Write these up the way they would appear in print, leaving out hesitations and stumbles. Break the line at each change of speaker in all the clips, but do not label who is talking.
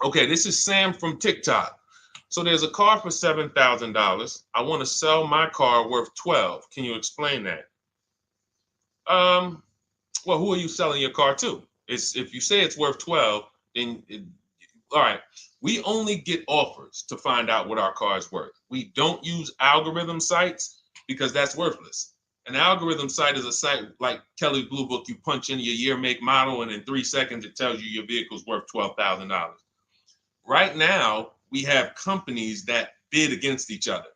Okay, this is Sam from TikTok. So there's a car for $7,000. I want to sell my car worth 12. Can you explain that? Um, well, who are you selling your car to? It's if you say it's worth 12, then all right. We only get offers to find out what our car is worth. We don't use algorithm sites because that's worthless. An algorithm site is a site like Kelly's Blue Book. You punch in your year, make, model, and in 3 seconds it tells you your vehicle's worth $12,000. Right now, we have companies that bid against each other.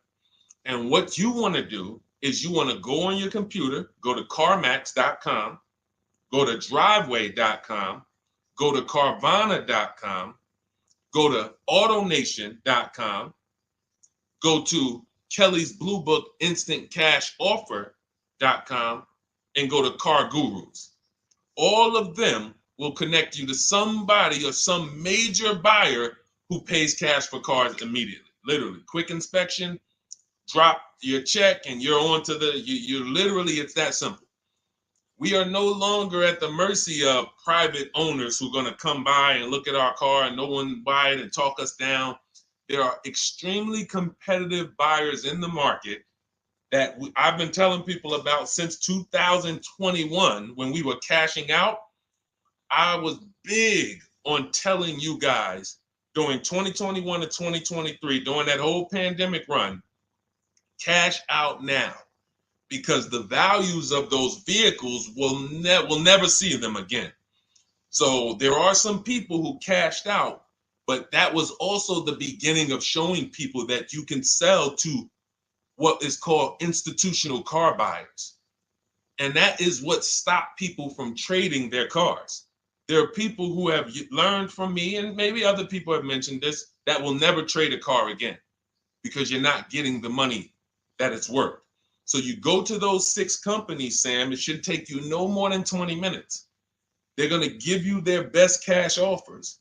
And what you want to do is you want to go on your computer, go to CarMax.com, go to Driveway.com, go to Carvana.com, go to AutoNation.com, go to Kelly's Blue Book Instant Cash Offer.com, and go to Car Gurus. All of them will connect you to somebody or some major buyer who pays cash for cars immediately. Literally, quick inspection, drop your check, and you're on to you literally, it's that simple. We are no longer at the mercy of private owners who are going to come by and look at our car and no one buy it and talk us down. There are extremely competitive buyers in the market that I've been telling people about since 2021 when we were cashing out. I was big on telling you guys during 2021 to 2023, during that whole pandemic run, cash out now, because the values of those vehicles will never see them again. So there are some people who cashed out, but that was also the beginning of showing people that you can sell to what is called institutional car buyers. And that is what stopped people from trading their cars. There are people who have learned from me, and maybe other people have mentioned this, that will never trade a car again because you're not getting the money that it's worth. So you go to those 6 companies, Sam, it should take you no more than 20 minutes. They're going to give you their best cash offers.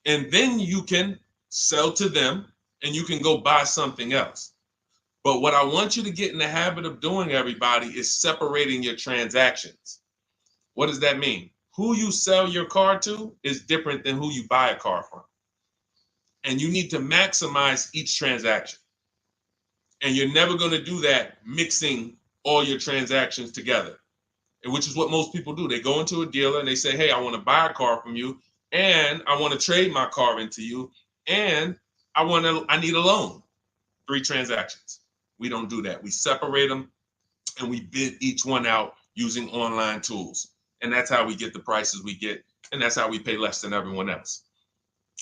And then you can sell to them and you can go buy something else. But what I want you to get in the habit of doing, everybody, is separating your transactions. What does that mean? Who you sell your car to is different than who you buy a car from. And you need to maximize each transaction. And you're never going to do that mixing all your transactions together, which is what most people do. They go into a dealer and they say, hey, I want to buy a car from you, and I want to trade my car into you, and I need a loan. 3 transactions. We don't do that. We separate them and we bid each one out using online tools. And that's how we get the prices we get. And that's how we pay less than everyone else.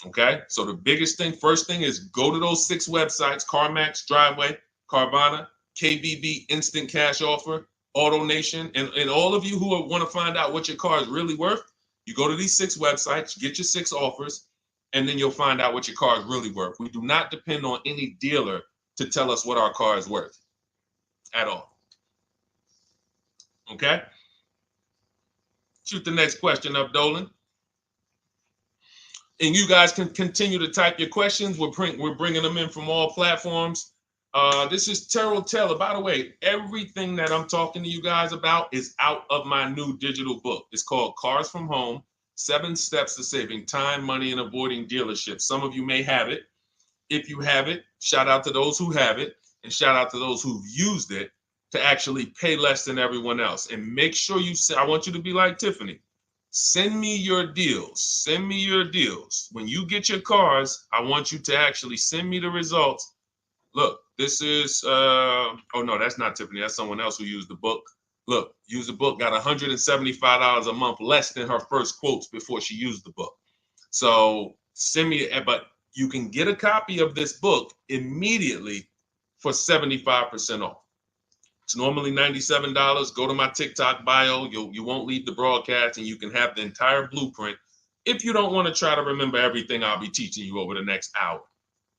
Okay. So the biggest thing, first thing, is go to those 6 websites: CarMax, Driveway, Carvana, KBB, Instant Cash Offer, AutoNation. And all of you who want to find out what your car is really worth, you go to these 6 websites, get your 6 offers, and then you'll find out what your car is really worth. We do not depend on any dealer to tell us what our car is worth at all. Okay? Shoot the next question up, Dolan. And you guys can continue to type your questions. We're bringing them in from all platforms. This is Terrell Taylor. By the way, everything that I'm talking to you guys about is out of my new digital book. It's called Cars from Home: 7 Steps to Saving Time, Money, and Avoiding Dealerships. Some of you may have it. If you have it, shout out to those who have it, and shout out to those who've used it to actually pay less than everyone else. And make sure I want you to be like Tiffany. Send me your deals. Send me your deals. When you get your cars, I want you to actually send me the results. Look, this is, oh no, that's not Tiffany. That's someone else who used the book. Look, used the book, got $175 a month less than her first quotes before she used the book. So send me, but you can get a copy of this book immediately for 75% off. It's normally $97. Go to my TikTok bio. You won't leave the broadcast, and you can have the entire blueprint. If you don't want to try to remember everything I'll be teaching you over the next hour,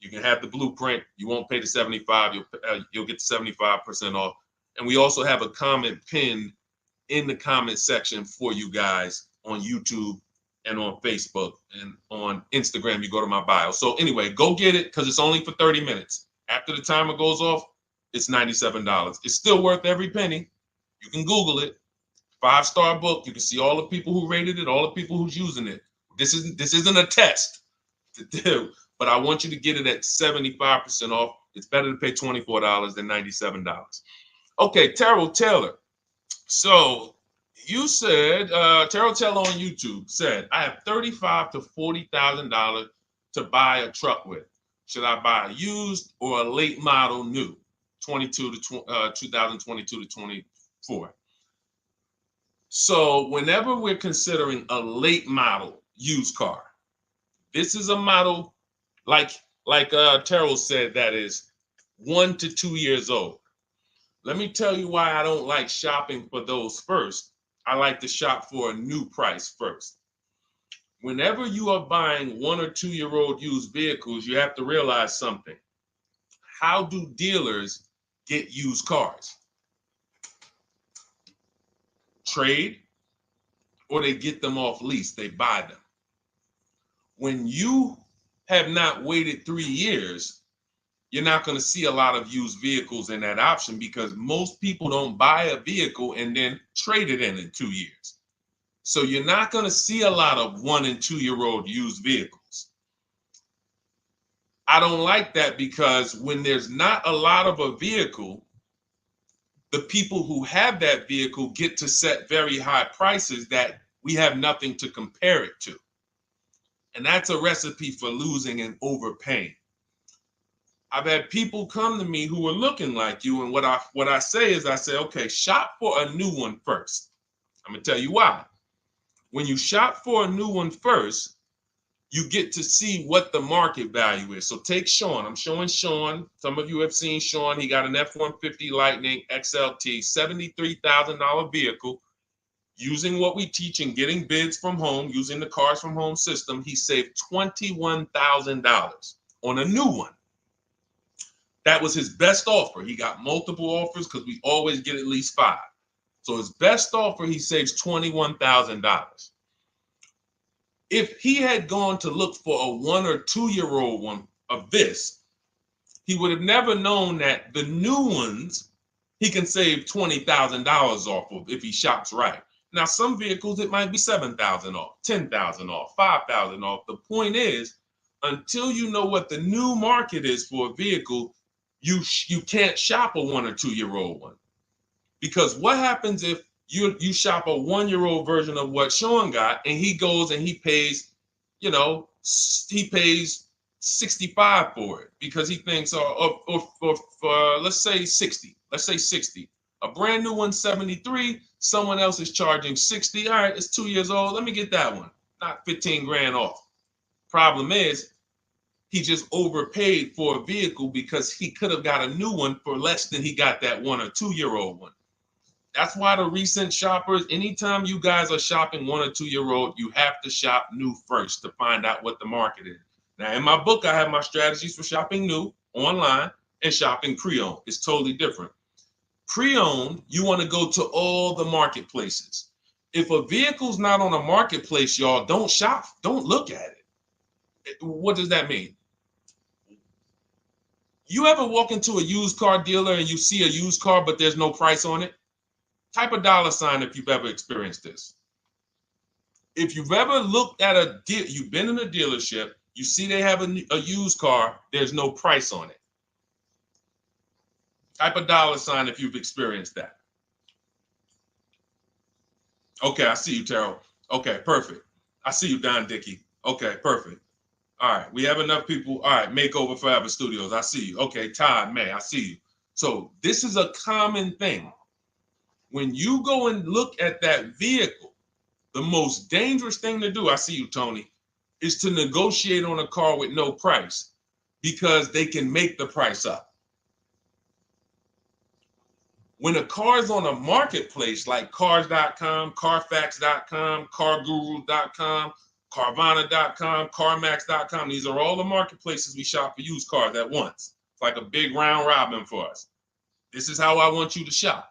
you can have the blueprint. You won't pay the $75. You'll get the 75% off. And we also have a comment pinned in the comment section for you guys on YouTube and on Facebook, and on Instagram. You go to my bio. So anyway, go get it, because it's only for 30 minutes. After the timer goes off, it's $97. It's still worth every penny. You can Google it. 5-star book. You can see all the people who rated it, all the people who's using it. This isn't a test. to do, but I want you to get it at 75% off. It's better to pay $24 than $97. Okay, Terrell Taylor. So you said, Terrell Taylor on YouTube said, I have $35,000 to $40,000 to buy a truck with. Should I buy a used or a late model new, 2022 to 24? So whenever we're considering a late model used car, this is a model like Terrell said that is 1 to 2 years old. Let me tell you why I don't like shopping for those first. I like to shop for a new price first. Whenever you are buying 1 or 2 year old used vehicles, you have to realize something. How do dealers get used cars? Trade, or they get them off lease, they buy them. When you have not waited 3 years, you're not going to see a lot of used vehicles in that option because most people don't buy a vehicle and then trade it in 2 years. So you're not going to see a lot of 1 and 2 year old used vehicles. I don't like that because when there's not a lot of a vehicle, the people who have that vehicle get to set very high prices that we have nothing to compare it to. And that's a recipe for losing and overpaying. I've had people come to me who are looking like you, and what I say is, I say, okay, shop for a new one first. I'm gonna tell you why. When you shop for a new one first, you get to see what the market value is. So take Sean. I'm showing Sean. Some of you have seen Sean. He got an F-150 Lightning XLT, $73,000 vehicle. Using what we teach and getting bids from home, using the Cars from Home system, he saved $21,000 on a new one. That was his best offer. He got multiple offers because we always get at least 5. So his best offer, he saves $21,000. If he had gone to look for a 1 or 2 year old one of this, he would have never known that the new ones he can save $20,000 off of if he shops right. Now, some vehicles, it might be $7,000 off, $10,000 off, $5,000 off. The point is, until you know what the new market is for a vehicle, you can't shop a 1 or 2 year old one. Because what happens if you shop a 1 year old version of what Sean got and he goes and he pays, he pays 65 for it because he thinks, or let's say 60. Let's say 60. A brand new one, 73. Someone else is charging 60. All right, it's 2 years old. Let me get that one. Not 15 grand off. Problem is, he just overpaid for a vehicle because he could have got a new one for less than he got that 1 or 2 year old one. That's why the recent shoppers, anytime you guys are shopping 1 or 2 year old, you have to shop new first to find out what the market is. Now, in my book, I have my strategies for shopping new online and shopping pre-owned. It's totally different. Pre-owned, you want to go to all the marketplaces. If a vehicle's not on a marketplace, y'all, don't shop. Don't look at it. What does that mean? You ever walk into a used car dealer and you see a used car, but there's no price on it? Type a $ if you've ever experienced this. If you've ever looked at a deal, you've been in a dealership, you see they have a used car, there's no price on it. Type a $ if you've experienced that. Okay, I see you, Terrell. Okay, perfect. I see you, Don Dickey. Okay, perfect. All right, we have enough people. All right, Makeover Forever Studios. I see you. Okay, Todd May, I see you. So this is a common thing. When you go and look at that vehicle, the most dangerous thing to do, I see you, Tony, is to negotiate on a car with no price because they can make the price up. When a car is on a marketplace like cars.com, carfax.com, carguru.com, carvana.com, carmax.com, these are all the marketplaces we shop for used cars at once. It's like a big round robin for us. This is how I want you to shop.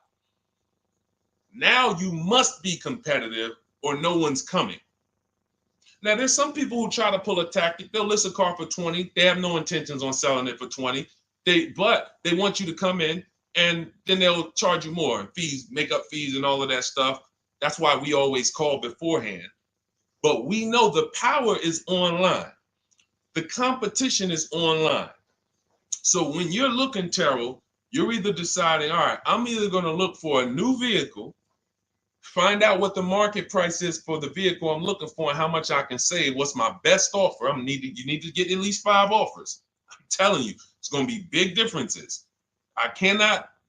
Now you must be competitive or no one's coming. Now there's some people who try to pull a tactic. They'll list a car for 20. They have no intentions on selling it for 20. But they want you to come in and then they'll charge you more, fees, makeup fees and all of that stuff. That's why we always call beforehand. But we know the power is online. The competition is online. So when you're looking, Terrell, you're either deciding, all right, I'm either going to look for a new vehicle, find out what the market price is for the vehicle I'm looking for and how much I can save. What's my best offer? You need to get at least 5 offers. I'm telling you, it's going to be big differences.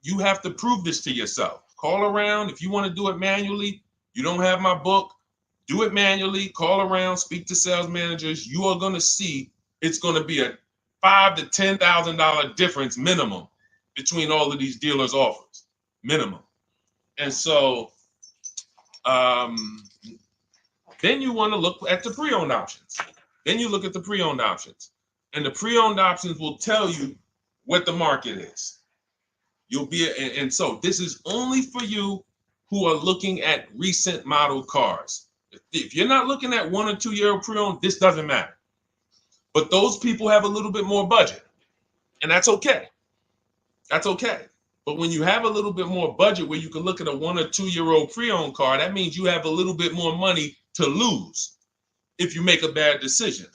You have to prove this to yourself. Call around. If you want to do it manually, you don't have my book, do it manually, call around, speak to sales managers. You are going to see it's going to be a $5,000 to $10,000 difference minimum between all of these dealers' offers, minimum. And so then you want to look at the pre-owned options. Then you look at the pre-owned options. And the pre-owned options will tell you what the market is. And so this is only for you who are looking at recent model cars. If you're not looking at 1 or 2 year old pre-owned, this doesn't matter. But those people have a little bit more budget, and that's okay. That's okay. But when you have a little bit more budget where you can look at a 1 or 2 year old pre-owned car, that means you have a little bit more money to lose if you make a bad decision.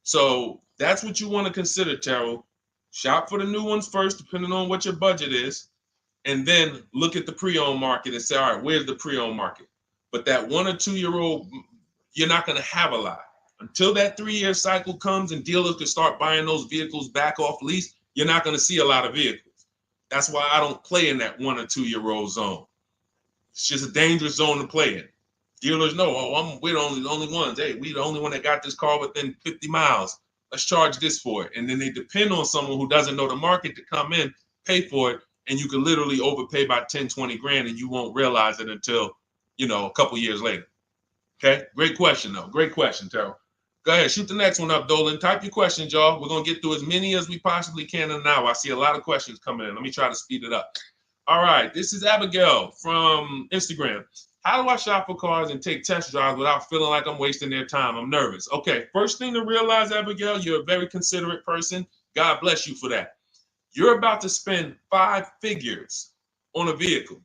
So that's what you want to consider, Terrell. Shop for the new ones first, depending on what your budget is, and then look at the pre-owned market and say, all right, where's the pre-owned market? But that 1 or 2 year old, you're not going to have a lot. Until that 3 year cycle comes and dealers can start buying those vehicles back off lease, you're not going to see a lot of vehicles. That's why I don't play in that 1 or 2 year old zone. It's just a dangerous zone to play in. Dealers know, we're the only ones. Hey, we the only one that got this car within 50 miles. Let's charge this for it. And then they depend on someone who doesn't know the market to come in, pay for it, and you can literally overpay by 10, 20 grand and you won't realize it until, a couple years later. Okay, great question though. Great question, Terrell. Go ahead, shoot the next one up, Dolan. Type your questions, y'all. We're going to get through as many as we possibly can in an hour. I see a lot of questions coming in. Let me try to speed it up. All right, this is Abigail from Instagram. How do I shop for cars and take test drives without feeling like I'm wasting their time? I'm nervous. Okay, first thing to realize, Abigail, you're a very considerate person. God bless you for that. You're about to spend 5 figures on a vehicle.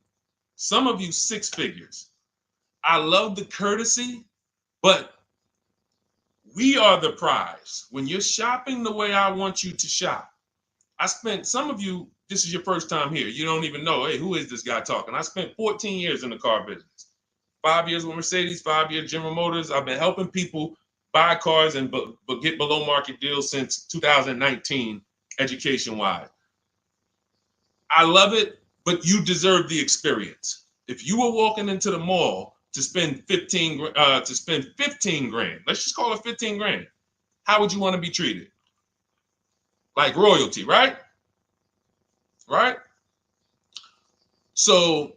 Some of you 6 figures. I love the courtesy, but we are the prize. When you're shopping the way I want you to shop, some of you, this is your first time here. You don't even know, hey, who is this guy talking? I spent 14 years in the car business. 5 years with Mercedes, 5 years General Motors. I've been helping people buy cars and get below market deals since 2019, education-wise. I love it, but you deserve the experience. If you were walking into the mall to spend 15 grand, let's just call it 15 grand. How would you want to be treated? Like royalty, right? Right? So,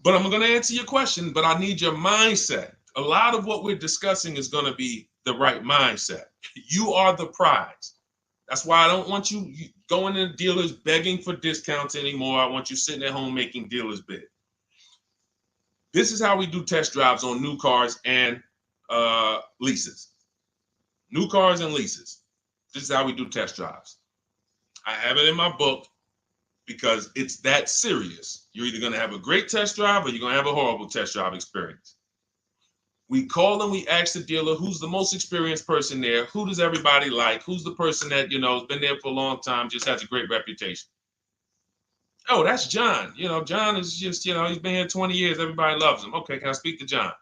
but I'm going to answer your question, but I need your mindset. A lot of what we're discussing is going to be the right mindset. You are the prize. That's why I don't want you going to dealers begging for discounts anymore. I want you sitting at home making dealers bid. This is how we do test drives on new cars and leases. New cars and leases. This is how we do test drives. I have it in my book because it's that serious. You're either going to have a great test drive or you're going to have a horrible test drive experience. We call and we ask the dealer, who's the most experienced person there? Who does everybody like? Who's the person that, has been there for a long time, just has a great reputation? Oh, that's John. John is just, he's been here 20 years. Everybody loves him. Okay, can I speak to John?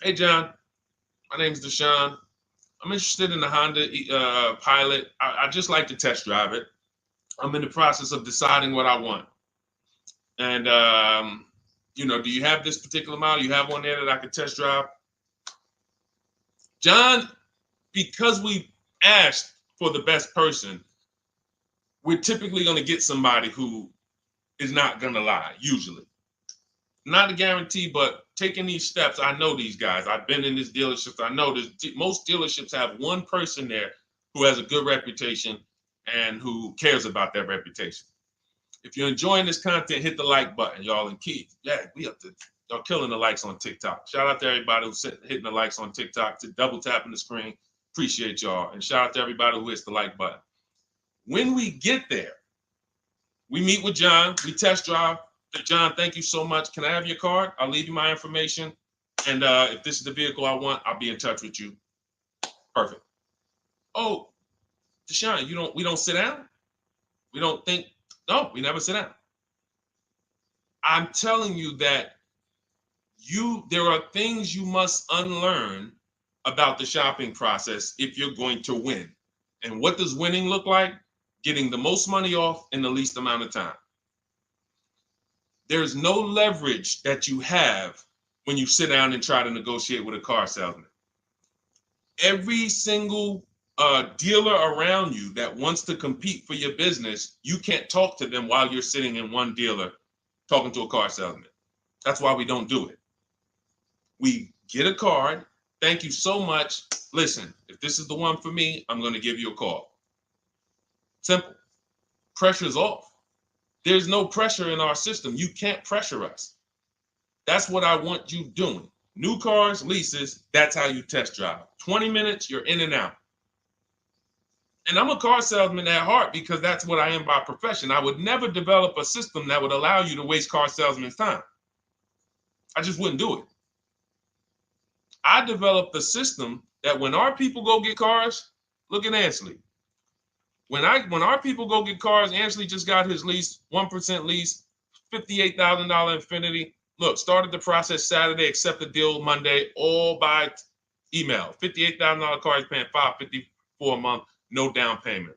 Hey, John, my name's Deshone. I'm interested in the Honda Pilot. I just like to test drive it. I'm in the process of deciding what I want. And, do you have this particular model? You have one there that I could test drive? John, because we asked for the best person, we're typically going to get somebody who is not going to lie, usually. Not a guarantee, but taking these steps, I know these guys. I've been in this dealership. I know most dealerships have one person there who has a good reputation and who cares about that reputation. If you're enjoying this content, hit the like button, y'all. And Keith, y'all killing the likes on TikTok. Shout out to everybody who's hitting the likes on TikTok, to double tapping the screen. Appreciate y'all. And shout out to everybody who hits the like button. When we get there, we meet with John. We test drive. John, thank you so much. Can I have your card? I'll leave you my information. And if this is the vehicle I want, I'll be in touch with you. Perfect. Oh, Deshone, we don't sit down? We don't think, no, we never sit down. I'm telling you that there are things you must unlearn about the shopping process if you're going to win. And what does winning look like? Getting the most money off in the least amount of time. There's no leverage that you have when you sit down and try to negotiate with a car salesman. Every single dealer around you that wants to compete for your business, you can't talk to them while you're sitting in one dealer talking to a car salesman. That's why we don't do it. We get a card. Thank you so much. Listen, if this is the one for me, I'm going to give you a call. Simple. Pressure's off. There's no pressure in our system. You can't pressure us. That's what I want you doing. New cars, leases, that's how you test drive. 20 minutes, you're in and out. And I'm a car salesman at heart because that's what I am by profession. I would never develop a system that would allow you to waste car salesmen's time. I just wouldn't do it. I developed a system that when our people go get cars, look at Ansley. When our people go get cars, Ansley just got his lease, 1% lease, $58,000 Infiniti. Look, started the process Saturday, accept the deal Monday, all by email. $58,000 car, he's paying $554 a month, no down payment.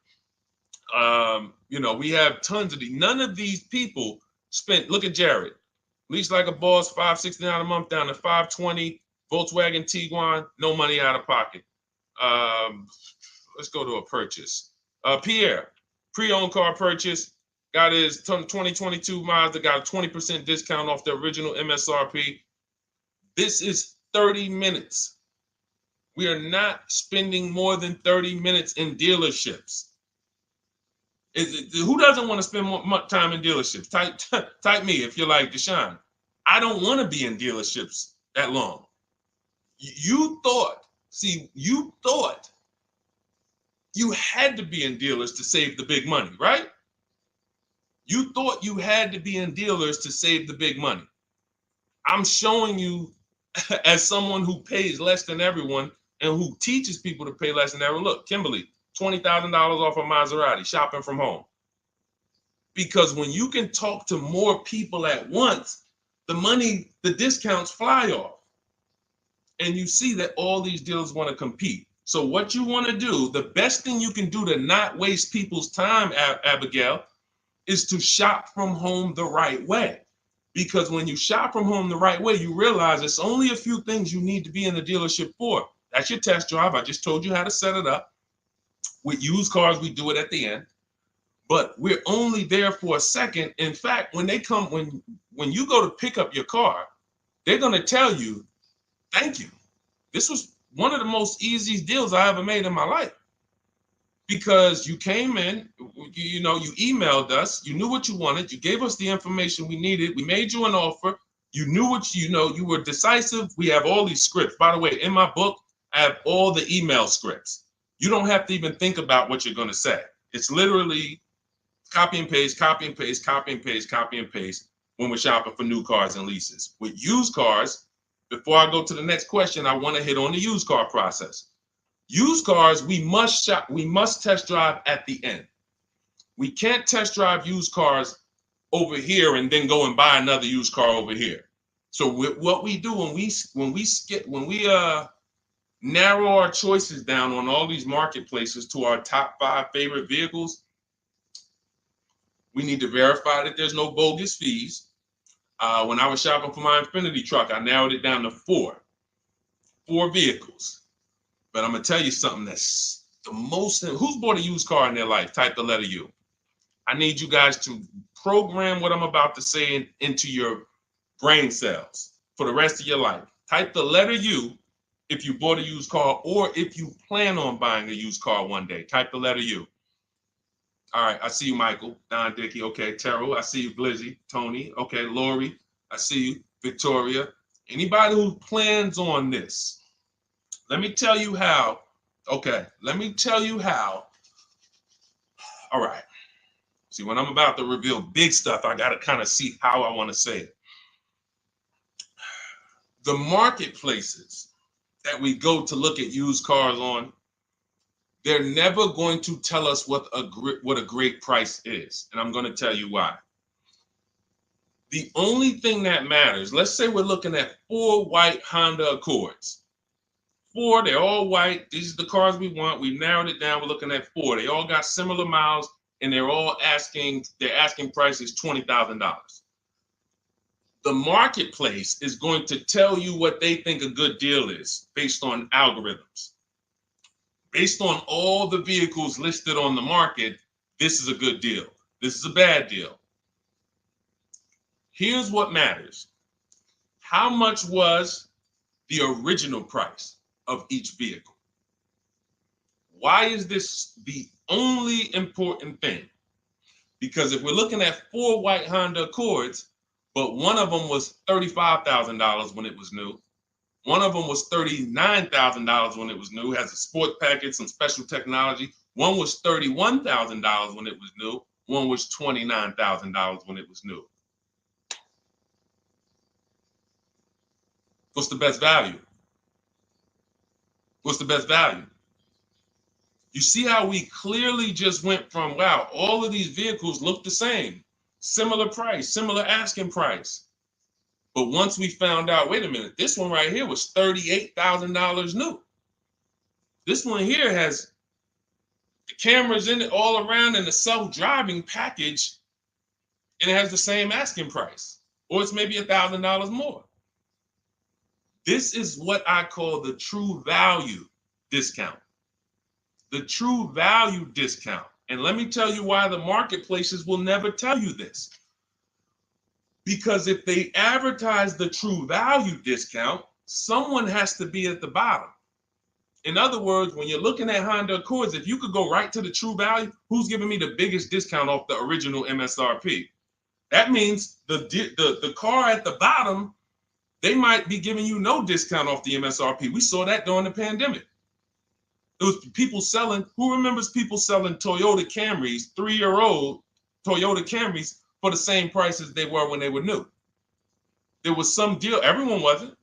We have tons of these. None of these people spent, look at Jared, lease like a boss, $569 a month down to $520, Volkswagen Tiguan, no money out of pocket. Let's go to a purchase. Pierre, pre-owned car purchase, got his 2022 Mazda, got a 20% discount off the original MSRP. This is 30 minutes. We are not spending more than 30 minutes in dealerships. Who doesn't want to spend more time in dealerships? Type me if you're like Deshone. I don't want to be in dealerships that long. You thought you had to be in dealers to save the big money, right? You thought you had to be in dealers to save the big money. I'm showing you as someone who pays less than everyone and who teaches people to pay less than everyone. Look, Kimberly, $20,000 off a Maserati, shopping from home. Because when you can talk to more people at once, the discounts fly off. And you see that all these dealers want to compete. So what you want to do, the best thing you can do to not waste people's time, Abigail, is to shop from home the right way. Because when you shop from home the right way, you realize it's only a few things you need to be in the dealership for. That's your test drive. I just told you how to set it up. With used cars, we do it at the end. But we're only there for a second. In fact, when you go to pick up your car, they're going to tell you, thank you. This was one of the most easiest deals I ever made in my life. Because you came in, you emailed us, you knew what you wanted, you gave us the information we needed, we made you an offer, you knew what you were decisive. We have all these scripts. By the way, in my book, I have all the email scripts. You don't have to even think about what you're going to say. It's literally copy and paste, copy and paste, copy and paste, copy and paste when we're shopping for new cars and leases. With used cars, before I go to the next question, I want to hit on the used car process. Used cars, we must test drive at the end. We can't test drive used cars over here and then go and buy another used car over here. So what we do when we narrow our choices down on all these marketplaces to our top 5 favorite vehicles, we need to verify that there's no bogus fees. When I was shopping for my Infiniti truck, I narrowed it down to 4 vehicles. But I'm going to tell you something that's the most, who's bought a used car in their life? Type the letter U. I need you guys to program what I'm about to say into your brain cells for the rest of your life. Type the letter U if you bought a used car or if you plan on buying a used car one day. Type the letter U. All right, I see you, Michael. Don Dickey, okay. Terrell, I see you. Blizzy, Tony, okay. Lori, I see you. Victoria. Anybody who plans on this, let me tell you how. Okay, let me tell you how. All right. See, when I'm about to reveal big stuff, I got to kind of see how I want to say it. The marketplaces that we go to look at used cars on, They're never going to tell us what a great price is. And I'm going to tell you why. The only thing that matters, let's say we're looking at 4 white Honda Accords. 4, they're all white. These are the cars we want. We've narrowed it down. We're looking at 4. They all got similar miles, and they're asking price is $20,000. The marketplace is going to tell you what they think a good deal is based on algorithms. Based on all the vehicles listed on the market, this is a good deal. This is a bad deal. Here's what matters. How much was the original price of each vehicle? Why is this the only important thing? Because if we're looking at 4 white Honda Accords, but one of them was $35,000 when it was new, one of them was $39,000 when it was new, has a sport package, some special technology. One was $31,000 when it was new, one was $29,000 when it was new. What's the best value? What's the best value? You see how we clearly just went from, wow, all of these vehicles look the same, similar price, similar asking price. But once we found out, wait a minute, this one right here was $38,000 new. This one here has the cameras in it all around and the self-driving package, and it has the same asking price, or it's maybe $1,000 more. This is what I call the true value discount. The true value discount. And let me tell you why the marketplaces will never tell you this. Because if they advertise the true value discount, someone has to be at the bottom. In other words, when you're looking at Honda Accords, if you could go right to the true value, who's giving me the biggest discount off the original MSRP? That means the car at the bottom, they might be giving you no discount off the MSRP. We saw that during the pandemic. It was people selling, who remembers people selling Toyota Camrys, 3-year-old Toyota Camrys for the same price as they were when they were new? There was some deal, everyone wasn't.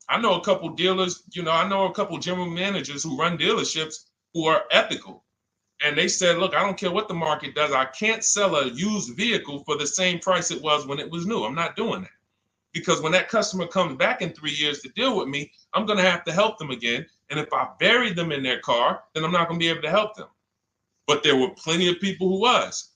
I know a couple dealers, I know a couple general managers who run dealerships who are ethical. And they said, look, I don't care what the market does. I can't sell a used vehicle for the same price it was when it was new. I'm not doing that. Because when that customer comes back in 3 years to deal with me, I'm going to have to help them again. And if I bury them in their car, then I'm not going to be able to help them. But there were plenty of people who was.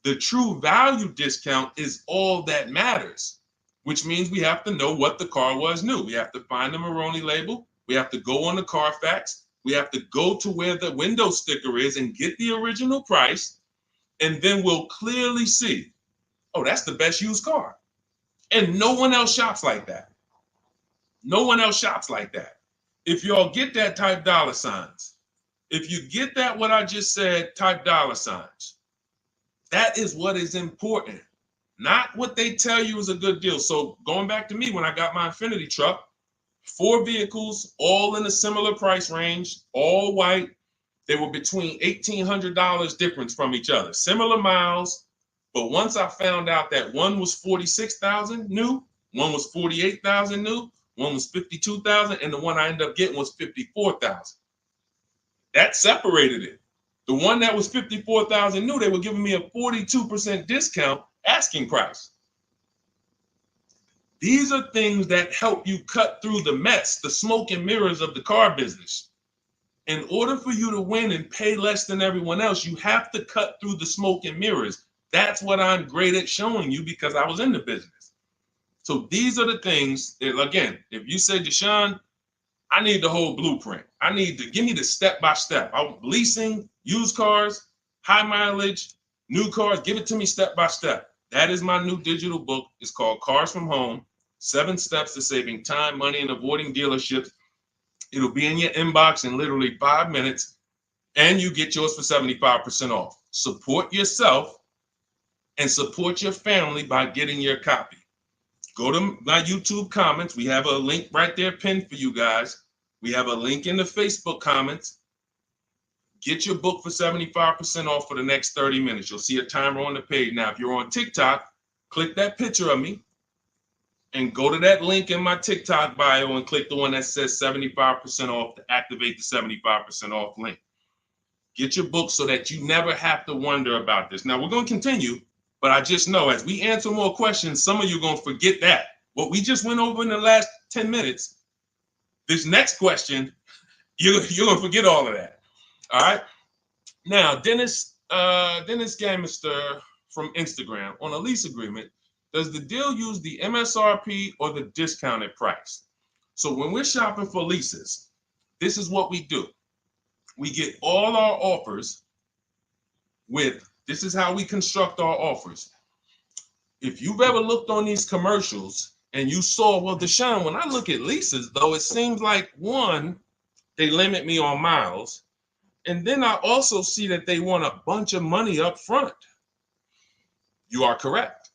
The true value discount is all that matters, which means we have to know what the car was new. We have to find the Maroni label. We have to go on the Carfax. We have to go to where the window sticker is and get the original price. And then we'll clearly see, oh, that's the best used car. And no one else shops like that. No one else shops like that. If y'all get that, type dollar signs. If you get that, what I just said, type dollar signs. That is what is important, not what they tell you is a good deal. So going back to me, when I got my Infiniti truck, 4 vehicles, all in a similar price range, all white. They were between $1,800 difference from each other, similar miles. But once I found out that one was 46,000 new, one was 48,000 new, one was 52,000, and the one I ended up getting was 54,000. That separated it. The one that was 54,000 new, they were giving me a 42% discount asking price. These are things that help you cut through the mess, the smoke and mirrors of the car business. In order for you to win and pay less than everyone else, you have to cut through the smoke and mirrors. That's what I'm great at showing you because I was in the business. So these are the things that, again, if you say, Deshone, I need the whole blueprint. I need to give me the step-by-step. I'm leasing, used cars, high mileage, new cars. Give it to me step-by-step. That is my new digital book. It's called Cars from Home, 7 Steps to Saving Time, Money, and Avoiding Dealerships. It'll be in your inbox in literally 5 minutes, and you get yours for 75% off. Support yourself and support your family by getting your copy. Go to my YouTube comments. We have a link right there pinned for you guys. We have a link in the Facebook comments. Get your book for 75% off for the next 30 minutes. You'll see a timer on the page. Now, if you're on TikTok, click that picture of me and go to that link in my TikTok bio and click the one that says 75% off to activate the 75% off link. Get your book so that you never have to wonder about this. Now, we're going to continue, but I just know as we answer more questions, some of you are going to forget that. What we just went over in the last 10 minutes, this next question, you're going to forget all of that. All right? Now, Dennis Gamister from Instagram, on a lease agreement, does the deal use the MSRP or the discounted price? So when we're shopping for leases, this is what we do. We get all our offers this is how we construct our offers. If you've ever looked on these commercials and you saw, well, Deshone, when I look at leases, though, it seems like, one, they limit me on miles. And then I also see that they want a bunch of money up front. You are correct.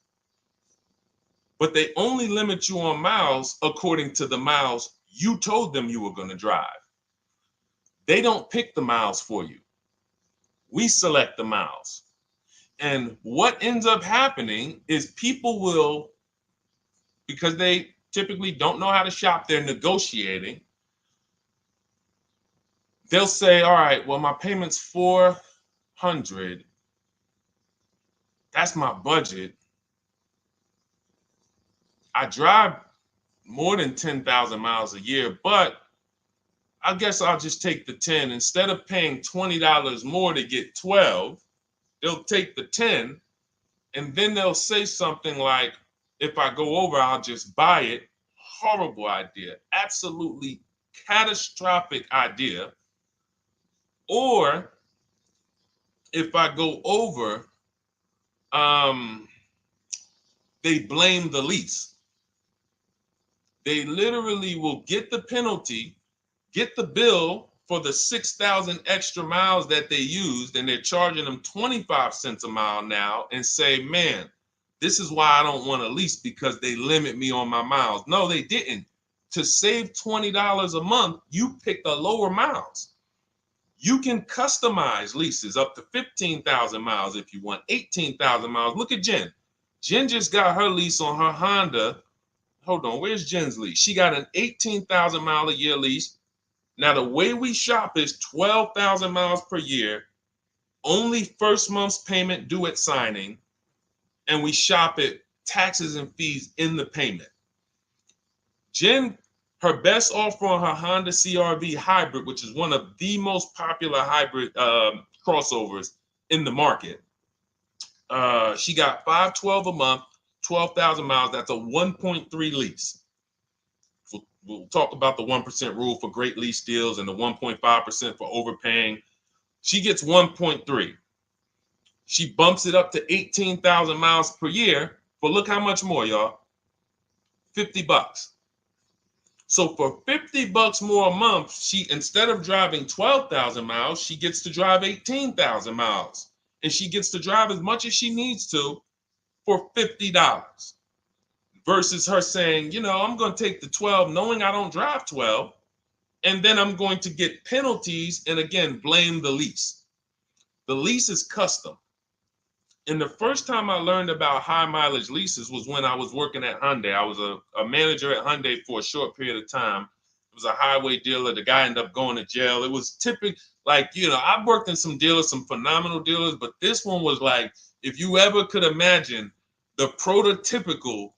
But they only limit you on miles according to the miles you told them you were going to drive. They don't pick the miles for you. We select the miles. And what ends up happening is people will, because they typically don't know how to shop, they're negotiating. They'll say, all right, well, my payment's $400. That's my budget. I drive more than 10,000 miles a year, but I guess I'll just take the 10. Instead of paying $20 more to get 12, they'll take the 10, and then they'll say something like, if I go over, I'll just buy it. Horrible idea. Absolutely catastrophic idea. Or if I go over, they blame the lease. They literally will get the penalty, get the bill for the 6,000 extra miles that they used, and they're charging them 25 cents a mile now, and say, man, this is why I don't want to lease, because they limit me on my miles. No, they didn't. To save $20 a month, you pick the lower miles. You can customize leases up to 15,000 miles if you want, 18,000 miles. Look at Jen. Jen just got her lease on her Honda. Hold on, where's Jen's lease? She got an 18,000 mile a year lease. Now, the way we shop is 12,000 miles per year, only first month's payment due at signing, and we shop it taxes and fees in the payment. Jen, her best offer on her Honda CR-V hybrid, which is one of the most popular hybrid crossovers in the market, she got $512 a month, 12,000 miles. That's a 1.3 lease. We'll talk about the 1% rule for great lease deals and the 1.5% for overpaying. She gets 1.3. She bumps it up to 18,000 miles per year. But look how much more, y'all. $50. So for $50 more a month, she, instead of driving 12,000 miles, she gets to drive 18,000 miles. And she gets to drive as much as she needs to for $50. Versus her saying, you know, I'm going to take the 12 knowing I don't drive 12, and then I'm going to get penalties and, again, blame the lease. The lease is custom. And the first time I learned about high mileage leases was when I was working at Hyundai. I was a manager at Hyundai for a short period of time. It was a highway dealer. The guy ended up going to jail. It was typical, like, you know, I've worked in some dealers, some phenomenal dealers, but this one was like, if you ever could imagine the prototypical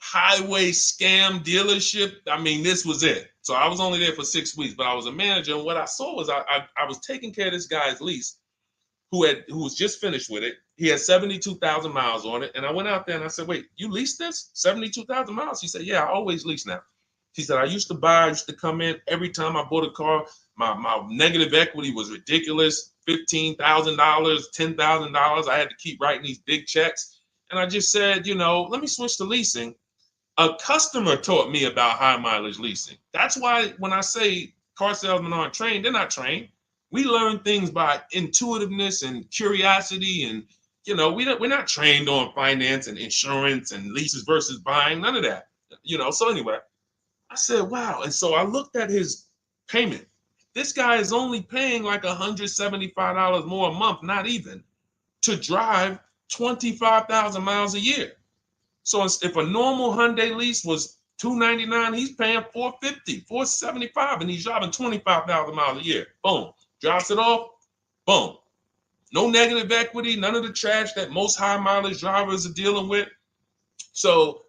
highway scam dealership, I mean, this was it. So I was only there for 6 weeks, but I was a manager, and what I saw was I was taking care of this guy's lease who was just finished with it. He had 72,000 miles on it, and I went out there and I said, wait, you leased this? 72,000 miles? He said, yeah, I always lease now. He said, I used to come in every time I bought a car, my negative equity was ridiculous, $15,000, $10,000. I had to keep writing these big checks. And I just said, you know, let me switch to leasing. A customer taught me about high mileage leasing. That's why when I say car salesmen aren't trained, they're not trained. We learn things by intuitiveness and curiosity, and you know, we're not trained on finance and insurance and leases versus buying, none of that. You know, so anyway, I said, wow. And so I looked at his payment. This guy is only paying like $175 more a month, not even, to drive 25,000 miles a year. So if a normal Hyundai lease was $299, he's paying $450, $475, and he's driving 25,000 miles a year. Boom, drops it off, Boom. No negative equity, none of the trash that most high mileage drivers are dealing with. So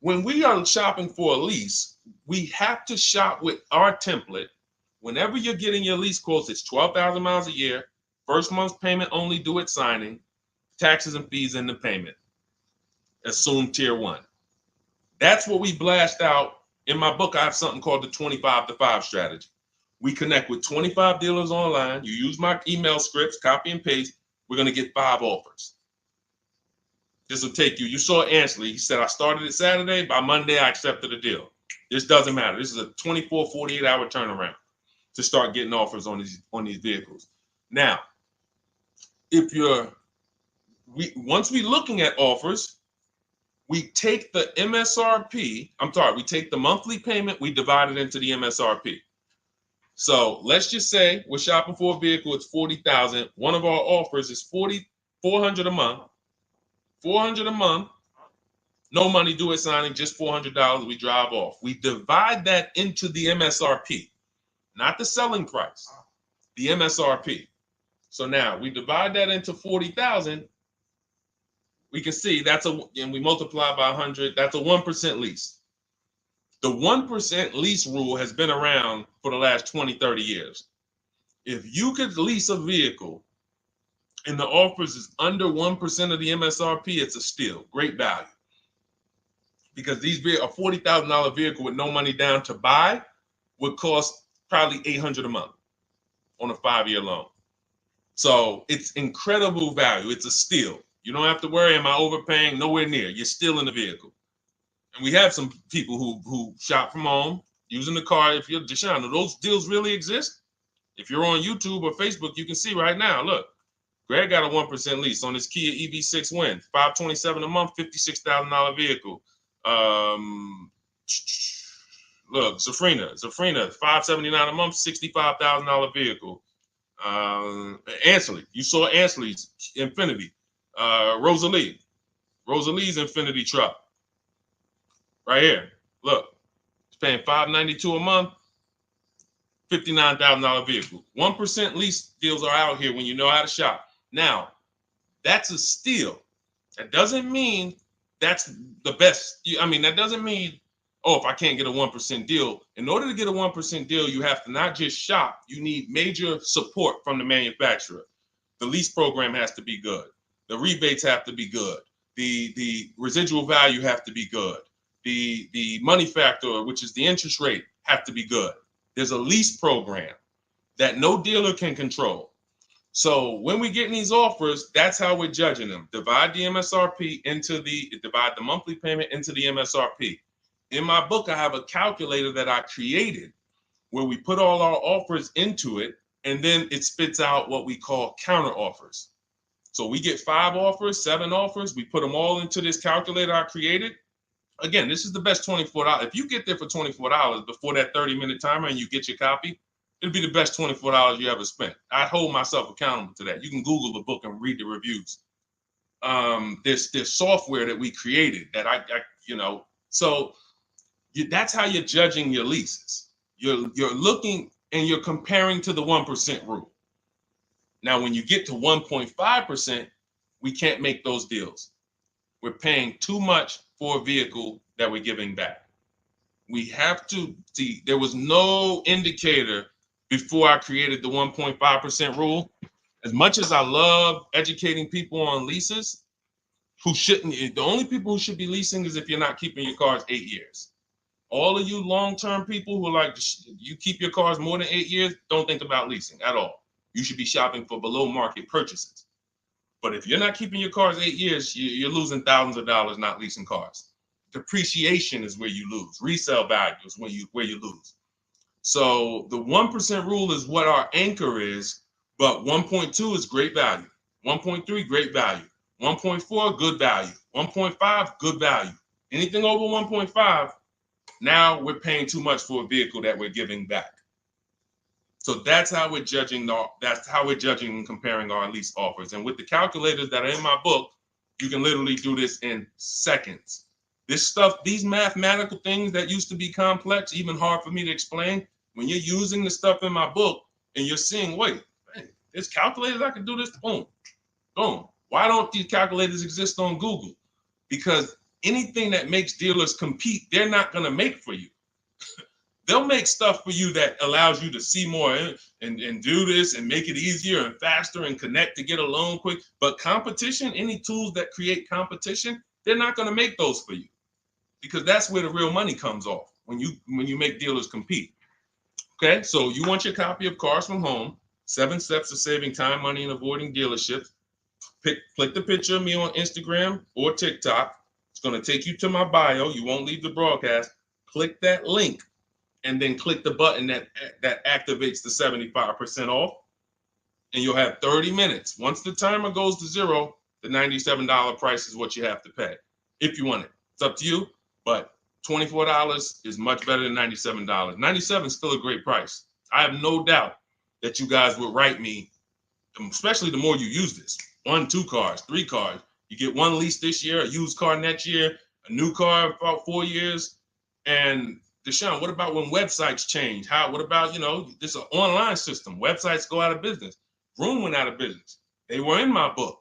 when we are shopping for a lease, we have to shop with our template. Whenever you're getting your lease quotes, it's 12,000 miles a year, first month's payment only due at signing, taxes and fees in the payment. Assume tier 1. That's what we blast out. In my book, I have something called the 25 to 5 strategy. We connect with 25 dealers online. You use my email scripts, copy and paste. We're going to get 5 offers. This will take you. You saw Ansley. He said, I started it Saturday. By Monday, I accepted a deal. This doesn't matter. This is a 24, 48-hour turnaround to start getting offers on these vehicles. Now, once we're looking at offers, we take the MSRP. We take the monthly payment. We divide it into the MSRP. So let's just say we're shopping for a vehicle. It's $40,000. One of our offers is $400 a month. $400 a month. No money due at signing, just $400. We drive off. We divide that into the MSRP, not the selling price, the MSRP. So now we divide that into 40,000. We can see and we multiply by 100. That's a 1% lease. The 1% lease rule has been around for the last 20, 30 years. If you could lease a vehicle and the offers is under 1% of the MSRP, it's a steal. Great value. Because a $40,000 vehicle with no money down to buy would cost probably $800 a month on a 5-year loan. So it's incredible value. It's a steal. You don't have to worry, am I overpaying? Nowhere near. You're still in the vehicle. And we have some people who shop from home using the car. If you're Deshone, do those deals really exist? If you're on YouTube or Facebook, you can see right now, look, Greg got a 1% lease on his Kia EV6 Win, $527 a month, $56,000 vehicle. Look, Zafrina, $579 a month, $65,000 vehicle. Ansley, you saw Ansley's Infinity. Rosalie's Infinity truck. Right here. Look, it's paying $592 a month, $59,000 vehicle. 1% lease deals are out here when you know how to shop. Now, that's a steal. That doesn't mean that's the best. That doesn't mean, if I can't get a 1% deal. In order to get a 1% deal, you have to not just shop. You need major support from the manufacturer. The lease program has to be good. The rebates have to be good. The residual value have to be good. The money factor, which is the interest rate, have to be good. There's a lease program that no dealer can control. So when we get these offers, that's how we're judging them. Divide the monthly payment into the MSRP. In my book, I have a calculator that I created where we put all our offers into it, and then it spits out what we call counter offers. So we get 5 offers, 7 offers. We put them all into this calculator I created. Again, this is the best $24. If you get there for $24 before that 30-minute timer and you get your copy, it'll be the best $24 you ever spent. I hold myself accountable to that. You can Google the book and read the reviews. There's software that we created that that's how you're judging your leases. You're looking and you're comparing to the 1% rule. Now, when you get to 1.5%, we can't make those deals. We're paying too much for a vehicle that we're giving back. We have to see, there was no indicator before I created the 1.5% rule. As much as I love educating people on leases, the only people who should be leasing is if you're not keeping your cars 8 years. All of you long-term people who you keep your cars more than 8 years, don't think about leasing at all. You should be shopping for below market purchases. But if you're not keeping your cars 8 years, you're losing thousands of dollars not leasing cars. Depreciation is where you lose. Resale value is where you lose. So the 1% rule is what our anchor is, but 1.2 is great value. 1.3, great value. 1.4, good value. 1.5, good value. Anything over 1.5, now we're paying too much for a vehicle that we're giving back. So that's how we're judging. That's how we're judging and comparing our lease offers. And with the calculators that are in my book, you can literally do this in seconds. This stuff, these mathematical things that used to be complex, even hard for me to explain, when you're using the stuff in my book and you're seeing, wait, There's calculators I can do this. Boom, boom. Why don't these calculators exist on Google? Because anything that makes dealers compete, they're not going to make for you. They'll make stuff for you that allows you to see more and do this and make it easier and faster and connect to get a loan quick. But competition, any tools that create competition, they're not going to make those for you, because that's where the real money comes off when you make dealers compete. Okay, so you want your copy of Cars from Home, 7 Steps of Saving Time, Money, and Avoiding Dealerships. Click the picture of me on Instagram or TikTok. It's going to take you to my bio. You won't leave the broadcast. Click that link, and then click the button that activates the 75% off, and you'll have 30 minutes. Once the timer goes to 0, the $97 price is what you have to pay if you want it. It's up to you, but $24 is much better than $97. $97 is still a great price. I have no doubt that you guys would write me, especially the more you use this. 1, 2 cars, 3 cars. You get 1 lease this year, a used car next year, a new car in about 4 years, and Deshone, what about when websites change? What about, this is an online system. Websites go out of business. Vroom went out of business. They were in my book.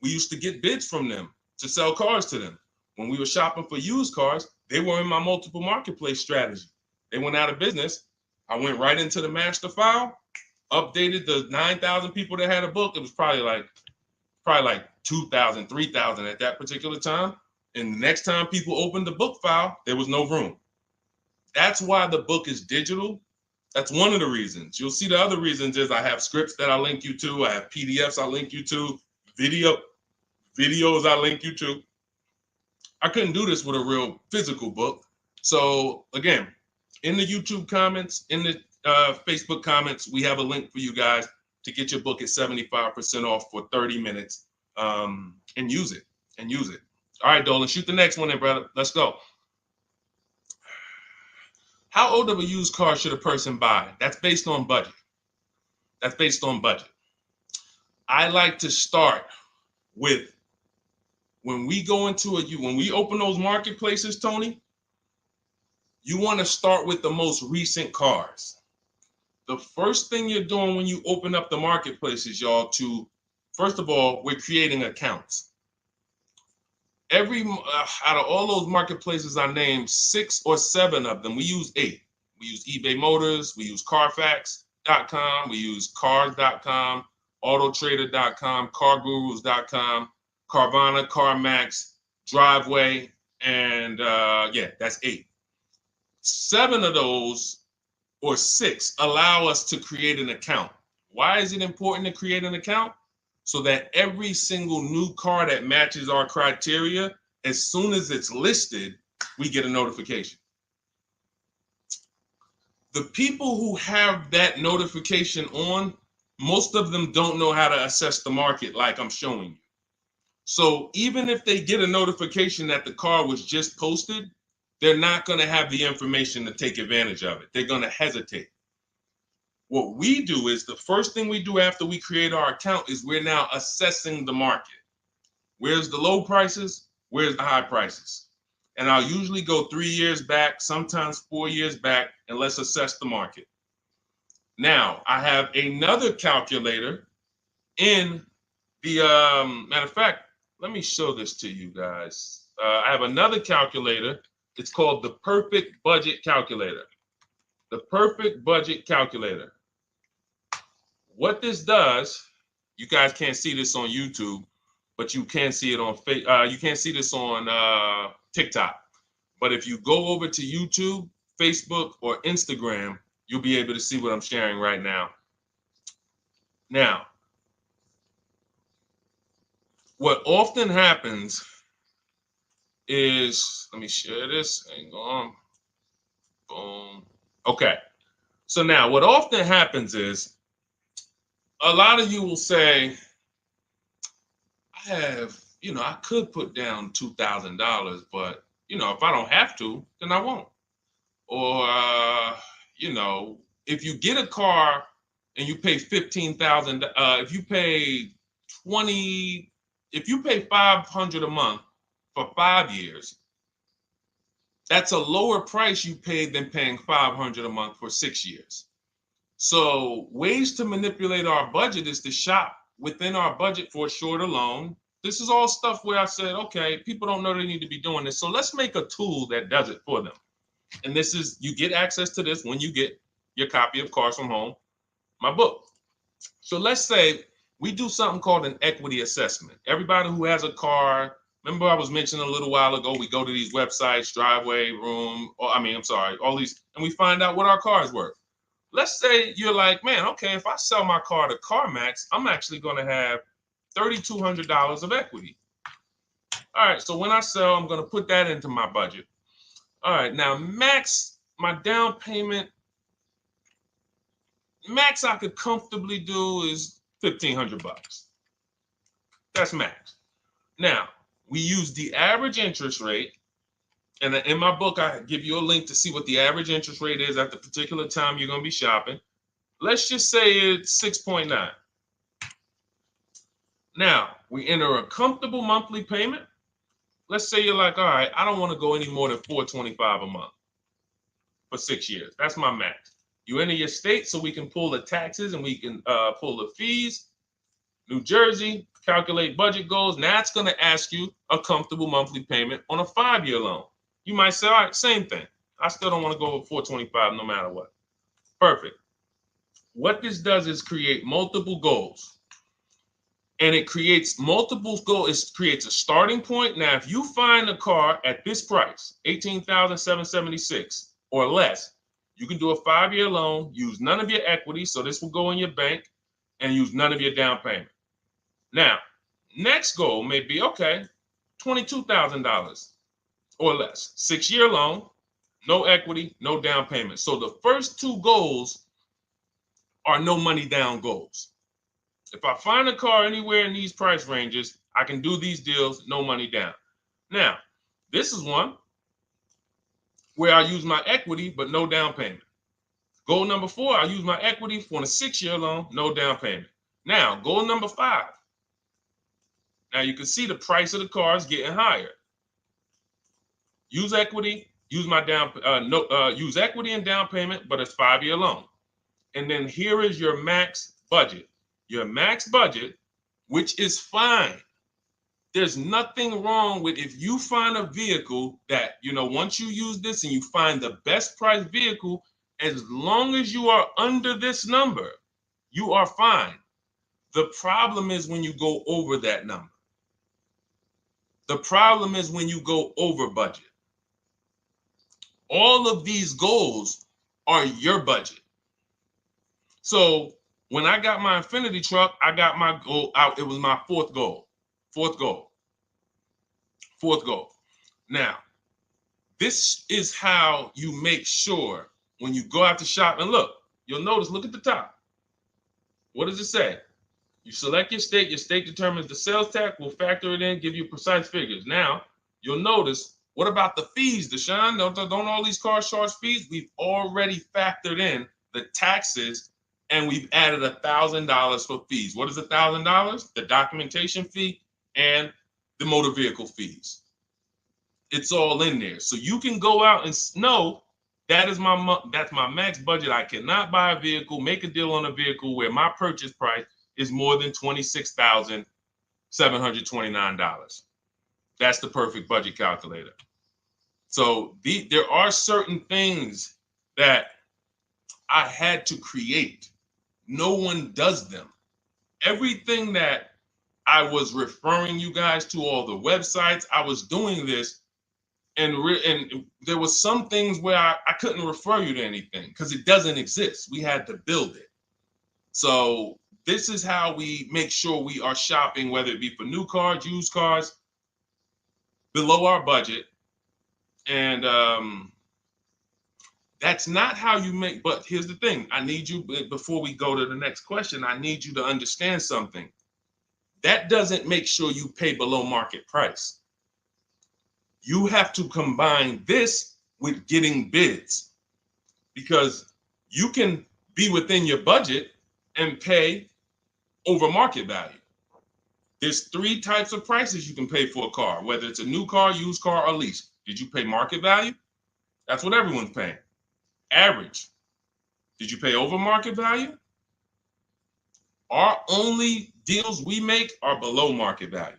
We used to get bids from them to sell cars to them. When we were shopping for used cars, they were in my multiple marketplace strategy. They went out of business. I went right into the master file, updated the 9,000 people that had a book. It was probably like 2,000, 3,000 at that particular time. And the next time people opened the book file, there was no room. That's why the book is digital. That's one of the reasons. You'll see the other reasons is I have scripts that I link you to. I have PDFs I link you to. Videos I link you to. I couldn't do this with a real physical book. So again, in the YouTube comments, in the Facebook comments, we have a link for you guys to get your book at 75% off for 30 minutes and use it. All right, Dolan, shoot the next one in, brother. Let's go. How old of a used car should a person buy? That's based on budget. I like to start with, when we open those marketplaces, Tony, you want to start with the most recent cars. The first thing you're doing when you open up the marketplaces, y'all, first of all, we're creating accounts. Out of all those marketplaces I named, 6 or 7 of them, we use 8. We use eBay Motors, we use Carfax.com, we use Cars.com, Autotrader.com, CarGurus.com, Carvana, CarMax, Driveway, and that's 8. 7 of those, or 6, allow us to create an account. Why is it important to create an account? So that every single new car that matches our criteria, as soon as it's listed, we get a notification. The people who have that notification on, most of them don't know how to assess the market like I'm showing you. So even if they get a notification that the car was just posted, they're not going to have the information to take advantage of it. They're going to hesitate. What we do is, the first thing we do after we create our account is we're now assessing the market. Where's the low prices? Where's the high prices? And I'll usually go 3 years back, sometimes 4 years back, and let's assess the market. Now, I have another calculator in the, matter of fact, let me show this to you guys. I have another calculator. It's called the Perfect Budget Calculator. The Perfect Budget Calculator. What this does, you guys can't see this on YouTube, but you can see it on you can't see this on TikTok. But if you go over to YouTube, Facebook, or Instagram, you'll be able to see what I'm sharing right now. Now, what often happens is, let me share this. Hang on. Boom. Okay. So now what often happens is, a lot of you will say, I could put down $2,000, but, if I don't have to, then I won't. Or, if you get a car and you pay $15,000, if you pay $500 a month for 5 years, that's a lower price you paid than paying $500 a month for 6 years. So ways to manipulate our budget is to shop within our budget for a shorter loan. This is all stuff where I said, okay, people don't know they need to be doing this. So let's make a tool that does it for them. And this is, you get access to this when you get your copy of Cars from Home, my book. So let's say we do something called an equity assessment. Everybody who has a car, remember I was mentioning a little while ago, we go to these websites, Driveway, Room, or all these, and we find out what our car is worth. Let's say you're like, man, okay, if I sell my car to CarMax, I'm actually going to have $3,200 of equity. All right, so when I sell, I'm going to put that into my budget. All right, now max, my down payment, max I could comfortably do is $1,500. That's max. Now, we use the average interest rate, and in my book, I give you a link to see what the average interest rate is at the particular time you're going to be shopping. Let's just say it's 6.9. Now, we enter a comfortable monthly payment. Let's say you're like, all right, I don't want to go any more than $425 a month for 6 years. That's my max. You enter your state so we can pull the taxes and we can pull the fees. New Jersey, calculate budget goals. Now it's going to ask you a comfortable monthly payment on a 5-year loan. You might say, all right, same thing. I still don't want to go over 425 no matter what. Perfect. What this does is create multiple goals. And it creates multiple goals. It creates a starting point. Now, if you find a car at this price, $18,776 or less, you can do a 5-year loan, use none of your equity, so this will go in your bank, and use none of your down payment. Now, next goal may be, okay, $22,000 or less. 6-year loan, no equity, no down payment. So the first two goals are no money down goals. If I find a car anywhere in these price ranges, I can do these deals, no money down. Now, this is one where I use my equity, but no down payment. Goal number 4, I use my equity for a 6-year loan, no down payment. Now, goal number 5. Now you can see the price of the car is getting higher. Use equity, use my use equity and down payment, but it's 5-year loan. And then here is your max budget. Your max budget, which is fine. There's nothing wrong with if you find a vehicle that, once you use this and you find the best price vehicle, as long as you are under this number, you are fine. The problem is when you go over that number. The problem is when you go over budget. All of these goals are your budget. So when I got my Infinity truck, I got my goal out. It was my fourth goal. Now, this is how you make sure when you go out to shop, and look at the top. What does it say? You select your state determines the sales tax, will factor it in, give you precise figures. Now, you'll notice, what about the fees, Deshone? Don't all these cars charge fees? We've already factored in the taxes, and we've added $1,000 for fees. What is $1,000? The documentation fee and the motor vehicle fees. It's all in there. So you can go out and know that's my max budget. I cannot buy a vehicle, make a deal on a vehicle where my purchase price is more than $26,729. That's the perfect budget calculator. So there are certain things that I had to create. No one does them. Everything that I was referring you guys to, all the websites, I was doing this, and there was some things where I couldn't refer you to anything because it doesn't exist. We had to build it. So this is how we make sure we are shopping, whether it be for new cars, used cars, below our budget. And that's not how you make, but here's the thing. I need you, before we go to the next question, I need you to understand something. That doesn't make sure you pay below market price. You have to combine this with getting bids, because you can be within your budget and pay over market value. There's 3 types of prices you can pay for a car, whether it's a new car, used car, or lease. Did you pay market value? That's what everyone's paying. Average. Did you pay over market value? Our only deals we make are below market value.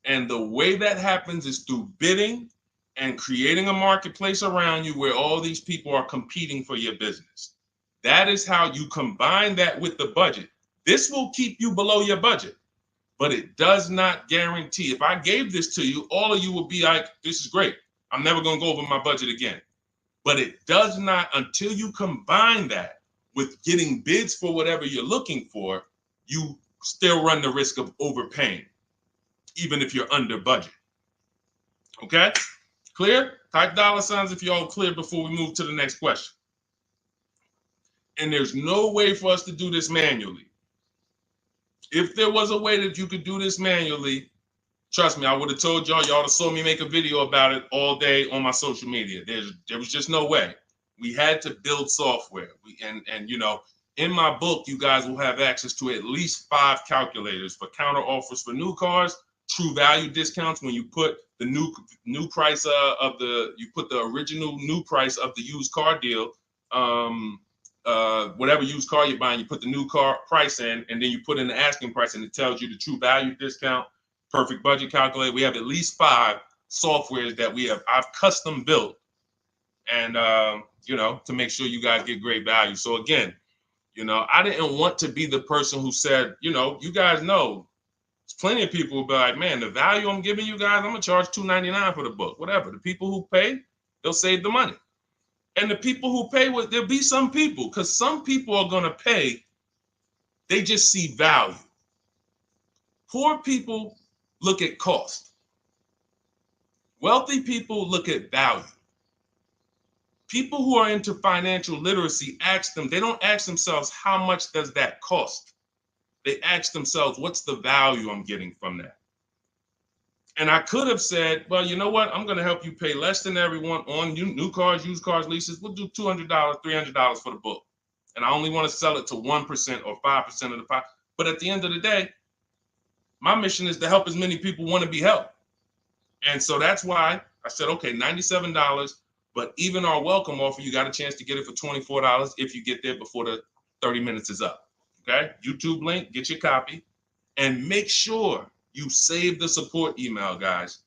And the way that happens is through bidding and creating a marketplace around you where all these people are competing for your business. That is how you combine that with the budget. This will keep you below your budget, but it does not guarantee. If I gave this to you, all of you would be like, this is great. I'm never going to go over my budget again. But it does not, until you combine that with getting bids for whatever you're looking for, you still run the risk of overpaying, even if you're under budget. Okay? Clear? Type $ if you're all clear before we move to the next question. And there's no way for us to do this manually. If there was a way that you could do this manually, trust me, I would have told y'all to saw me make a video about it all day on my social media. There was just no way. We had to build software. And you know, in my book, you guys will have access to at least 5 calculators for counter offers for new cars, true value discounts when you put the new price you put the original new price of the used car deal, whatever used car you're buying, you put the new car price in, and then you put in the asking price, and it tells you the true value discount, perfect budget calculator. We have at least 5 softwares that I've custom built, and you know, to make sure you guys get great value. So again, you know, I didn't want to be the person who said, you know, you guys know, there's plenty of people who be like, man, the value I'm giving you guys, I'm gonna charge $2.99 for the book, whatever. The people who pay, they'll save the money. And the people who pay, there'll be some people, because some people are gonna pay, they just see value. Poor people look at cost. Wealthy people look at value. People who are into financial literacy they don't ask themselves, how much does that cost? They ask themselves, what's the value I'm getting from that? And I could have said, well, you know what? I'm going to help you pay less than everyone on new cars, used cars, leases. We'll do $200, $300 for the book. And I only want to sell it to 1% or 5% of the pie. But at the end of the day, my mission is to help as many people want to be helped. And so that's why I said, okay, $97. But even our welcome offer, you got a chance to get it for $24 if you get there before the 30 minutes is up. Okay? YouTube link, get your copy. And make sure you save the support email, guys.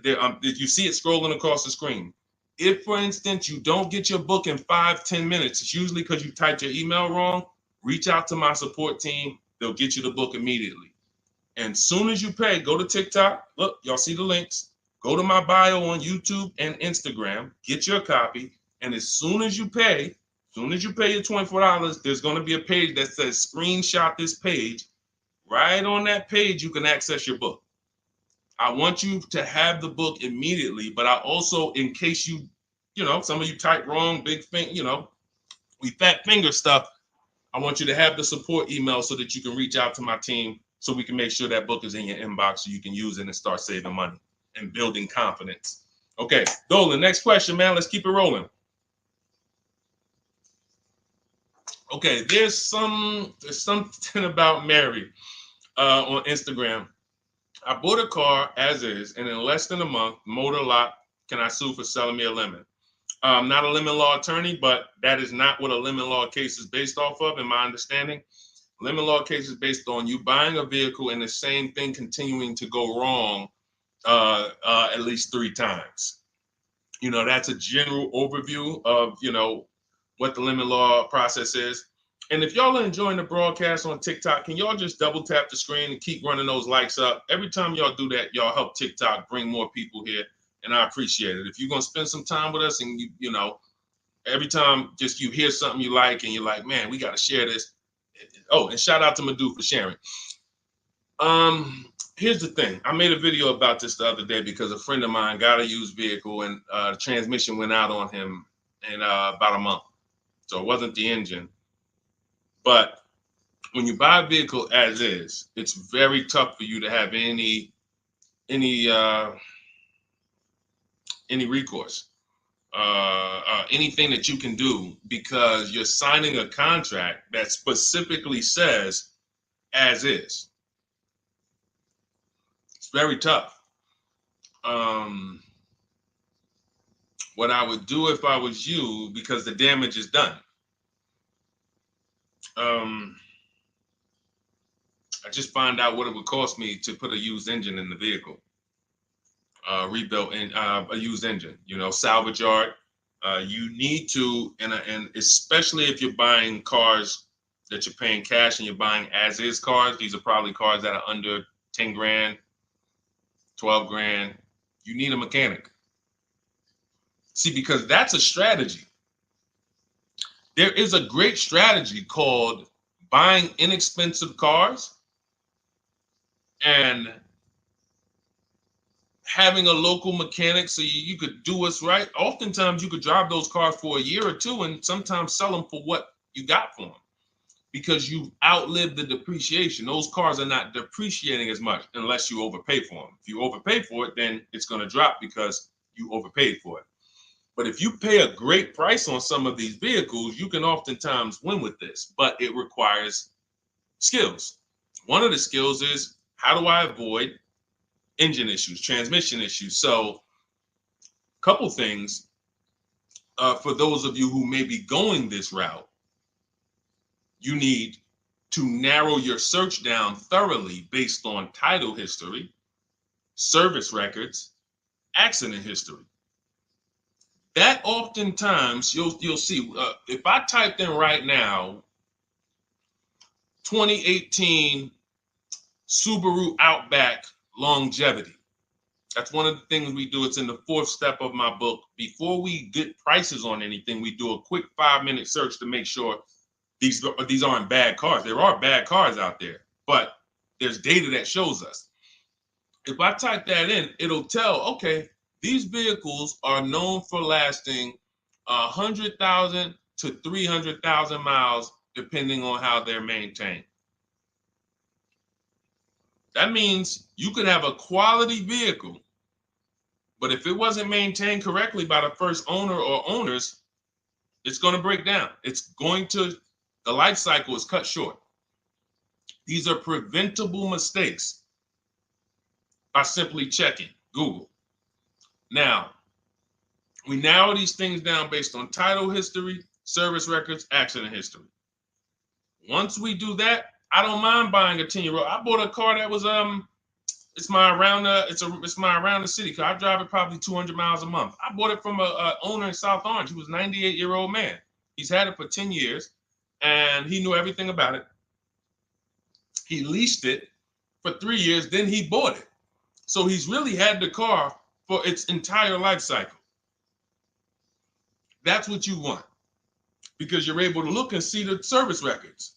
If you see it scrolling across the screen. If, for instance, you don't get your book in 5-10 minutes, it's usually because you typed your email wrong. Reach out to my support team. They'll get you the book immediately. And soon as you pay, go to TikTok. Look, y'all see the links. Go to my bio on YouTube and Instagram. Get your copy. And as soon as you pay your $24, there's going to be a page that says screenshot this page. Right on that page, you can access your book. I want you to have the book immediately, but I also, in case you know, some of you type wrong, big thing, you know, we fat finger stuff. I want you to have the support email so that you can reach out to my team so we can make sure that book is in your inbox so you can use it and start saving money and building confidence. Okay, Dolan, next question, man. Let's keep it rolling. Okay, there's something about Mary on Instagram. I bought a car as is, and in less than a month, motor lock, can I sue for selling me a lemon? I'm not a lemon law attorney, but that is not what a lemon law case is based off of, in my understanding. Lemon law case is based on you buying a vehicle and the same thing continuing to go wrong at least 3 times. You know, that's a general overview of, you know, what the lemon law process is. And if y'all are enjoying the broadcast on TikTok, can y'all just double tap the screen and keep running those likes up? Every time y'all do that, y'all help TikTok bring more people here, and I appreciate it. If you're going to spend some time with us and, you know, every time just you hear something you like and you're like, man, we got to share this. Oh, and shout out to Madhu for sharing. Here's the thing. I made a video about this the other day because a friend of mine got a used vehicle and the transmission went out on him in about a month. So it wasn't the engine. But when you buy a vehicle as is, it's very tough for you to have any recourse, anything that you can do, because you're signing a contract that specifically says as is. It's very tough. What I would do if I was you, because the damage is done. I just find out what it would cost me to put a used engine in the vehicle, rebuilt in a used engine. You know, salvage yard. You need to, and especially if you're buying cars that you're paying cash and you're buying as is cars. These are probably cars that are under 10 grand, 12 grand. You need a mechanic. See, because that's a strategy. There is a great strategy called buying inexpensive cars and having a local mechanic so you could do what's right. Oftentimes you could drive those cars for a year or two and sometimes sell them for what you got for them because you've outlived the depreciation. Those cars are not depreciating as much unless you overpay for them. If you overpay for it, then it's going to drop because you overpaid for it. But if you pay a great price on some of these vehicles, you can oftentimes win with this, but it requires skills. One of the skills is, how do I avoid engine issues, transmission issues? So a couple things for those of you who may be going this route, you need to narrow your search down thoroughly based on title history, service records, accident history. That oftentimes you'll see, if I typed in right now 2018 Subaru Outback longevity. That's one of the things we do. It's in the 4th step of my book. Before we get prices on anything, we do a quick 5-minute search to make sure these aren't bad cars. There are bad cars out there, but there's data that shows us. If I type that in, it'll tell, okay, these vehicles are known for lasting 100,000 to 300,000 miles, depending on how they're maintained. That means you could have a quality vehicle, but if it wasn't maintained correctly by the first owner or owners, it's going to break down. The life cycle is cut short. These are preventable mistakes by simply checking Google. Now, we narrow these things down based on title history, service records, accident history. Once we do that, I don't mind buying a 10-year-old. I bought a car that was it's my around the city car. I drive it probably 200 miles a month. I bought it from a owner in South Orange. He was a 98-year-old man. He's had it for 10 years and he knew everything about it. He leased it for 3 years, then he bought it. So he's really had the car for its entire life cycle. That's what you want because you're able to look and see the service records.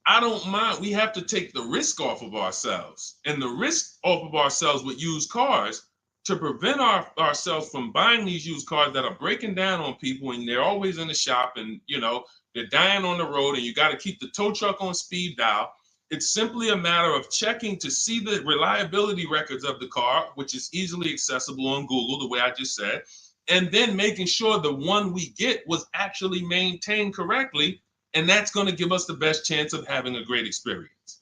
I don't mind. We have to take the risk off of ourselves, and the risk off of ourselves with used cars to prevent ourselves from buying these used cars that are breaking down on people and they're always in the shop and, they're dying on the road and you got to keep the tow truck on speed dial. It's simply a matter of checking to see the reliability records of the car, which is easily accessible on Google, the way I just said, and then making sure the one we get was actually maintained correctly. And that's going to give us the best chance of having a great experience.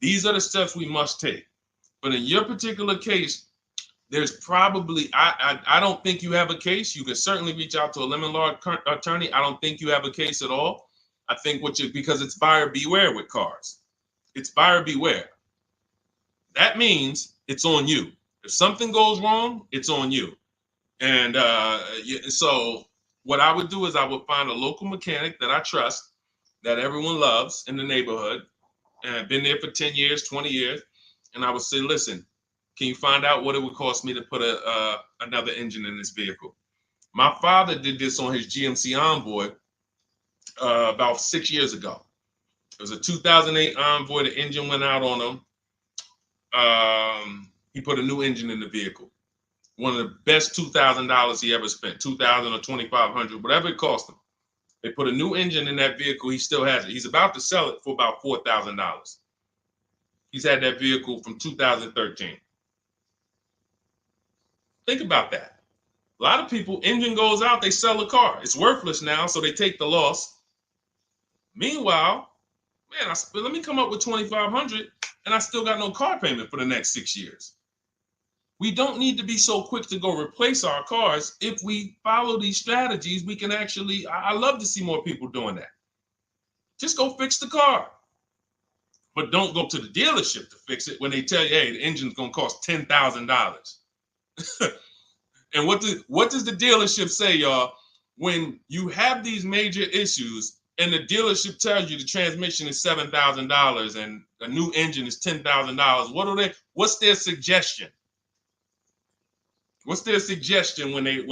These are the steps we must take. But in your particular case, there's probably, I don't think you have a case. You can certainly reach out to a lemon law attorney. I don't think you have a case at all. I think because it's buyer beware with cars. It's buyer beware. That means it's on you. If something goes wrong, it's on you. And so what I would do is I would find a local mechanic that I trust, that everyone loves in the neighborhood, and I've been there for 10 years, 20 years. And I would say, listen, can you find out what it would cost me to put another engine in this vehicle? My father did this on his GMC Envoy about 6 years ago. It was a 2008 Envoy. The engine went out on him. He put a new engine in the vehicle. One of the best $2,000 he ever spent, $2,000 or $2,500, whatever it cost him. They put a new engine in that vehicle. He still has it. He's about to sell it for about $4,000. He's had that vehicle from 2013. Think about that. A lot of people, engine goes out, they sell the car. It's worthless now, so they take the loss. Meanwhile, man, let me come up with $2,500 and I still got no car payment for the next 6 years. We don't need to be so quick to go replace our cars. If we follow these strategies, we can actually, I love to see more people doing that. Just go fix the car. But don't go to the dealership to fix it when they tell you, hey, the engine's gonna cost $10,000. And what does the dealership say, y'all? When you have these major issues and the dealership tells you the transmission is $7,000 and a new engine is $10,000, what's their suggestion? What's their suggestion when they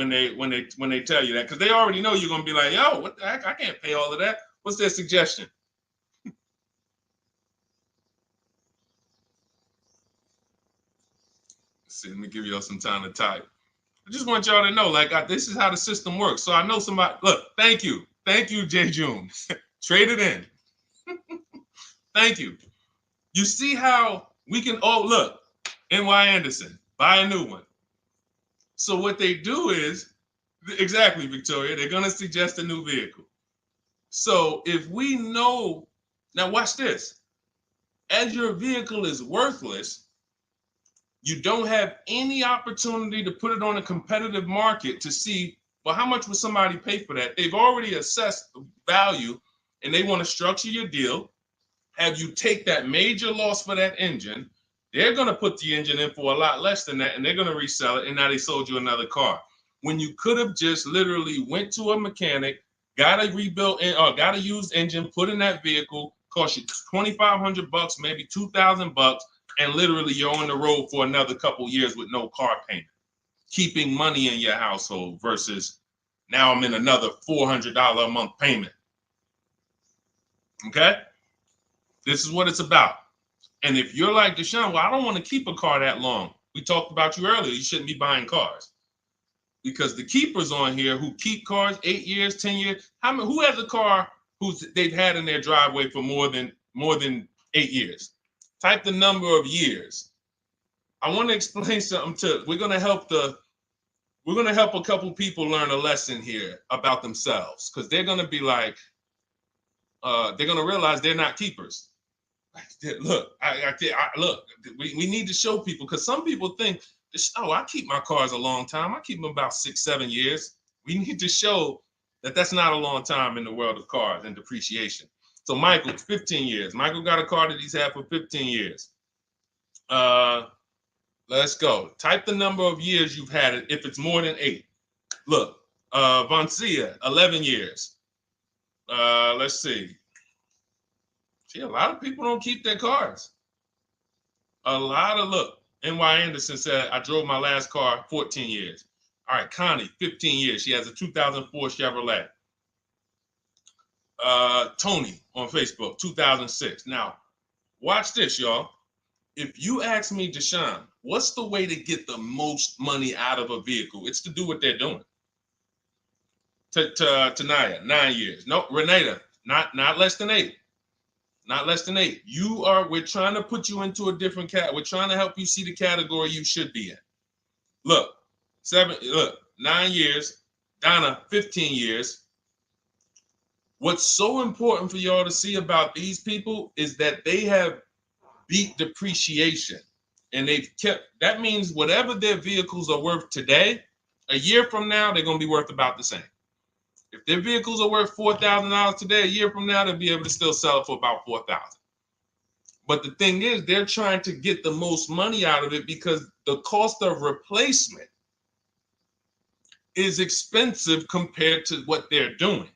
tell you that? Because they already know you're gonna be like, yo, what the heck? I can't pay all of that. What's their suggestion? Let's see, let me give y'all some time to type. I just want y'all to know, like, this is how the system works. So I know somebody, look, thank you, Jay June. Trade it in. Thank you. You see how we can, oh, look, NY Anderson, buy a new one. So what they do is, exactly, Victoria, they're going to suggest a new vehicle. So if we know, now watch this, as your vehicle is worthless, you don't have any opportunity to put it on a competitive market to see, well, how much would somebody pay for that? They've already assessed the value and they want to structure your deal, have you take that major loss for that engine. They're going to put the engine in for a lot less than that and they're going to resell it. And now they sold you another car. When you could have just literally went to a mechanic, got a rebuilt or got a used engine, put in that vehicle, cost you $2,500, maybe $2,000. And literally you're on the road for another couple years with no car payment, keeping money in your household versus now I'm in another $400 a month payment. Okay? This is what it's about. And if you're like Deshone, well, I don't want to keep a car that long. We talked about you earlier. You shouldn't be buying cars. Because the keepers on here who keep cars 8 years, 10 years, who has a car they've had in their driveway for more than 8 years? Type the number of years. I want to explain something we're going to help a couple people learn a lesson here about themselves, because they're going to be like, they're going to realize they're not keepers. Look, look, we need to show people, because some people think, oh, I keep my cars a long time. I keep them about 6-7 years. We need to show that that's not a long time in the world of cars and depreciation. So Michael, 15 years. Michael got a car that he's had for 15 years. Let's go. Type the number of years you've had it if it's more than 8. Look, Vancia, 11 years. Let's see. See, a lot of people don't keep their cars. Look, NY Anderson said, I drove my last car 14 years. All right, Connie, 15 years. She has a 2004 Chevrolet. Tony on Facebook, 2006. Now, watch this, y'all. If you ask me, Deshone, what's the way to get the most money out of a vehicle? It's to do what they're doing. Tanaya, 9 years. No, Renata, not less than 8. Not less than 8. We're trying to put you into a different cat. We're trying to help you see the category you should be in. Look, 9 years. Donna, 15 years. What's so important for y'all to see about these people is that they have beat depreciation. And that means whatever their vehicles are worth today, a year from now, they're going to be worth about the same. If their vehicles are worth $4,000 today, a year from now, they'll be able to still sell it for about $4,000. But the thing is, they're trying to get the most money out of it because the cost of replacement is expensive compared to what they're doing.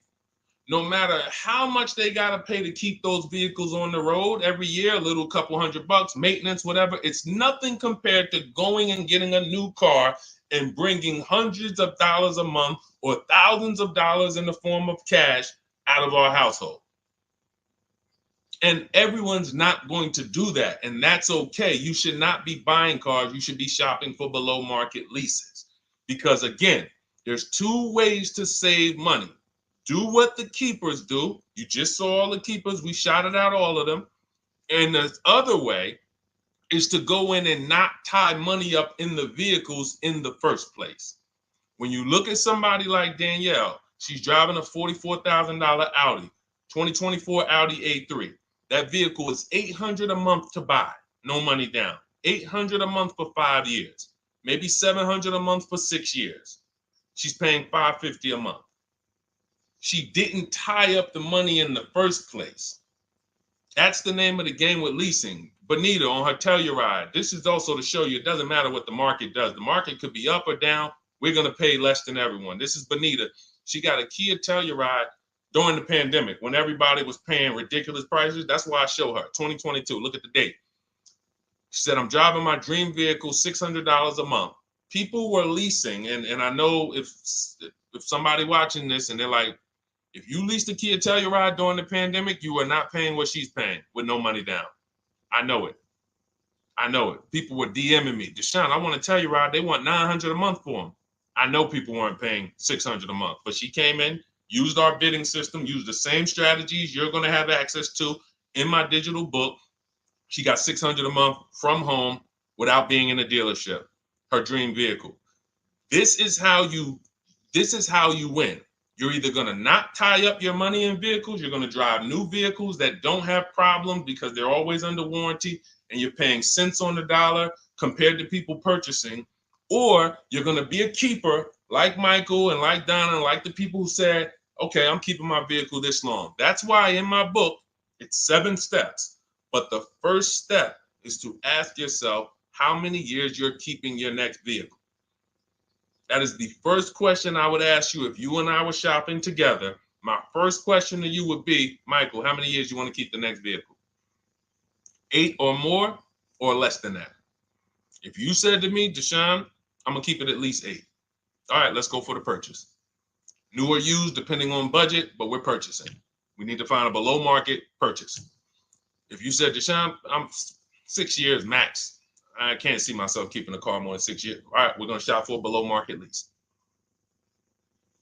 No matter how much they got to pay to keep those vehicles on the road every year, a little couple $100, maintenance, whatever, it's nothing compared to going and getting a new car and bringing hundreds of dollars a month or thousands of dollars in the form of cash out of our household. And everyone's not going to do that. And that's okay. You should not be buying cars. You should be shopping for below market leases. Because again, there's 2 ways to save money. Do what the keepers do. You just saw all the keepers. We shouted out all of them. And the other way is to go in and not tie money up in the vehicles in the first place. When you look at somebody like Danielle, she's driving a $44,000 Audi, 2024 Audi A3. That vehicle is $800 a month to buy, no money down. $800 a month for 5 years, maybe $700 a month for 6 years. She's paying $550 a month. She didn't tie up the money in the first place. That's the name of the game with leasing. Bonita on her Telluride. This is also to show you it doesn't matter what the market does. The market could be up or down. We're going to pay less than everyone. This is Bonita. She got a Kia Telluride during the pandemic when everybody was paying ridiculous prices. That's why I show her 2022. Look at the date. She said, I'm driving my dream vehicle, $600 a month. People were leasing. And I know if somebody watching this and they're like, if you leased a Kia Telluride during the pandemic, you are not paying what she's paying with no money down. I know it. I know it. People were DMing me, Deshone, I want a Telluride. They want $900 a month for them. I know people weren't paying $600 a month, but she came in, used our bidding system, used the same strategies you're going to have access to in my digital book. She got $600 a month from home without being in a dealership. Her dream vehicle. This is how you win. You're either going to not tie up your money in vehicles, you're going to drive new vehicles that don't have problems because they're always under warranty and you're paying cents on the dollar compared to people purchasing, or you're going to be a keeper like Michael and like Donna and like the people who said, okay, I'm keeping my vehicle this long. That's why in my book, it's 7 steps. But the first step is to ask yourself how many years you're keeping your next vehicle. That is the first question I would ask you if you and I were shopping together. My first question to you would be, Michael, how many years you want to keep the next vehicle? 8 or more or less than that? If you said to me, Deshone, I'm going to keep it at least 8. All right, let's go for the purchase. New or used, depending on budget, but we're purchasing. We need to find a below market purchase. If you said, Deshone, I'm 6 years max. I can't see myself keeping a car more than 6 years. All right, we're going to shop for a below market lease.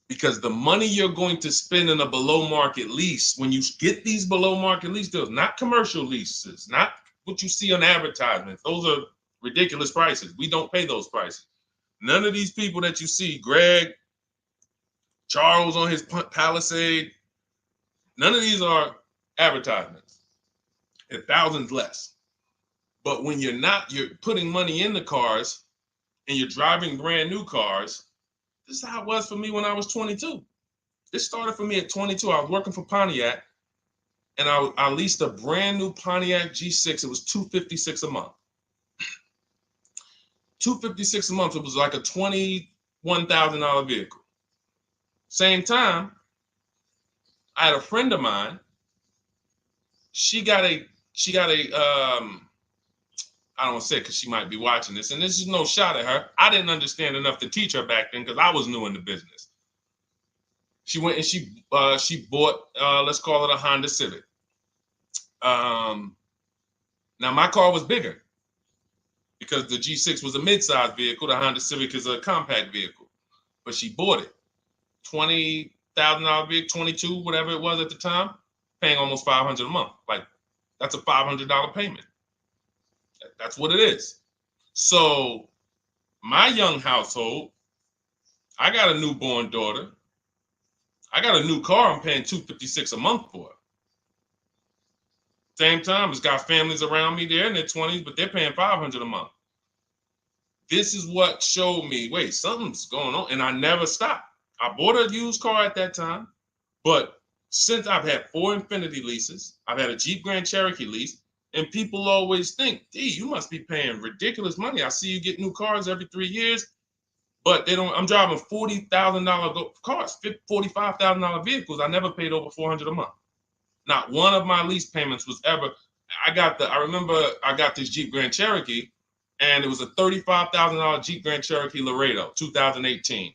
Because the money you're going to spend in a below market lease, when you get these below market lease deals, not commercial leases, not what you see on advertisements. Those are ridiculous prices. We don't pay those prices. None of these people that you see, Greg, Charles on his Palisade, none of these are advertisements. And thousands less. But when you're putting money in the cars and you're driving brand new cars, this is how it was for me when I was 22. This started for me at 22. I was working for Pontiac and I leased a brand new Pontiac G6. It was $256 a month. $256 a month. It was like a $21,000 vehicle. Same time, I had a friend of mine. She got a I don't want to say it because she might be watching this, and this is no shot at her. I didn't understand enough to teach her back then because I was new in the business. She went and she bought, let's call it a Honda Civic. Now my car was bigger because the G6 was a mid-sized vehicle. The Honda Civic is a compact vehicle, but she bought it. $20,000 vehicle, 22, whatever it was at the time, paying almost $500 a month. Like that's a $500 payment. That's what it is. So my young household, I got a newborn daughter. I got a new car I'm paying $256 a month for. Same time, it's got families around me. They're in their 20s, but they're paying $500 a month. This is what showed me, wait, something's going on. And I never stopped. I bought a used car at that time, but since I've had 4 Infiniti leases, I've had a Jeep Grand Cherokee lease, and people always think, you must be paying ridiculous money. I see you get new cars every 3 years, but they don't. I'm driving $40,000 cars, $45,000 vehicles. I never paid over $400 a month. Not one of my lease payments was ever. I remember I got this Jeep Grand Cherokee, and it was a $35,000 Jeep Grand Cherokee Laredo, 2018.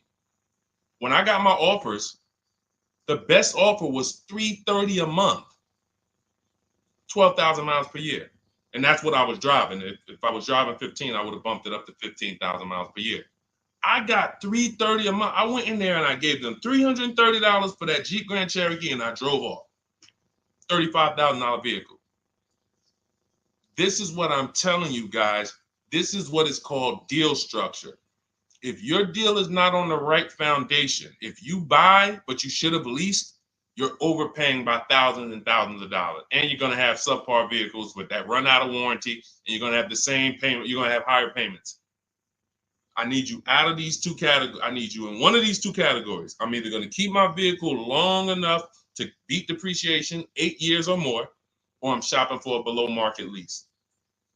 When I got my offers, the best offer was $330 a month. 12,000 miles per year. And that's what I was driving. If I was driving 15, I would have bumped it up to 15,000 miles per year. I got $330 a month. I went in there and I gave them $330 for that Jeep Grand Cherokee and I drove off. $35,000 vehicle. This is what I'm telling you guys. This is what is called deal structure. If your deal is not on the right foundation, if you buy, but you should have leased, you're overpaying by thousands and thousands of dollars. And you're going to have subpar vehicles with that run out of warranty, and you're going to have the same payment. You're going to have higher payments. I need you out of these two categories. I need you in one of these two categories. I'm either going to keep my vehicle long enough to beat depreciation, 8 years or more, or I'm shopping for a below market lease.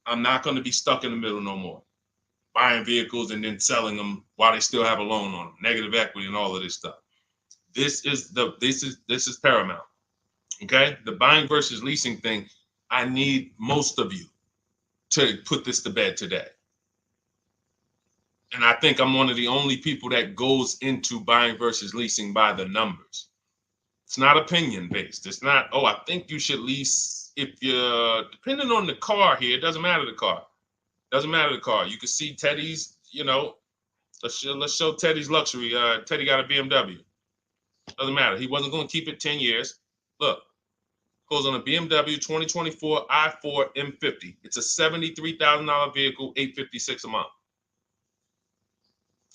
I'm not going to be stuck in the middle no more, buying vehicles and then selling them while they still have a loan on them, negative equity and all of this stuff. This is paramount. Okay, the buying versus leasing thing. I need most of you to put this to bed today. And I think I'm one of the only people that goes into buying versus leasing by the numbers. It's not opinion based. It's not, oh, I think you should lease if you're, depending on the car here, it doesn't matter the car. Doesn't matter the car. You can see Teddy's, let's show Teddy's luxury. Teddy got a BMW. Doesn't matter. He wasn't going to keep it 10 years. Look, goes on a BMW 2024 i4 M50. It's a $73,000 vehicle, $856 a month.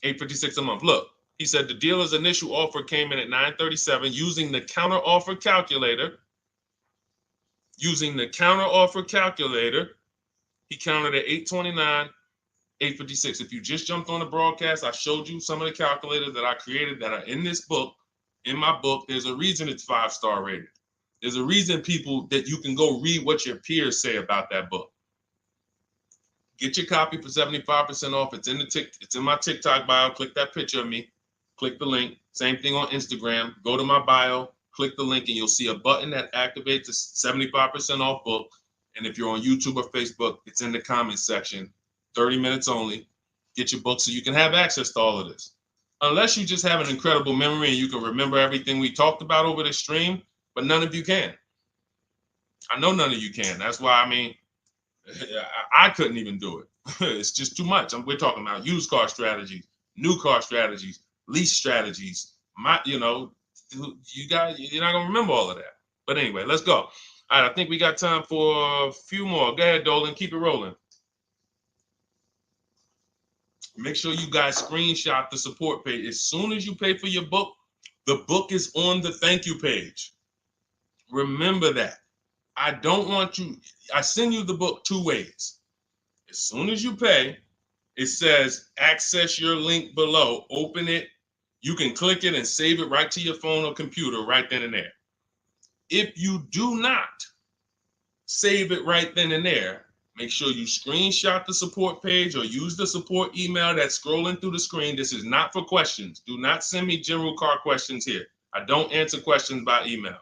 $856 a month. Look, he said the dealer's initial offer came in at $937 using the counter offer calculator. Using the counter offer calculator, he counted at $829, $856. If you just jumped on the broadcast, I showed you some of the calculators that I created that are in this book. In my book, there's a reason it's 5-star rated. There's a reason people that you can go read what your peers say about that book. Get your copy for 75% off. It's in my TikTok bio. Click that picture of me. Click the link. Same thing on Instagram. Go to my bio. Click the link, and you'll see a button that activates the 75% off book. And if you're on YouTube or Facebook, it's in the comments section. 30 minutes only. Get your book so you can have access to all of this. Unless you just have an incredible memory and you can remember everything we talked about over the stream, but none of you can. I know none of you can. That's why, I couldn't even do it. It's just too much. We're talking about used car strategies, new car strategies, lease strategies. You guys, you're not gonna remember all of that. But anyway, let's go. All right, I think we got time for a few more. Go ahead, Dolan, keep it rolling. Make sure you guys screenshot the support page. As soon as you pay for your book, the book is on the thank you page. Remember that. I don't want you, I send you the book 2 ways. As soon as you pay, it says access your link below, open it. You can click it and save it right to your phone or computer right then and there. If you do not save it right then and there, make sure you screenshot the support page or use the support email that's scrolling through the screen. This is not for questions. Do not send me general car questions here. I don't answer questions by email.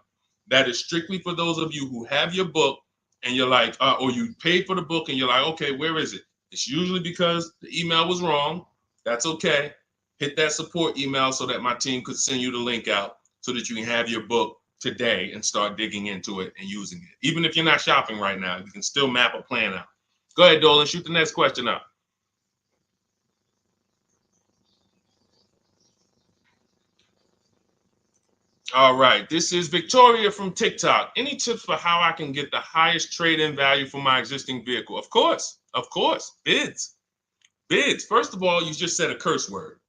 That is strictly for those of you who have your book and you're like, or you paid for the book and you're like, okay, where is it? It's usually because the email was wrong. That's okay. Hit that support email so that my team could send you the link out so that you can have your book today and start digging into it and using it. Even if you're not shopping right now, you can still map a plan out. Go ahead, Dolan, shoot the next question up. All right, this is Victoria from TikTok. Any tips for how I can get the highest trade-in value for my existing vehicle? Of course, bids. Bids. First of all, you just said a curse word.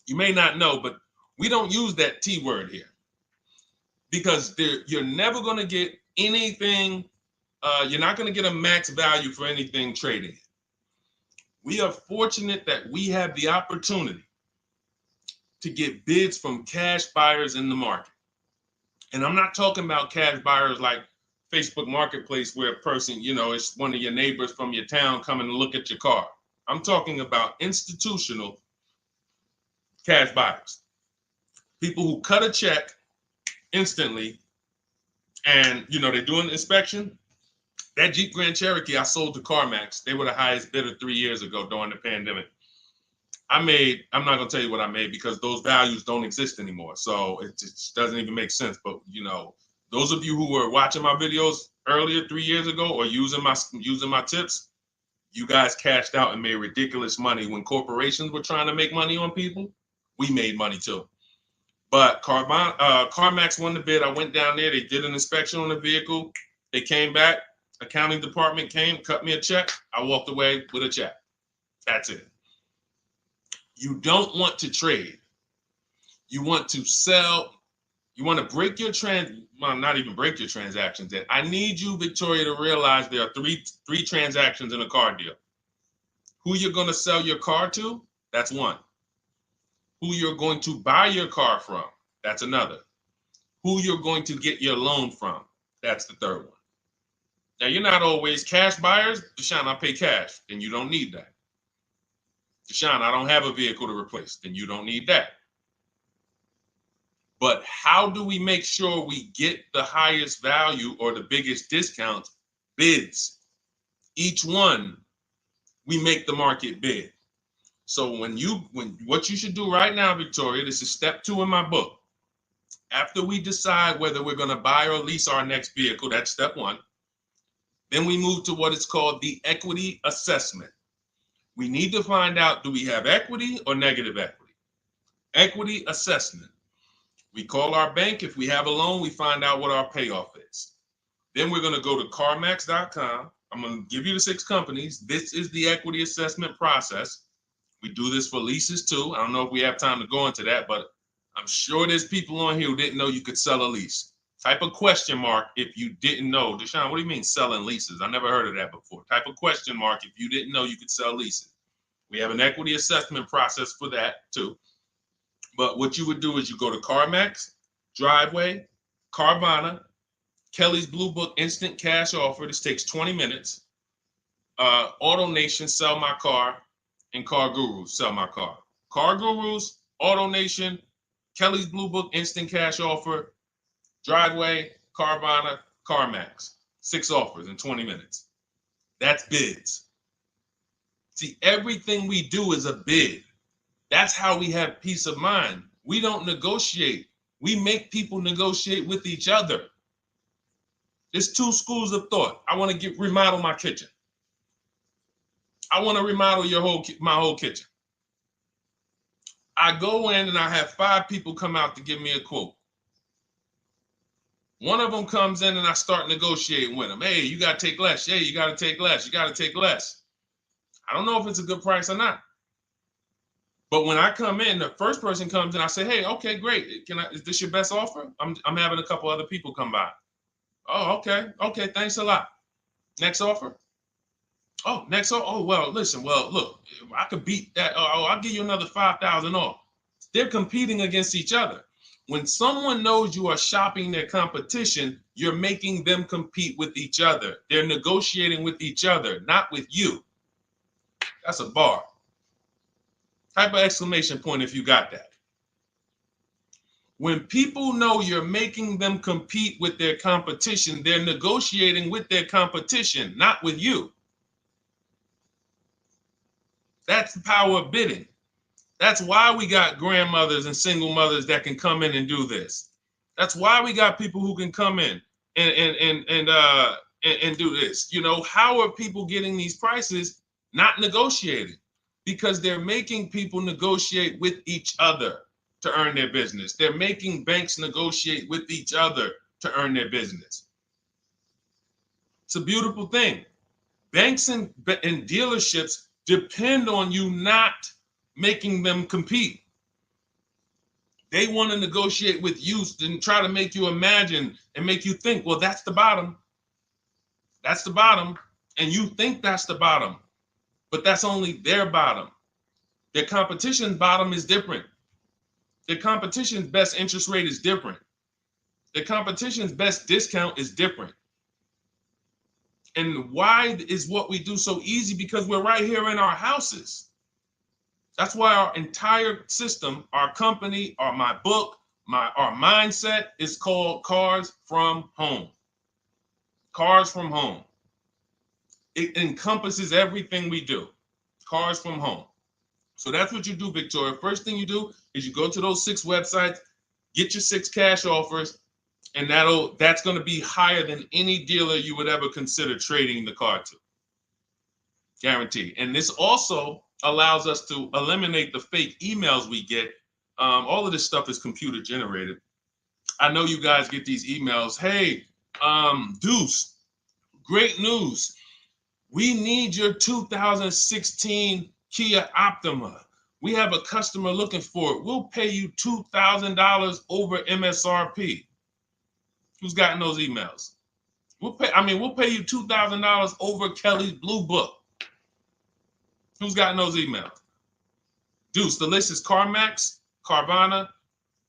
You may not know, but we don't use that T word here because you're never going to get anything. You're not going to get a max value for anything trading. We are fortunate that we have the opportunity to get bids from cash buyers in the market. And I'm not talking about cash buyers like Facebook Marketplace where a person, it's one of your neighbors from your town coming to look at your car. I'm talking about institutional cash buyers. People who cut a check instantly and, they do an inspection. That Jeep Grand Cherokee I sold to CarMax, they were the highest bidder 3 years ago during the pandemic. I'm not going to tell you what I made because those values don't exist anymore. So it just doesn't even make sense. But, those of you who were watching my videos earlier 3 years ago or using my tips, you guys cashed out and made ridiculous money. When corporations were trying to make money on people, we made money too. But CarMax won the bid. I went down there. They did an inspection on the vehicle. They came back. Accounting department came, cut me a check. I walked away with a check. That's it. You don't want to trade. You want to sell. You want to break your not even break your transactions. I need you, Victoria, to realize there are three transactions in a car deal. Who you're going to sell your car to, That's one. Who you're going to buy your car from. That's another. Who you're going to get your loan from. That's the third one. Now, you're not always cash buyers. Deshone, I pay cash. Then you don't need that. Deshone, I don't have a vehicle to replace. Then you don't need that. But how do we make sure we get the highest value or the biggest discount? Bids. Each one, we make the market bid. So what you should do right now, Victoria, this is step 2 in my book. After we decide whether we're going to buy or lease our next vehicle, that's step 1. Then we move to what is called the equity assessment. We need to find out, do we have equity or negative equity? Equity assessment. We call our bank. If we have a loan, we find out what our payoff is. Then we're going to go to carmax.com. I'm going to give you the 6 companies. This is the equity assessment process. We do this for leases too. I don't know if we have time to go into that, but I'm sure there's people on here who didn't know you could sell a lease. Type a question mark if you didn't know. Deshone, what do you mean selling leases? I never heard of that before. Type a question mark if you didn't know you could sell leases. We have an equity assessment process for that too. But what you would do is you go to CarMax, Driveway, Carvana, Kelly's Blue Book Instant Cash Offer. This takes 20 minutes. Auto Nation, Sell My Car, and Car Gurus, Sell My Car. Car Gurus, Auto Nation, Kelly's Blue Book Instant Cash Offer, Driveway, Carvana, CarMax. 6 offers in 20 minutes. That's bids. See, everything we do is a bid. That's how we have peace of mind. We don't negotiate. We make people negotiate with each other. There's 2 schools of thought. I want to remodel my kitchen. I want to remodel my whole kitchen. I go in and I have 5 people come out to give me a quote. One of them comes in and I start negotiating with them. Hey, you got to take less. Hey, you got to take less. You got to take less. I don't know if it's a good price or not. But when I come in, the first person comes in, I say, hey, okay, great. Is this your best offer? I'm having a couple other people come by. Oh, okay. Okay, thanks a lot. Next offer? Oh, next offer? Oh, well, listen, look, I could beat that. Oh, I'll give you another 5,000 off. They're competing against each other. When someone knows you are shopping their competition, you're making them compete with each other. They're negotiating with each other, not with you. That's a bar. Type of exclamation point if you got that. When people know you're making them compete with their competition, they're negotiating with their competition, not with you. That's the power of bidding. That's why we got grandmothers and single mothers that can come in and do this. That's why we got people who can come in and do this. You know, how are people getting these prices? Not negotiating, because they're making people negotiate with each other to earn their business. They're making banks negotiate with each other to earn their business. It's a beautiful thing. Banks and dealerships depend on you not making them compete. They want to negotiate with you and try to make you imagine and make you think, well, that's the bottom. That's the bottom. And you think that's the bottom, but that's only their bottom. Their competition's bottom is different. Their competition's best interest rate is different. Their competition's best discount is different. And why is what we do so easy? Because we're right here in our houses. That's why our entire system, our company, my book, our mindset is called Cars from Home. Cars from Home. It encompasses everything we do. Cars from Home. So that's what you do, Victoria. First thing you do is you go to those 6 websites, get your 6 cash offers, and that's going to be higher than any dealer you would ever consider trading the car to. Guaranteed. And this also allows us to eliminate the fake emails we get. All of this stuff is computer generated. I know you guys get these emails. Hey, Deuce, great news. We need your 2016 Kia Optima. We have a customer looking for it. We'll pay you $2,000 over MSRP. Who's gotten those emails? We'll pay you $2,000 over Kelly's Blue Book. Who's gotten those emails? Deuce, the list is CarMax, Carvana,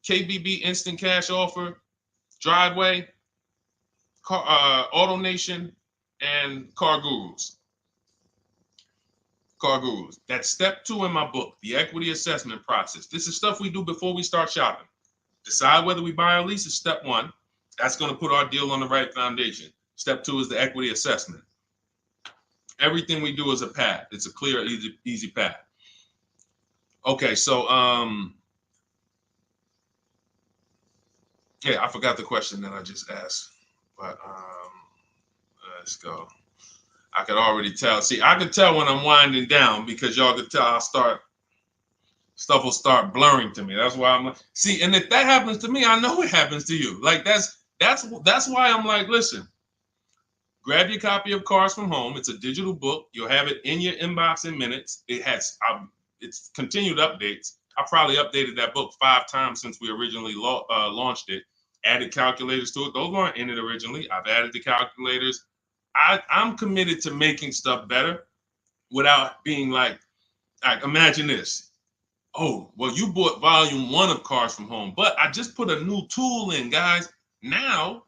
KBB Instant Cash Offer, Driveway, Auto Nation, and Car Gurus. Car Gurus. That's step 2 in my book, the equity assessment process. This is stuff we do before we start shopping. Decide whether we buy or lease is step 1. That's going to put our deal on the right foundation. Step 2 is the equity assessment. Everything we do is a path. It's a clear, easy path. Okay, so yeah, I forgot the question that I just asked, but let's go. I could already tell. See, I could tell when I'm winding down because y'all could tell stuff will start blurring to me. That's why I'm like, see, and if that happens to me, I know it happens to you. Like that's why I'm like, listen, grab your copy of Cars from Home. It's a digital book. You'll have it in your inbox in minutes. It's continued updates. I probably updated that book 5 times since we originally launched it. Added calculators to it. Those weren't in it originally. I've added the calculators. I'm committed to making stuff better without being like imagine this. Oh, well, you bought volume 1 of Cars from Home, but I just put a new tool in, guys. Now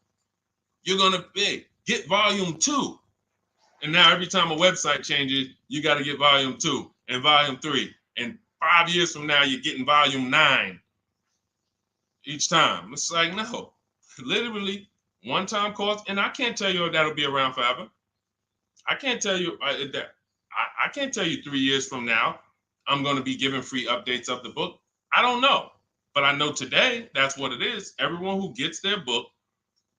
you're going to get volume 2. And now every time a website changes, you got to get volume 2 and volume 3. And 5 years from now, you're getting volume 9 each time. It's like, no, literally one-time cost. And I can't tell you if that'll be around forever. I can't tell you that. I can't tell you 3 years from now, I'm going to be giving free updates of the book. I don't know. But I know today, that's what it is. Everyone who gets their book,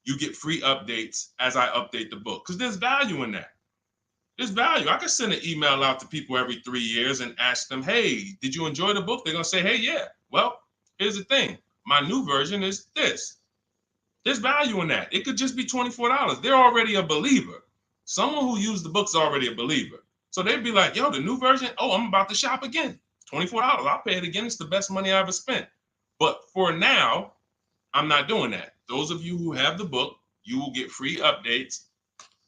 you get free updates as I update the book. Because there's value in that. There's value. I could send an email out to people every 3 years and ask them, hey, did you enjoy the book? They're going to say, hey, yeah. Well, here's the thing. My new version is this. There's value in that. It could just be $24. They're already a believer. Someone who used the book's already a believer. So they'd be like, yo, the new version, oh, I'm about to shop again. $24. I'll pay it again. It's the best money I ever spent. But for now, I'm not doing that. Those of you who have the book, you will get free updates,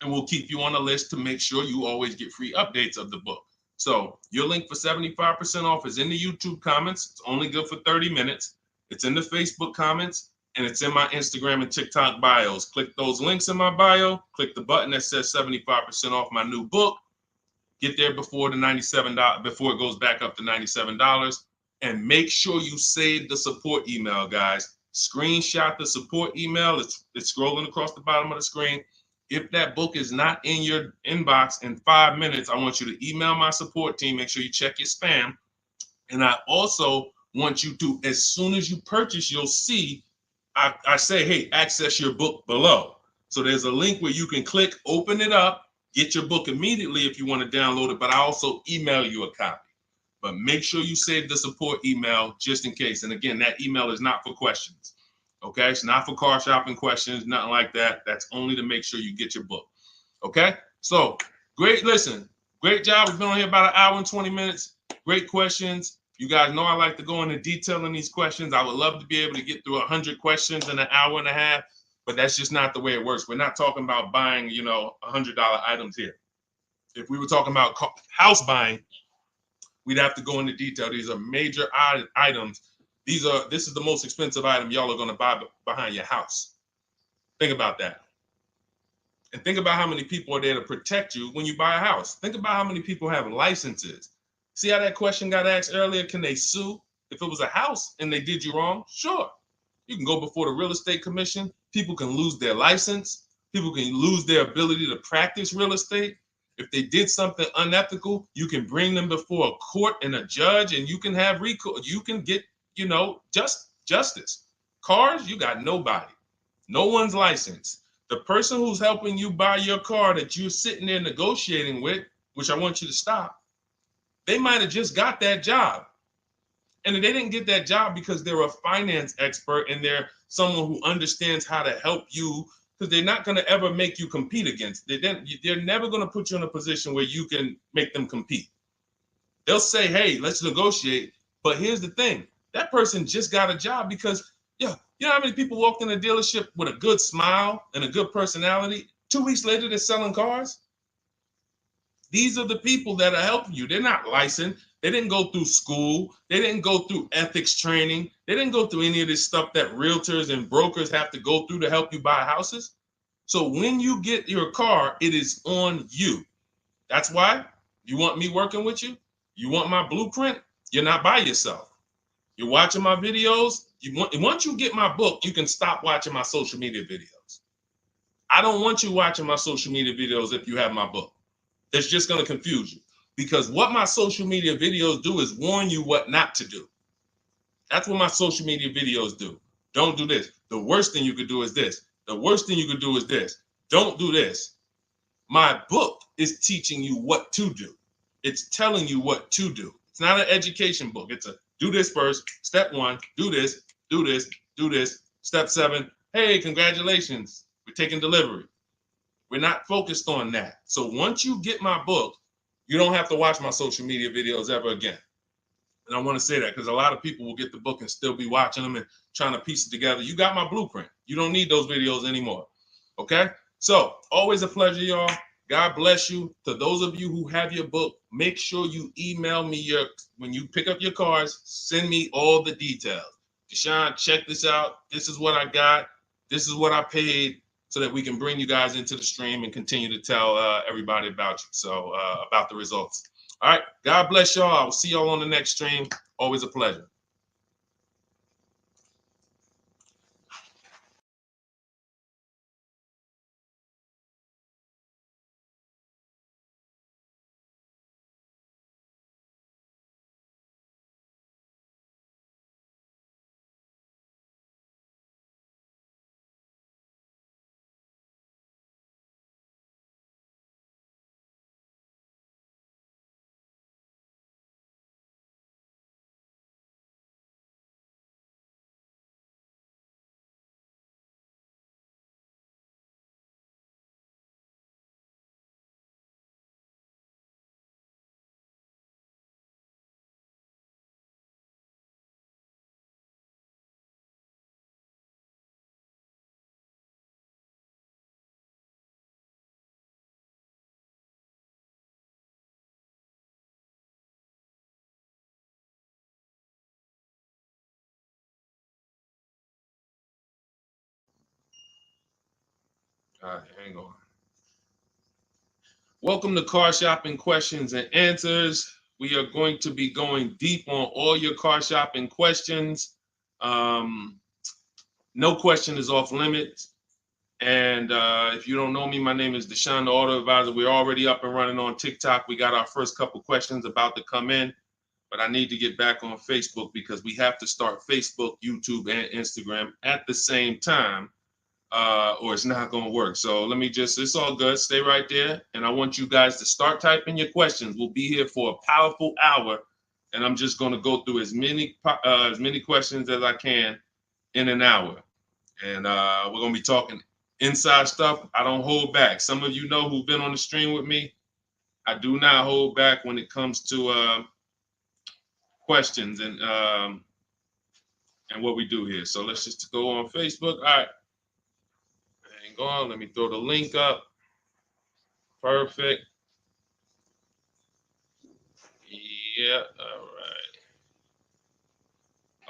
and we'll keep you on the list to make sure you always get free updates of the book. So your link for 75% off is in the YouTube comments. It's only good for 30 minutes. It's in the Facebook comments, and it's in my Instagram and TikTok bios. Click those links in my bio. Click the button that says 75% off my new book. Get there before the $97, before it goes back up to $97. And make sure you save the support email, guys. Screenshot the support email. It's scrolling across the bottom of the screen. If that book is not in your inbox in 5 minutes, I want you to email my support team. Make sure you check your spam. And I also want you to, as soon as you purchase, you'll see, I say, hey, access your book below. So there's a link where you can click, open it up, get your book immediately if you want to download it, but I also email you a copy. But make sure you save the support email just in case. And again, that email is not for questions. Okay, it's not for car shopping questions, nothing like that. That's only to make sure you get your book. Okay, so great. Listen, great job. We've been on here about 1 hour and 20 minutes. Great questions. You guys know I like to go into detail in these questions. I would love to be able to get through 100 questions in 1.5 hours, but that's just not the way it works. We're not talking about buying, $100 items here. If we were talking about house buying, we'd have to go into detail. These are major items. This is the most expensive item y'all are going to buy behind your house. Think about that. And think about how many people are there to protect you when you buy a house. Think about how many people have licenses. See how that question got asked earlier? Can they sue if it was a house and they did you wrong? Sure. You can go before the real estate commission. People can lose their license. People can lose their ability to practice real estate. If they did something unethical, you can bring them before a court and a judge, and you can have recourse. You can get, justice. Cars, you got nobody. No one's licensed. The person who's helping you buy your car that you're sitting there negotiating with, which I want you to stop, they might have just got that job. And they didn't get that job because they're a finance expert and they're someone who understands how to help you, because they're not going to ever make you compete against. They're never going to put you in a position where you can make them compete. They'll say, hey, let's negotiate. But here's the thing. That person just got a job because, you know how many people walked in a dealership with a good smile and a good personality? 2 weeks later, they're selling cars. These are the people that are helping you. They're not licensed. They didn't go through school. They didn't go through ethics training. They didn't go through any of this stuff that realtors and brokers have to go through to help you buy houses. So when you get your car, it is on you. That's why you want me working with you. You want my blueprint. You're not by yourself. You're watching my videos. Once you get my book, you can stop watching my social media videos. I don't want you watching my social media videos if you have my book. It's just going to confuse you, because what my social media videos do is warn you what not to do. That's what my social media videos do. Don't do this. The worst thing you could do is this. The worst thing you could do is this. Don't do this. My book is teaching you what to do. It's telling you what to do. It's not an education book. It's a do this first. Step 1, do this, do this, do this. Step 7, hey, congratulations. We're taking delivery. We're not focused on that. So once you get my book, you don't have to watch my social media videos ever again. And I want to say that because a lot of people will get the book and still be watching them and trying to piece it together. You got my blueprint. You don't need those videos anymore. Okay? So always a pleasure, y'all. God bless you. To those of you who have your book, make sure you email me when you pick up your cars, send me all the details. Deshone, check this out. This is what I got. This is what I paid, so that we can bring you guys into the stream and continue to tell everybody about you. So about the results. All right. God bless y'all. I will see y'all on the next stream. Always a pleasure. All right, hang on. Welcome to Car Shopping Questions and Answers. We are going to be going deep on all your car shopping questions. No question is off limits. And if you don't know me, my name is Deshone the Auto Advisor. We're already up and running on TikTok. We got our first couple questions about to come in, but I need to get back on Facebook because we have to start Facebook, YouTube, and Instagram at the same time, or it's not going to work. So let me it's all good. Stay right there. And I want you guys to start typing your questions. We'll be here for a powerful hour, and I'm just going to go through as many questions as I can in an hour. And we're going to be talking inside stuff. I don't hold back. Some of you know who've been on the stream with me. I do not hold back when it comes to questions and what we do here. So let's just go on Facebook. All right. Hang on. Let me throw the link up. Perfect. Yeah. All right.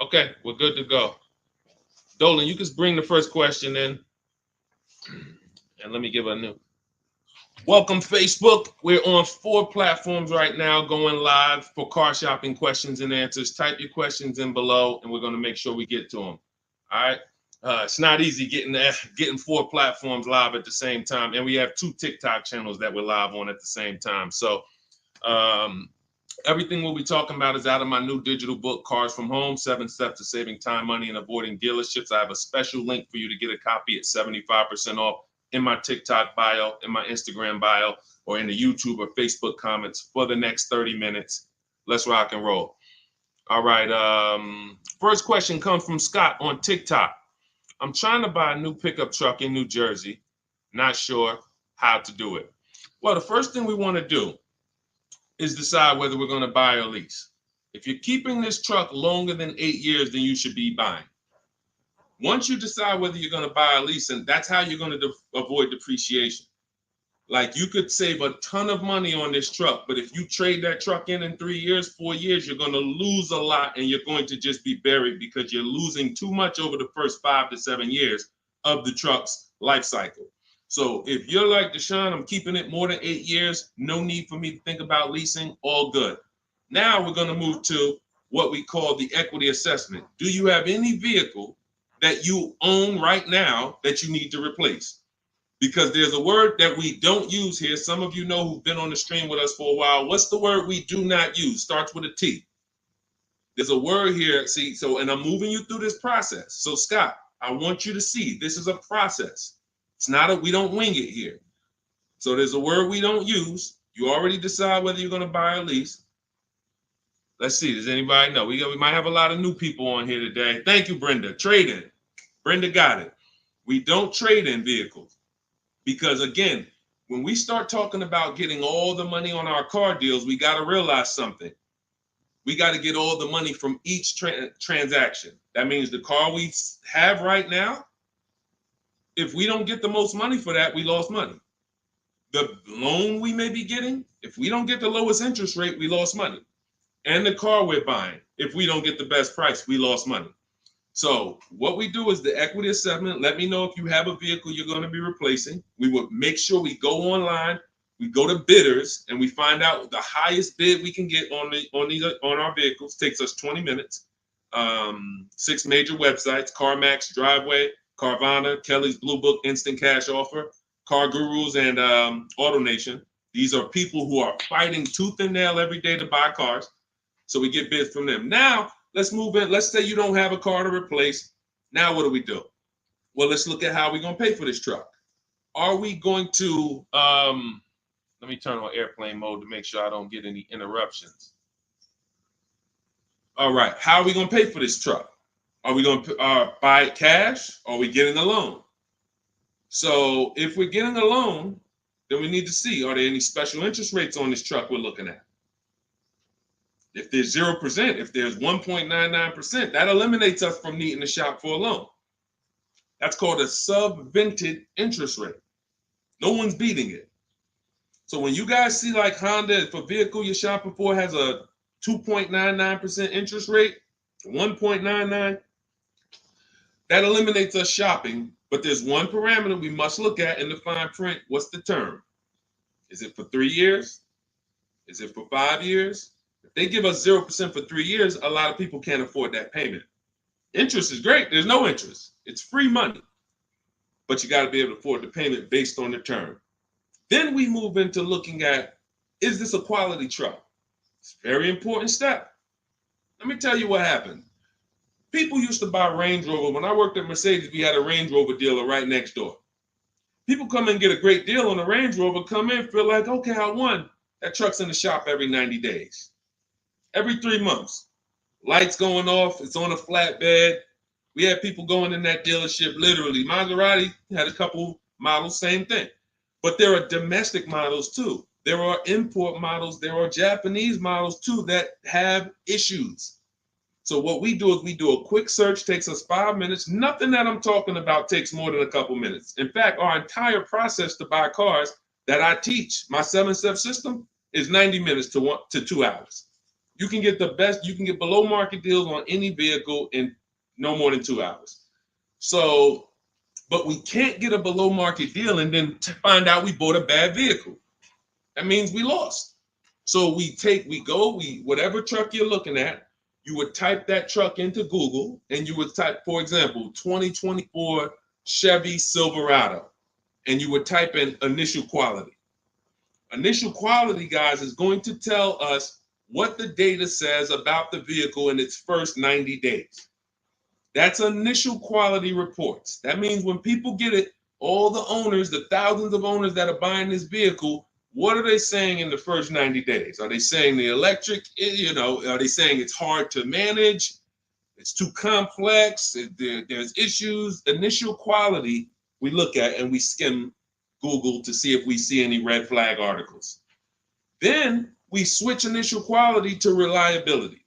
Okay. We're good to go. Dolan, you can bring the first question in. And let me give a new. Welcome, Facebook. We're on 4 platforms right now going live for car shopping questions and answers. Type your questions in below, and we're going to make sure we get to them. All right. It's not easy getting 4 platforms live at the same time. And we have 2 TikTok channels that we're live on at the same time. So everything we'll be talking about is out of my new digital book, Cars from Home, 7 Steps to Saving Time, Money, and Avoiding Dealerships. I have a special link for you to get a copy at 75% off in my TikTok bio, in my Instagram bio, or in the YouTube or Facebook comments for the next 30 minutes. Let's rock and roll. All right. First question comes from Scott on TikTok. I'm trying to buy a new pickup truck in New Jersey. Not sure how to do it. Well, the first thing we want to do is decide whether we're going to buy or lease. If you're keeping this truck longer than 8 years, then you should be buying. Once you decide whether you're going to buy or lease, and that's how you're going to avoid depreciation. Like you could save a ton of money on this truck, but if you trade that truck in 3 years, 4 years, you're going to lose a lot and you're going to just be buried because you're losing too much over the first 5 to 7 years of the truck's life cycle. So if you're like Deshone, I'm keeping it more than 8 years, no need for me to think about leasing, all good. Now we're going to move to what we call the equity assessment. Do you have any vehicle that you own right now that you need to replace? Because there's a word that we don't use here. Some of you know who've been on the stream with us for a while. What's the word we do not use? Starts with a T. There's a word here. See, so, and I'm moving you through this process. So Scott, I want you to see this is a process. It's not we don't wing it here. So there's a word we don't use. You already decide whether you're going to buy or lease. Let's see. Does anybody know? We might have a lot of new people on here today. Thank you, Brenda. Trade in. Brenda got it. We don't trade in vehicles. Because again, when we start talking about getting all the money on our car deals, we got to realize something. We got to get all the money from each transaction. That means the car we have right now, if we don't get the most money for that, we lost money. The loan we may be getting, if we don't get the lowest interest rate, we lost money. And the car we're buying, if we don't get the best price, we lost money. So what we do is the equity assessment. Let me know if you have a vehicle you're going to be replacing. We would make sure we go online, we go to bidders, and we find out the highest bid we can get on our vehicles. Takes us 20 minutes. 6 major websites: CarMax, Driveway, Carvana, Kelly's Blue Book, Instant Cash Offer, Car Gurus, and AutoNation. These are people who are fighting tooth and nail every day to buy cars. So we get bids from them. Now, let's move in. Let's say you don't have a car to replace. Now, what do? Well, let's look at how we're going to pay for this truck. Are we going to, let me turn on airplane mode to make sure I don't get any interruptions. All right. How are we going to pay for this truck? Are we going to buy it cash? Or are we getting a loan? So if we're getting a loan, then we need to see, are there any special interest rates on this truck we're looking at? If there's 0%, if there's 1.99%, that eliminates us from needing to shop for a loan. That's called a subvented interest rate. No one's beating it. So when you guys see like Honda, if a vehicle you're shopping for has a 2.99% interest rate, 1.99, that eliminates us shopping. But there's one parameter we must look at in the fine print. What's the term? Is it for 3 years? Is it for 5 years? If they give us 0% for 3 years, a lot of people can't afford that payment. Interest is great. There's no interest. It's free money. But you got to be able to afford the payment based on the term. Then we move into looking at, is this a quality truck? It's a very important step. Let me tell you what happened. People used to buy Range Rover. When I worked at Mercedes, we had a Range Rover dealer right next door. People come and get a great deal on a Range Rover, come in, feel like, okay, I won. That truck's in the shop every 90 days. Every 3 months. Lights going off, it's on a flatbed. We had people going in that dealership, literally. Maserati had a couple models, same thing. But there are domestic models too. There are import models. There are Japanese models too that have issues. So what we do is we do a quick search, takes us 5 minutes. Nothing that I'm talking about takes more than a couple minutes. In fact, our entire process to buy cars that I teach, my 7-step system, is 90 minutes to 2 hours. You can get the best, you can get below market deals on any vehicle in no more than 2 hours. So, but we can't get a below market deal and then find out we bought a bad vehicle. That means we lost. So whatever truck you're looking at, you would type that truck into Google and you would type, for example, 2024 Chevy Silverado, and you would type in initial quality. Initial quality, guys, is going to tell us what the data says about the vehicle in its first 90 days. That's initial quality reports. That means when people get it, all the owners, the thousands of owners that are buying this vehicle, what are they saying in the first 90 days? Are they saying the electric, are they saying it's hard to manage? It's too complex. There's issues. Initial quality we look at and we skim Google to see if we see any red flag articles. Then we switch initial quality to reliability.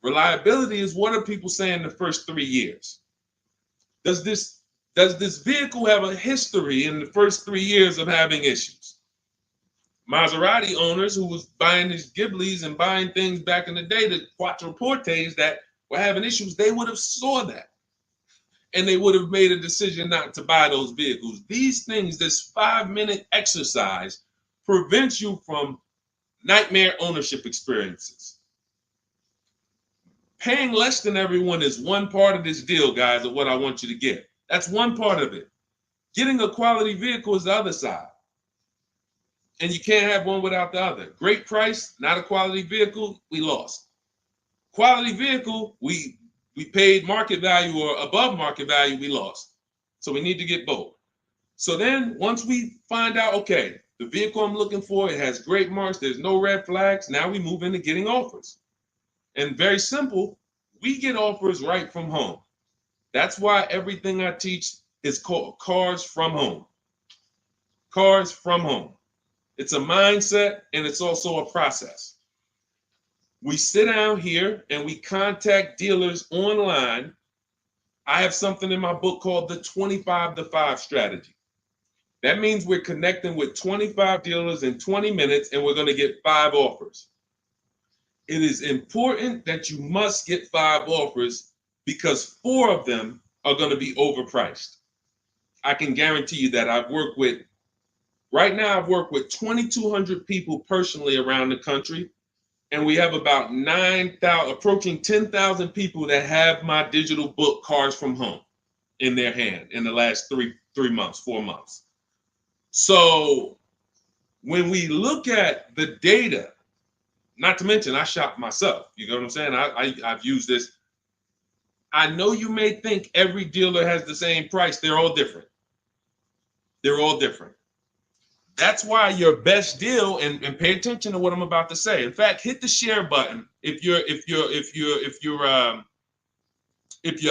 Reliability is what are people saying the first 3 years? Does this vehicle have a history in the first 3 years of having issues? Maserati owners who was buying these Ghiblis and buying things back in the day, the Quattroportes that were having issues, they would have saw that. And they would have made a decision not to buy those vehicles. These things, this 5-minute exercise prevents you from nightmare ownership experiences. Paying less than everyone is one part of this deal, guys, of what I want you to get. That's one part of it. Getting a quality vehicle is the other side. And you can't have one without the other. Great price, not a quality vehicle, we lost. Quality vehicle, we paid market value or above market value, we lost. So we need to get both. So then once we find out, okay, the vehicle I'm looking for, it has great marks, there's no red flags, now we move into getting offers. And very simple, we get offers right from home. That's why everything I teach is called Cars from Home. Cars from Home. It's a mindset and it's also a process. We sit down here and we contact dealers online. I have something in my book called the 25 to 5 strategy. That means we're connecting with 25 dealers in 20 minutes and we're going to get 5 offers. It is important that you must get 5 offers because 4 of them are going to be overpriced. I can guarantee you that. Right now I've worked with 2,200 people personally around the country, and we have about 9,000, approaching 10,000 people that have my digital book, Cars from Home, in their hand in the last 4 months. So when we look at the data, not to mention I shop myself, you know what I'm saying? I've used this. I know you may think every dealer has the same price. They're all different. They're all different. That's why your best deal, and pay attention to what I'm about to say. In fact, hit the share button if you're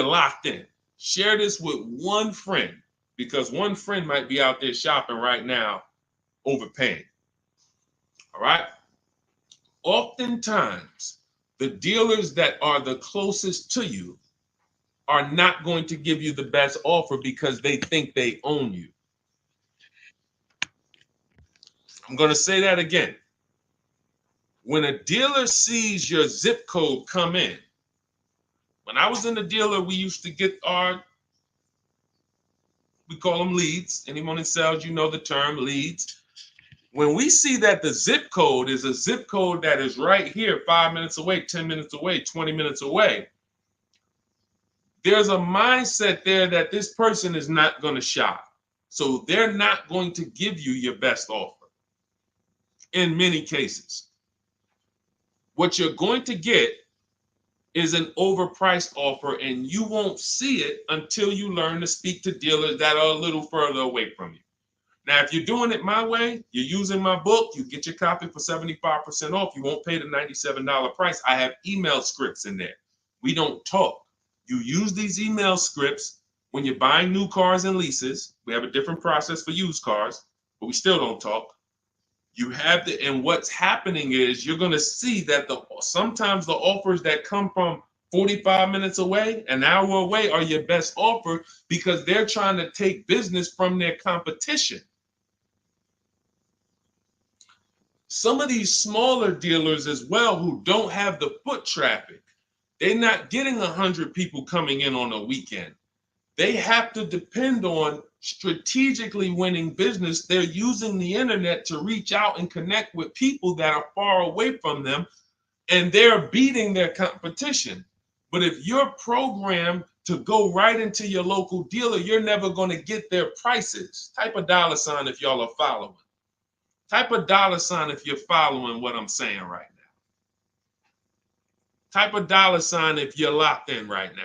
locked in. Share this with one friend because one friend might be out there shopping right now, overpaying. All right. Oftentimes, the dealers that are the closest to you are not going to give you the best offer because they think they own you. I'm going to say that again. When a dealer sees your zip code come in, when I was in the dealer, we used to get we call them leads. Anyone in sales, you know the term leads. When we see that the zip code is a zip code that is right here, 5 minutes away, 10 minutes away, 20 minutes away, there's a mindset there that this person is not going to shop. So they're not going to give you your best offer in many cases. What you're going to get is an overpriced offer, and you won't see it until you learn to speak to dealers that are a little further away from you. Now, if you're doing it my way, you're using my book, you get your copy for 75% off. You won't pay the $97 price. I have email scripts in there. We don't talk. You use these email scripts when you're buying new cars and leases. We have a different process for used cars, but we still don't talk. You have to, and what's happening is you're going to see that sometimes the offers that come from 45 minutes away, an hour away, are your best offer because they're trying to take business from their competition. Some of these smaller dealers as well who don't have the foot traffic, they're not getting 100 people coming in on a weekend. They have to depend on strategically winning business. They're using the internet to reach out and connect with people that are far away from them, and they're beating their competition. But if you're programmed to go right into your local dealer, you're never going to get their prices. Type a $ if y'all are following. Type a $ if you're following what I'm saying right now. Type a $ if you're locked in right now.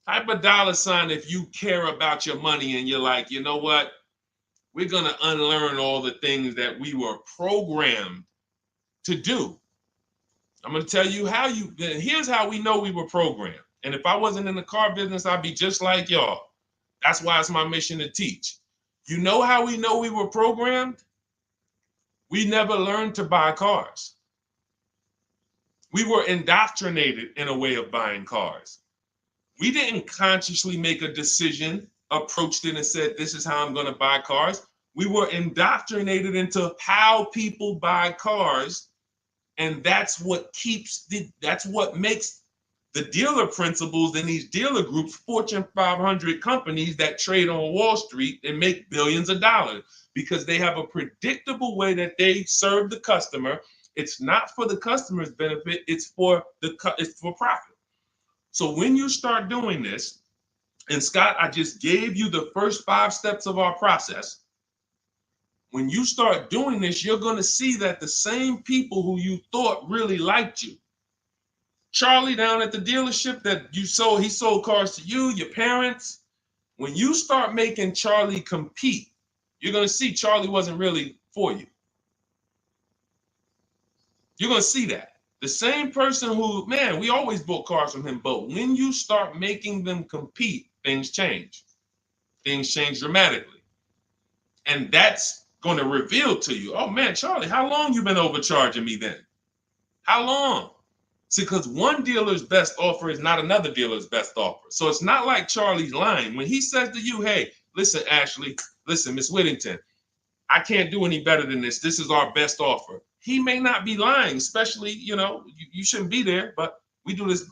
Type a $ if you care about your money and you're like, you know what? We're going to unlearn all the things that we were programmed to do. I'm going to tell you here's how we know we were programmed. And if I wasn't in the car business, I'd be just like y'all. That's why it's my mission to teach. You know how we know we were programmed? We never learned to buy cars. We were indoctrinated in a way of buying cars. We didn't consciously make a decision, approached it and said, this is how I'm going to buy cars. We were indoctrinated into how people buy cars, and that's what makes the dealer principals in these dealer groups, Fortune 500 companies that trade on Wall Street and make billions of dollars, because they have a predictable way that they serve the customer. It's not for the customer's benefit, it's for profit. So when you start doing this, and Scott, I just gave you the first 5 steps of our process. When you start doing this, you're going to see that the same people who you thought really liked you, Charlie down at the dealership that he sold cars to you, your parents. When you start making Charlie compete, you're going to see Charlie wasn't really for you. You're going to see that. The same person who, man, we always bought cars from him, but when you start making them compete, things change. Things change dramatically. And that's going to reveal to you, oh man, Charlie, how long you been overcharging me then? How long? See, because one dealer's best offer is not another dealer's best offer. So it's not like Charlie's lying. When he says to you, hey, listen, Ashley, listen, Miss Whittington, I can't do any better than this. This is our best offer. He may not be lying, especially, you shouldn't be there, but we do this,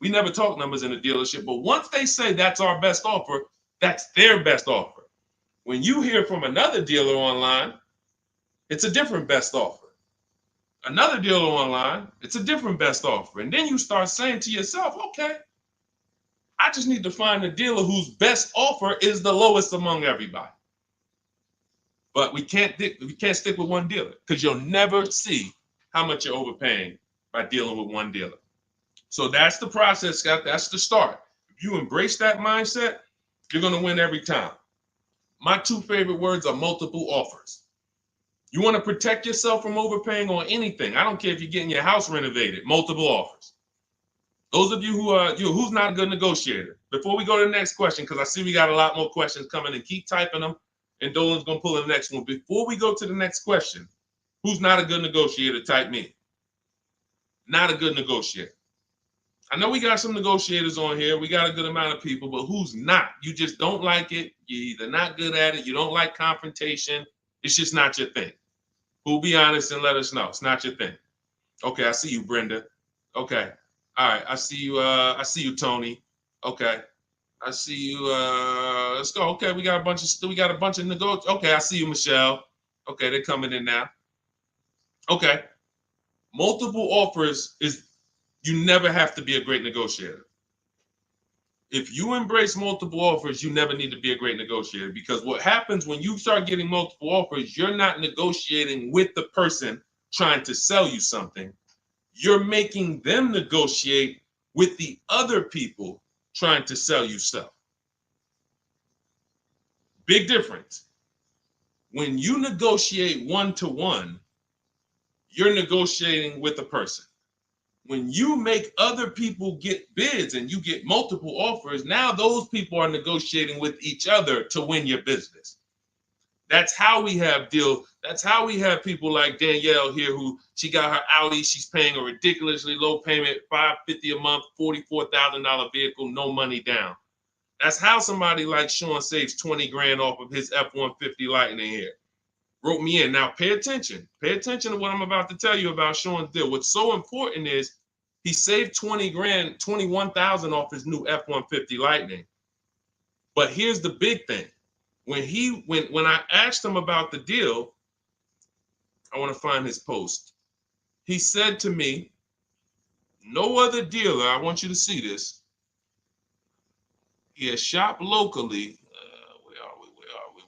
we never talk numbers in a dealership. But once they say that's our best offer, that's their best offer. When you hear from another dealer online, it's a different best offer. Another dealer online, it's a different best offer. And then you start saying to yourself, okay, I just need to find a dealer whose best offer is the lowest among everybody. But we can't stick with one dealer, because you'll never see how much you're overpaying by dealing with one dealer. So that's the process, Scott. That's the start. If you embrace that mindset, you're going to win every time. My 2 favorite words are multiple offers. You want to protect yourself from overpaying on anything. I don't care if you're getting your house renovated, multiple offers. Those of you who's not a good negotiator. Before we go to the next question, because I see we got a lot more questions coming, and keep typing them, and Dolan's going to pull in the next one. Before we go to the next question, who's not a good negotiator? Type me. Not a good negotiator. I know we got some negotiators on here. We got a good amount of people, but who's not? You just don't like it. You're either not good at it. You don't like confrontation. It's just not your thing. Who'll be honest and let us know. It's not your thing. Okay, I see you, Brenda. Okay. All right, I see you, Tony. Okay. I see you. Let's go. Okay, we got a bunch of negotiators. Okay, I see you, Michelle. Okay, they're coming in now. Okay. Multiple offers is, you never have to be a great negotiator. If you embrace multiple offers, you never need to be a great negotiator, because what happens when you start getting multiple offers, you're not negotiating with the person trying to sell you something. You're making them negotiate with the other people trying to sell you stuff. Big difference. When you negotiate one-to-one, you're negotiating with a person. When you make other people get bids and you get multiple offers, now those people are negotiating with each other to win your business. That's how we have deals. That's how we have people like Danielle here, who she got her Audi. She's paying a ridiculously low payment, $550 a month, $44,000 vehicle, no money down. That's how somebody like Sean saves 20 grand off of his F-150 Lightning here. Wrote me in. Now pay attention. Pay attention to what I'm about to tell you about Sean's deal. What's so important is he saved 20 grand, 21,000 off his new F-150 Lightning. But here's the big thing. When I asked him about the deal, I want to find his post. He said to me, no other dealer, I want you to see this. He has shopped locally.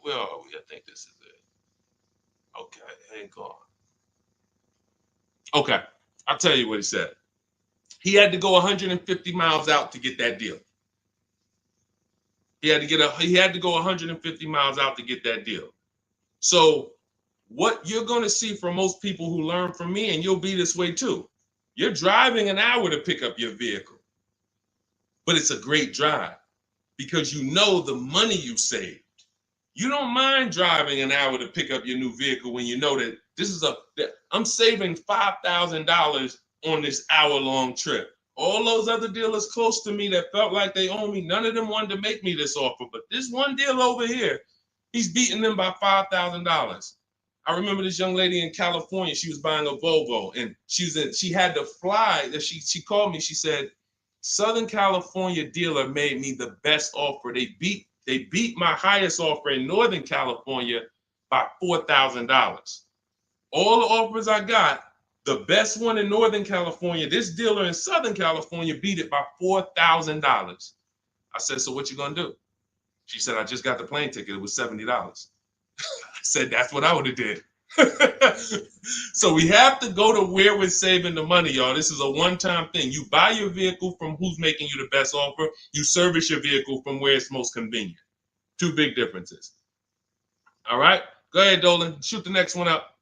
Where are we? I think this is it. Okay, hang on. Okay, I'll tell you what he said. He had to go 150 miles out to get that deal. He had to go 150 miles out to get that deal. So what you're going to see from most people who learn from me, and you'll be this way too, you're driving an hour to pick up your vehicle, but it's a great drive because you know the money you saved. You don't mind driving an hour to pick up your new vehicle when you know that I'm saving $5,000 on this hour-long trip. All those other dealers close to me that felt like they owe me, none of them wanted to make me this offer. But this one deal over here, He's beating them by $5,000. I remember this young lady in California. She was buying a Volvo, and she had to fly. She called me. She said, Southern California dealer made me the best offer. They beat my highest offer in Northern California by $4,000. All the offers I got, the best one in Northern California, this dealer in Southern California beat it by $4,000. I said, so what you gonna do? She said, I just got the plane ticket. It was $70. I said, that's what I would have did. So we have to go to where we're saving the money, y'all. This is a one-time thing. You buy your vehicle from who's making you the best offer. You service your vehicle from where it's most convenient. Two big differences. All right, go ahead, Dolan. Shoot the next one up.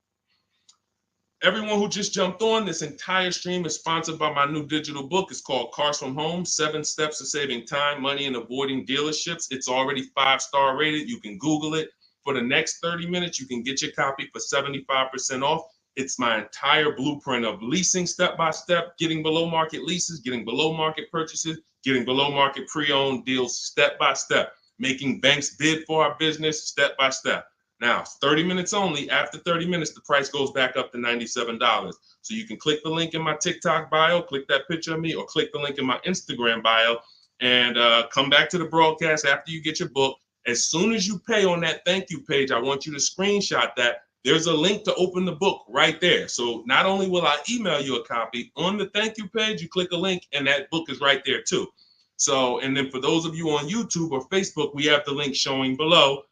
Everyone who just jumped on, this entire stream is sponsored by my new digital book. It's called Cars from Home, 7 Steps to Saving Time, Money, and Avoiding Dealerships. It's already 5-star rated. You can Google it. For the next 30 minutes, you can get your copy for 75% off. It's my entire blueprint of leasing step-by-step, getting below market leases, getting below market purchases, getting below market pre-owned deals step-by-step, making banks bid for our business step-by-step. Now, 30 minutes only. After 30 minutes, the price goes back up to $97. So you can click the link in my TikTok bio, click that picture of me, or click the link in my Instagram bio, and come back to the broadcast after you get your book. As soon as you pay on that thank you page, I want you to screenshot that. There's a link to open the book right there. So not only will I email you a copy, on the thank you page, you click a link, and that book is right there too. So, and then for those of you on YouTube or Facebook, we have the link showing below.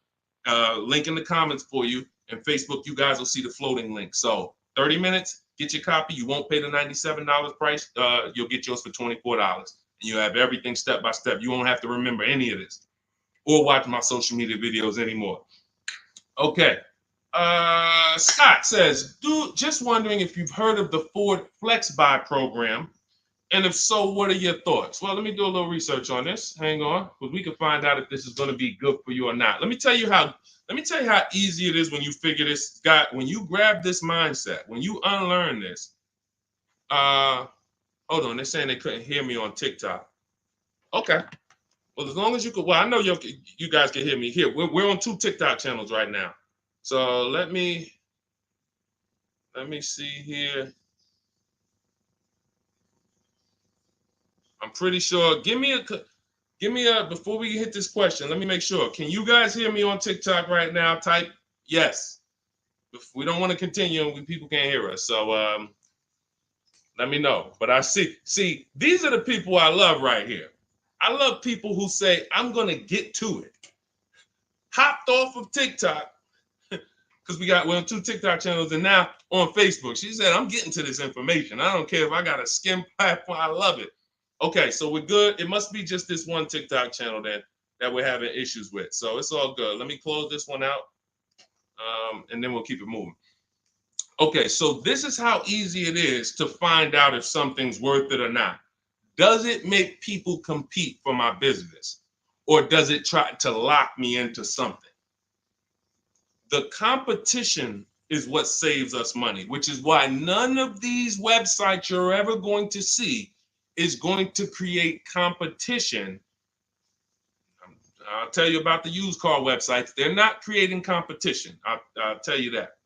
Link in the comments for you, and Facebook, you guys will see the floating link. So 30 minutes, get your copy. You won't pay the $97 price. You'll get yours for $24, and you have everything step by step. You won't have to remember any of this or watch my social media videos anymore. Okay. Scott says, dude, just wondering if you've heard of the Ford Flex Buy program, and if so, what are your thoughts? Well, let me do a little research on this. Hang on, because we can find out if this is going to be good for you or not. Let me tell you how easy it is when you figure this, Scott. When you grab this mindset, when you unlearn this. Hold on, they're saying they couldn't hear me on TikTok. Okay. Well, as long as you could, well, I know you guys can hear me here. We're on 2 TikTok channels right now. So let me see here. I'm pretty sure. Give me a, before we hit this question, let me make sure. Can you guys hear me on TikTok right now? Type yes. If we don't want to continue, people can't hear us. So let me know. But I see, these are the people I love right here. I love people who say, I'm going to get to it. Hopped off of TikTok, because we're on 2 TikTok channels, and now on Facebook. She said, I'm getting to this information. I don't care if I got a skim platform. I love it. Okay, so we're good. It must be just this one TikTok channel then that we're having issues with. So it's all good. Let me close this one out, and then we'll keep it moving. Okay, so this is how easy it is to find out if something's worth it or not. Does it make people compete for my business, or does it try to lock me into something? The competition is what saves us money, which is why none of these websites you're ever going to see is going to create competition. I'll tell you about the used car websites. They're not creating competition. I'll tell you that.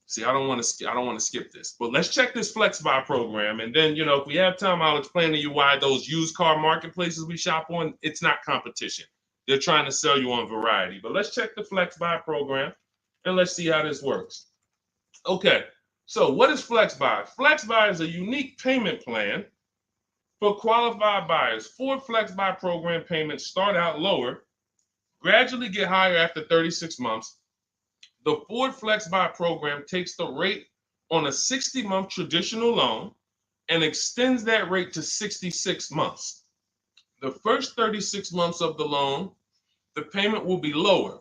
See, I don't want to skip this, but let's check this Flex Buy program, and then if we have time, I'll explain to you why those used car marketplaces we shop on, it's not competition. They're trying to sell you on variety. But let's check the Flex Buy program, and let's see how this works. Okay. So what is Flex Buy? Flex Buy is a unique payment plan for qualified buyers. Ford Flex Buy program payments start out lower, gradually get higher after 36 months. The Ford Flex Buy program takes the rate on a 60-month traditional loan and extends that rate to 66 months. The first 36 months of the loan, the payment will be lower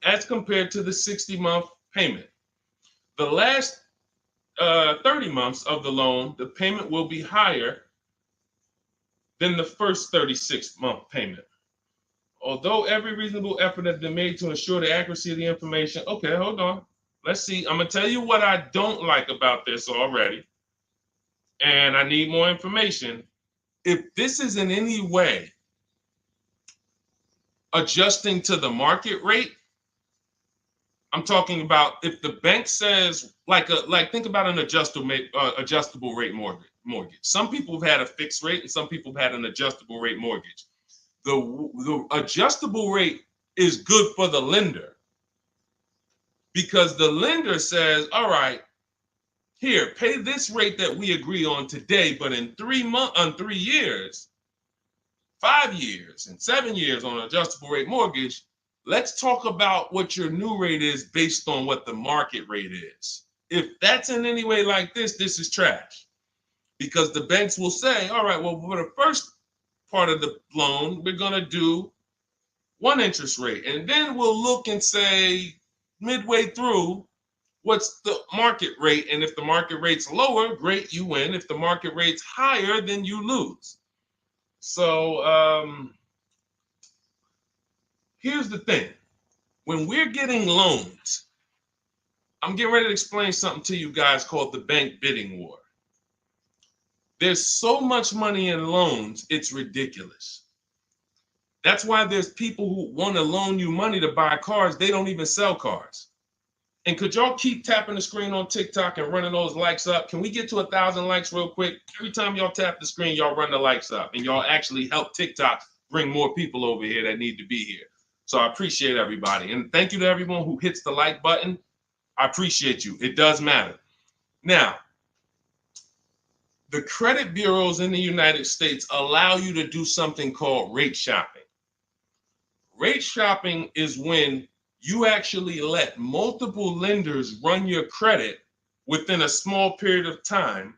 as compared to the 60-month payment. The last 30 months of the loan, the payment will be higher than the first 36-month payment. Although every reasonable effort has been made to ensure the accuracy of the information. Okay, hold on. Let's see. I'm going to tell you what I don't like about this already, and I need more information. If this is in any way adjusting to the market rate. I'm talking about if the bank says like think about an adjustable rate mortgage. Some people have had a fixed rate and some people have had an adjustable rate mortgage. The adjustable rate is good for the lender because the lender says, all right, here, pay this rate that we agree on today, but in 3 months, on 3 years, 5 years, and 7 years on an adjustable rate mortgage, let's talk about what your new rate is based on what the market rate is. If that's in any way like this is trash. Because the banks will say, all right, well, for the first part of the loan, we're going to do one interest rate. And then we'll look and say, midway through, what's the market rate? And if the market rate's lower, great, you win. If the market rate's higher, then you lose. So here's the thing. When we're getting loans, I'm getting ready to explain something to you guys called the bank bidding war. There's so much money in loans, it's ridiculous. That's why there's people who want to loan you money to buy cars. They don't even sell cars. And could y'all keep tapping the screen on TikTok and running those likes up? Can we get to 1,000 likes real quick? Every time y'all tap the screen, y'all run the likes up and y'all actually help TikTok bring more people over here that need to be here. So I appreciate everybody. And thank you to everyone who hits the like button. I appreciate you. It does matter. Now, the credit bureaus in the United States allow you to do something called rate shopping. Rate shopping is when you actually let multiple lenders run your credit within a small period of time,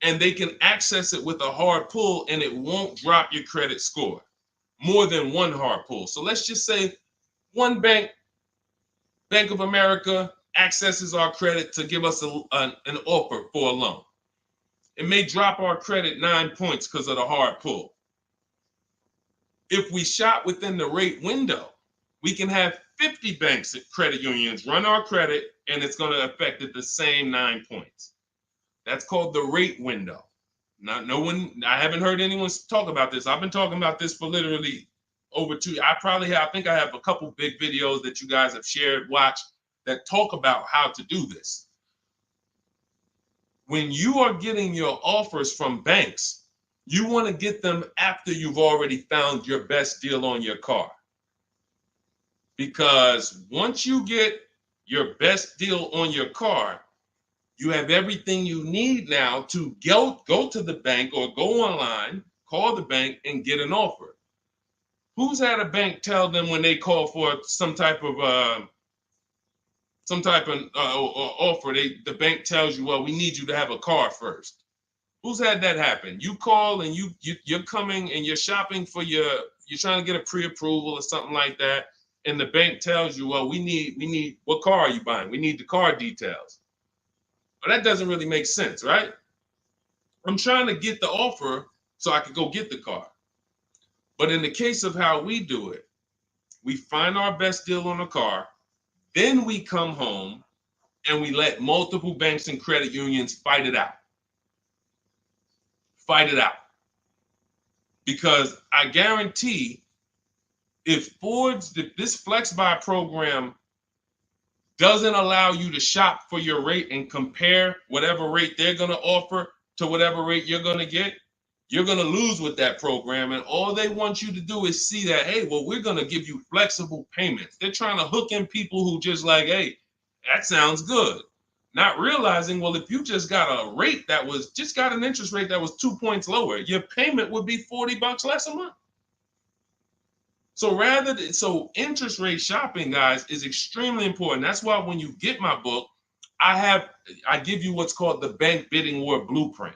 and they can access it with a hard pull and it won't drop your credit score. More than one hard pull. So let's just say one bank, Bank of America, accesses our credit to give us an offer for a loan. It may drop our credit 9 points because of the hard pull. If we shop within the rate window, we can have 50 banks at credit unions run our credit, and it's going to affect it the same 9 points. That's called the rate window. I haven't heard anyone talk about this. I've been talking about this for literally over 2 years. I think I have a couple big videos that you guys have shared, watched, that talk about how to do this. When you are getting your offers from banks, you want to get them after you've already found your best deal on your car. Because once you get your best deal on your car, you have everything you need now to go to the bank or go online, call the bank and get an offer. Who's had a bank tell them when they call for some type of offer, the bank tells you, well, we need you to have a car first. Who's had that happen? You call and you're coming and you're shopping for you're trying to get a pre-approval or something like that, and the bank tells you, well, we need what car are you buying? We need the car details. Well, that doesn't really make sense, right? I'm trying to get the offer so I could go get the car. But in the case of how we do it, we find our best deal on a car, then we come home and we let multiple banks and credit unions fight it out. Fight it out. Because I guarantee if this Flex Buy program doesn't allow you to shop for your rate and compare whatever rate they're going to offer to whatever rate you're going to get, you're going to lose with that program. And all they want you to do is see that, hey, well, we're going to give you flexible payments. They're trying to hook in people who just like, hey, that sounds good. Not realizing, well, if you just got a rate that was just got an interest rate that was 2 points lower, your payment would be $40 less a month. So interest rate shopping, guys, is extremely important. That's why when you get my book, I give you what's called the Bank Bidding War Blueprint.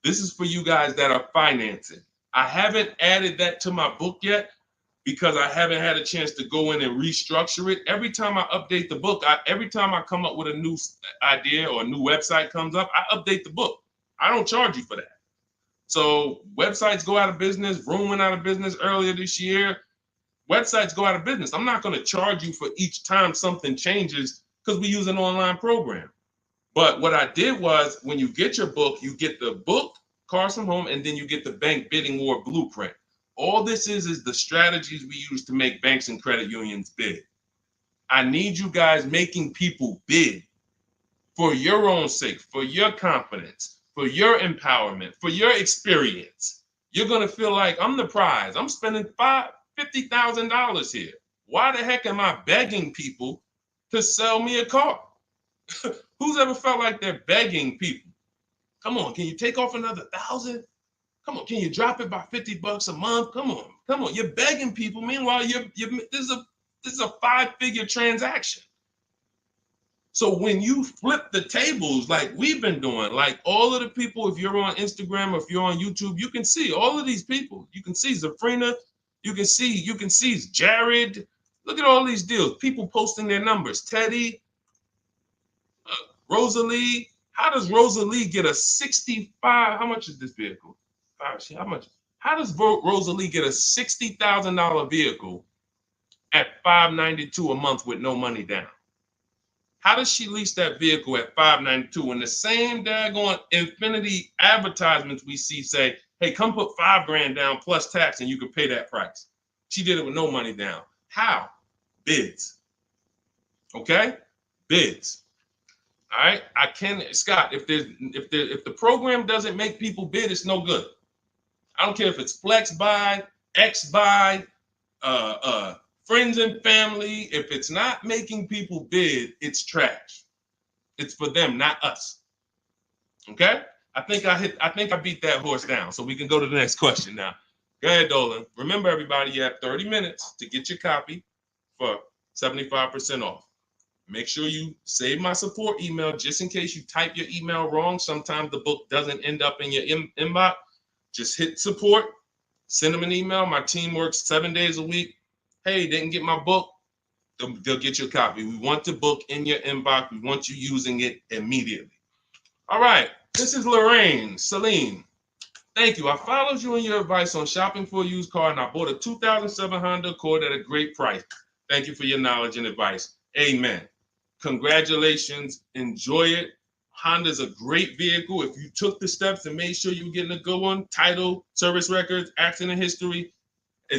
This is for you guys that are financing. I haven't added that to my book yet because I haven't had a chance to go in and restructure it. Every time I update the book, every time I come up with a new idea or a new website comes up, I update the book. I don't charge you for that. So websites go out of business. Room went out of business earlier this year. Websites go out of business. I'm not going to charge you for each time something changes because we use an online program. But what I did was when you get your book, you get the book, Cars from Home, and then you get the Bank Bidding War Blueprint. All this is the strategies we use to make banks and credit unions bid. I need you guys making people bid for your own sake, for your confidence, for your empowerment, for your experience. You're going to feel like I'm the prize. I'm spending $50,000 here. Why the heck am I begging people to sell me a car? Who's ever felt like they're begging people? Come on, can you take off another 1,000? Come on, can you drop it by $50 a month? Come on. You're begging people. Meanwhile, this is a 5-figure transaction. So when you flip the tables like we've been doing, like all of the people, if you're on Instagram or if you're on YouTube, you can see all of these people. You can see Zafrina, you can see Jared. Look at all these deals. People posting their numbers. Teddy, Rosalie. How does Rosalie get a 65? How much is this vehicle? How much? How does Rosalie get a $60,000 vehicle at $592 a month with no money down? How does she lease that vehicle at $592 when the same daggone Infinity advertisements we see say, hey, come put $5,000 down plus tax and you can pay that price? She did it with no money down. How? Bids. Okay? Bids. All right. Scott, if the program doesn't make people bid, it's no good. I don't care if it's flex buy, X buy, friends and family. If it's not making people bid, it's trash. It's for them, not us. Okay? I think I beat that horse down. So we can go to the next question now. Go ahead, Dolan. Remember, everybody, you have 30 minutes to get your copy for 75% off. Make sure you save my support email just in case you type your email wrong. Sometimes the book doesn't end up in your inbox. Just hit support, send them an email. My team works 7 days a week. Hey, didn't get my book. They'll get you a copy. We want the book in your inbox. We want you using it immediately. All right. This is Lorraine. Celine. Thank you. I followed you in your advice on shopping for a used car, and I bought a 2007 Honda Accord at a great price. Thank you for your knowledge and advice. Amen. Congratulations. Enjoy it. Honda's a great vehicle. If you took the steps and made sure you were getting a good one, title, service records, accident history, a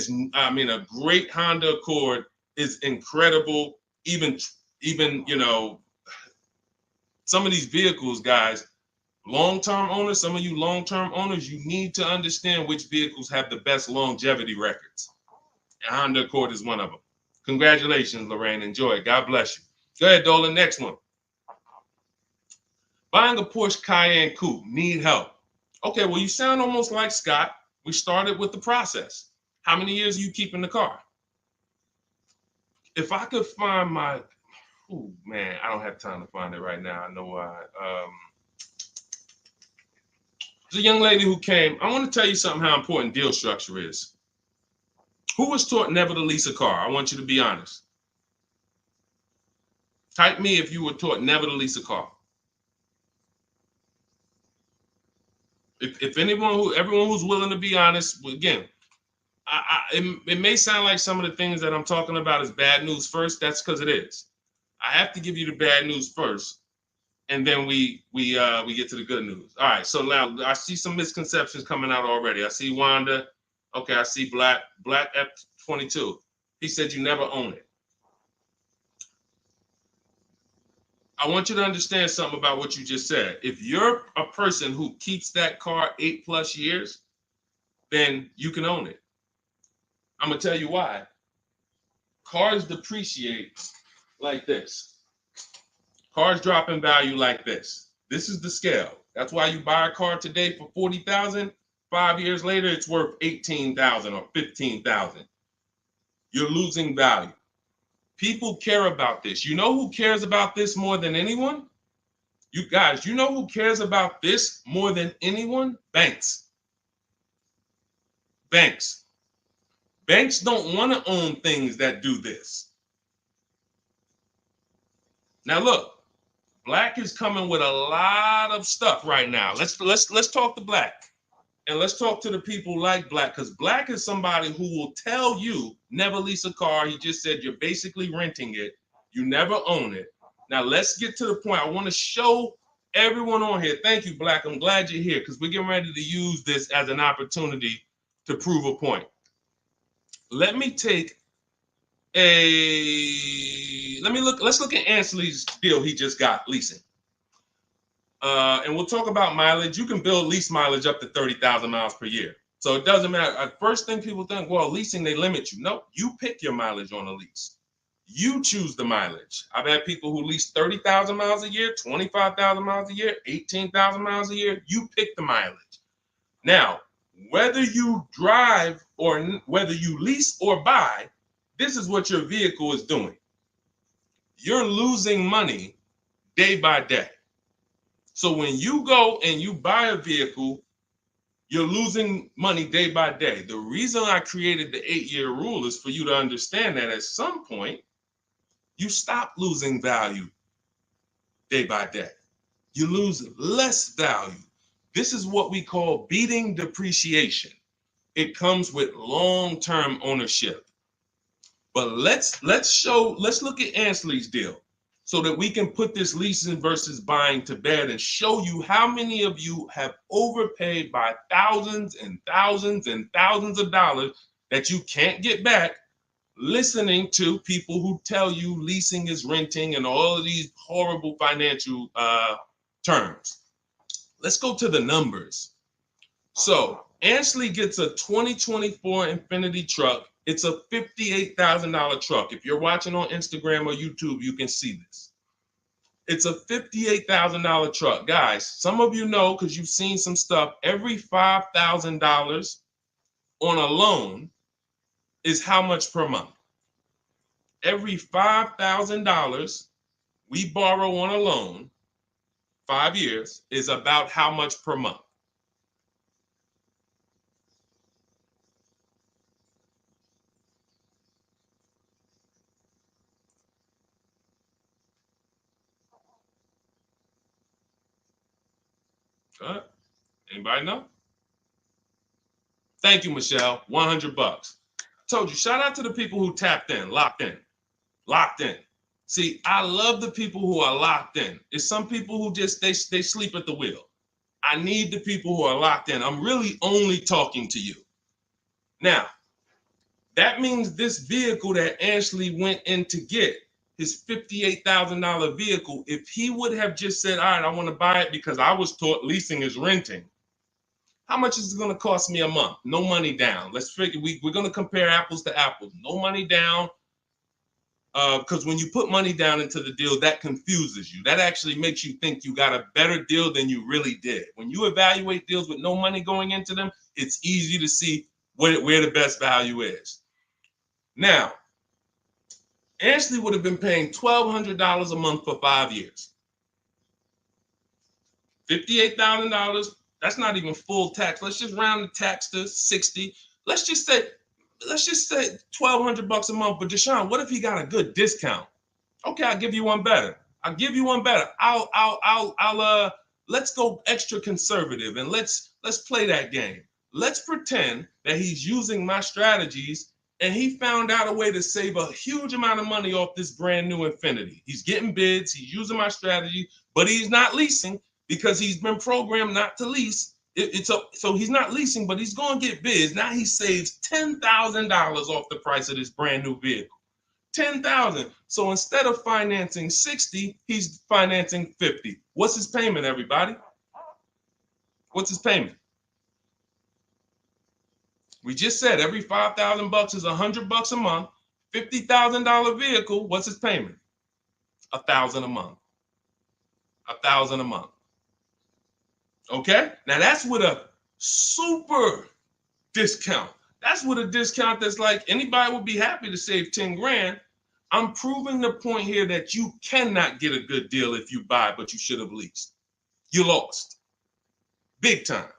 great Honda Accord is incredible. Even some of these vehicles, guys, long-term owners, some of you long-term owners, you need to understand which vehicles have the best longevity records. And Honda Accord is one of them. Congratulations, Lorraine. Enjoy it. God bless you. Go ahead, Dolan. Next one. Buying a Porsche Cayenne Coupe, need help. Okay, well, you sound almost like Scott. We started with the process. How many years are you keeping the car? If I could find my, oh man, I don't have time to find it right now. I know why. There's a young lady who came. I want to tell you something how important deal structure is. Who was taught never to lease a car? I want you to be honest. Type me if you were taught never to lease a car. If everyone who's willing to be honest, again, it may sound like some of the things that I'm talking about is bad news first. That's because it is. I have to give you the bad news first, and then we get to the good news. All right. So now I see some misconceptions coming out already. I see Wanda. Okay. I see Black F22. He said you never own it. I want you to understand something about what you just said. If you're a person who keeps that car 8+ years, then you can own it. I'm going to tell you why. Cars depreciate like this. Cars drop in value like this. This is the scale. That's why you buy a car today for $40,000. 5 years later, it's worth $18,000 or $15,000. You're losing value. People care about this. You know who cares about this more than anyone? You guys, you know who cares about this more than anyone? Banks. Banks. Banks don't want to own things that do this. Now look, Black is coming with a lot of stuff right now. Let's talk to Black. And let's talk to the people like Black, because Black is somebody who will tell you never lease a car. He just said you're basically renting it. You never own it. Now let's get to the point. I want to show everyone on here. Thank you, Black. I'm glad you're here because we're getting ready to use this as an opportunity to prove a point. Let me take let's look at Ansley's deal he just got leasing. And we'll talk about mileage. You can build lease mileage up to 30,000 miles per year. So it doesn't matter. First thing people think, well, leasing, they limit you. No, you pick your mileage on a lease. You choose the mileage. I've had people who lease 30,000 miles a year, 25,000 miles a year, 18,000 miles a year. You pick the mileage. Now, whether you drive or whether you lease or buy, this is what your vehicle is doing. You're losing money day by day. So when you go and you buy a vehicle, you're losing money day by day. The reason I created the 8-year rule is for you to understand that at some point, you stop losing value day by day. You lose less value. This is what we call beating depreciation. It comes with long-term ownership. But let's look at Ansley's deal so that we can put this leasing versus buying to bed and show you how many of you have overpaid by thousands and thousands and thousands of dollars that you can't get back listening to people who tell you leasing is renting and all of these horrible financial terms. Let's go to the numbers. So Ansley gets a 2024 Infiniti truck. It's a $58,000 truck. If you're watching on Instagram or YouTube, you can see this. It's a $58,000 truck. Guys, some of you know because you've seen some stuff, every $5,000 on a loan is how much per month? Every $5,000 we borrow on a loan, 5 years, is about how much per month? Anybody know? Thank you, Michelle. 100 bucks. Told you, shout out to the people who tapped in, locked in. See, I love the people who are locked in. It's some people who just, they sleep at the wheel. I need the people who are locked in. I'm really only talking to you. Now, that means this vehicle that Ashley went in to get, his $58,000 vehicle, if he would have just said, all right, I want to buy it because I was taught leasing is renting, how much is it going to cost me a month? No money down. Let's figure, we're going to compare apples to apples. No money down, because when you put money down into the deal, that confuses you. That actually makes you think you got a better deal than you really did. When you evaluate deals with no money going into them, it's easy to see where the best value is. Now, Ashley would have been paying $1,200 a month for 5 years. $58,000, that's not even full tax. Let's just round the tax to 60. Let's just say $1,200 a month. But Deshone, what if he got a good discount? Okay, I'll give you one better. Let's go extra conservative and let's play that game. Let's pretend that he's using my strategies and he found out a way to save a huge amount of money off this brand new Infiniti. He's getting bids, he's using my strategy, but he's not leasing because he's been programmed not to lease. So he's not leasing, but he's going to get bids. Now he saves $10,000 off the price of this brand new vehicle. $10,000. So instead of financing 60, he's financing 50. What's his payment, everybody? What's his payment? We just said every $5,000 is $100 a month. $50,000 vehicle. What's his payment? $1,000 a month. $1,000 a month. Okay. Now that's with a super discount. That's with a discount that's like anybody would be happy to save 10 grand. I'm proving the point here that you cannot get a good deal if you buy, but you should have leased. You lost. Big time.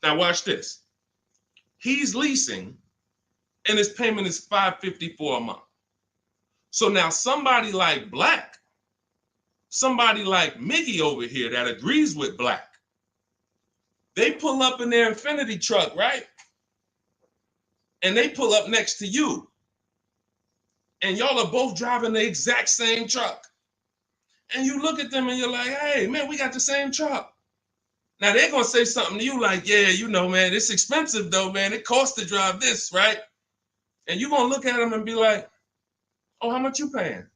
Now watch this. He's leasing and his payment is $554 a month. So now somebody like Black, somebody like Miggy over here that agrees with Black, they pull up in their Infiniti truck, right? And they pull up next to you. And y'all are both driving the exact same truck. And you look at them and you're like, hey, man, we got the same truck. Now they're going to say something to you like, yeah, you know, man, it's expensive though, man. It costs to drive this, right? And you're going to look at them and be like, oh, how much you paying?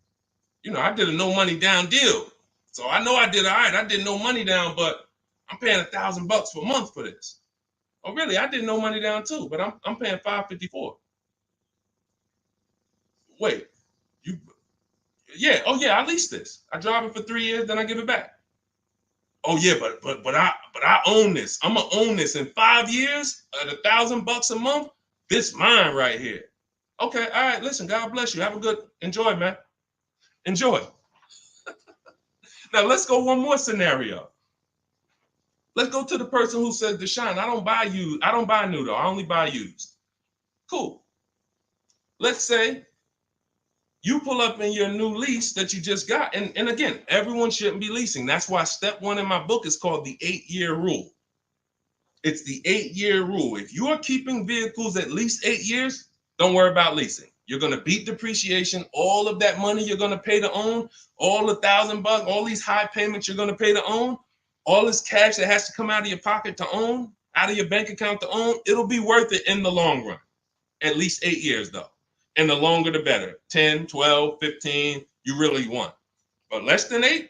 You know, I did a no money down deal. So I know I did all right. I did no money down, but I'm paying $1,000 per month for this. Oh, really? I did no money down too, but I'm paying $554. Wait, you? Yeah. Oh, yeah. I leased this. I drive it for 3 years, then I give it back. Oh yeah, but I own this. I'm gonna own this in 5 years at $1,000 a month. This mine right here. Okay, all right. Listen, God bless you. Have a good enjoy, man. Enjoy. Now let's go one more scenario. Let's go to the person who says, Deshone, I don't buy used. I don't buy new though. I only buy used. Cool. Let's say you pull up in your new lease that you just got. And again, everyone shouldn't be leasing. That's why step 1 in my book is called the 8-year rule. It's the 8-year rule. If you are keeping vehicles at least 8 years, don't worry about leasing. You're going to beat depreciation. All of that money you're going to pay to own, all the $1,000, all these high payments you're going to pay to own, all this cash that has to come out of your pocket to own, out of your bank account to own, it'll be worth it in the long run. At least 8 years though. And the longer the better. 10, 12, 15, you really want. But less than 8,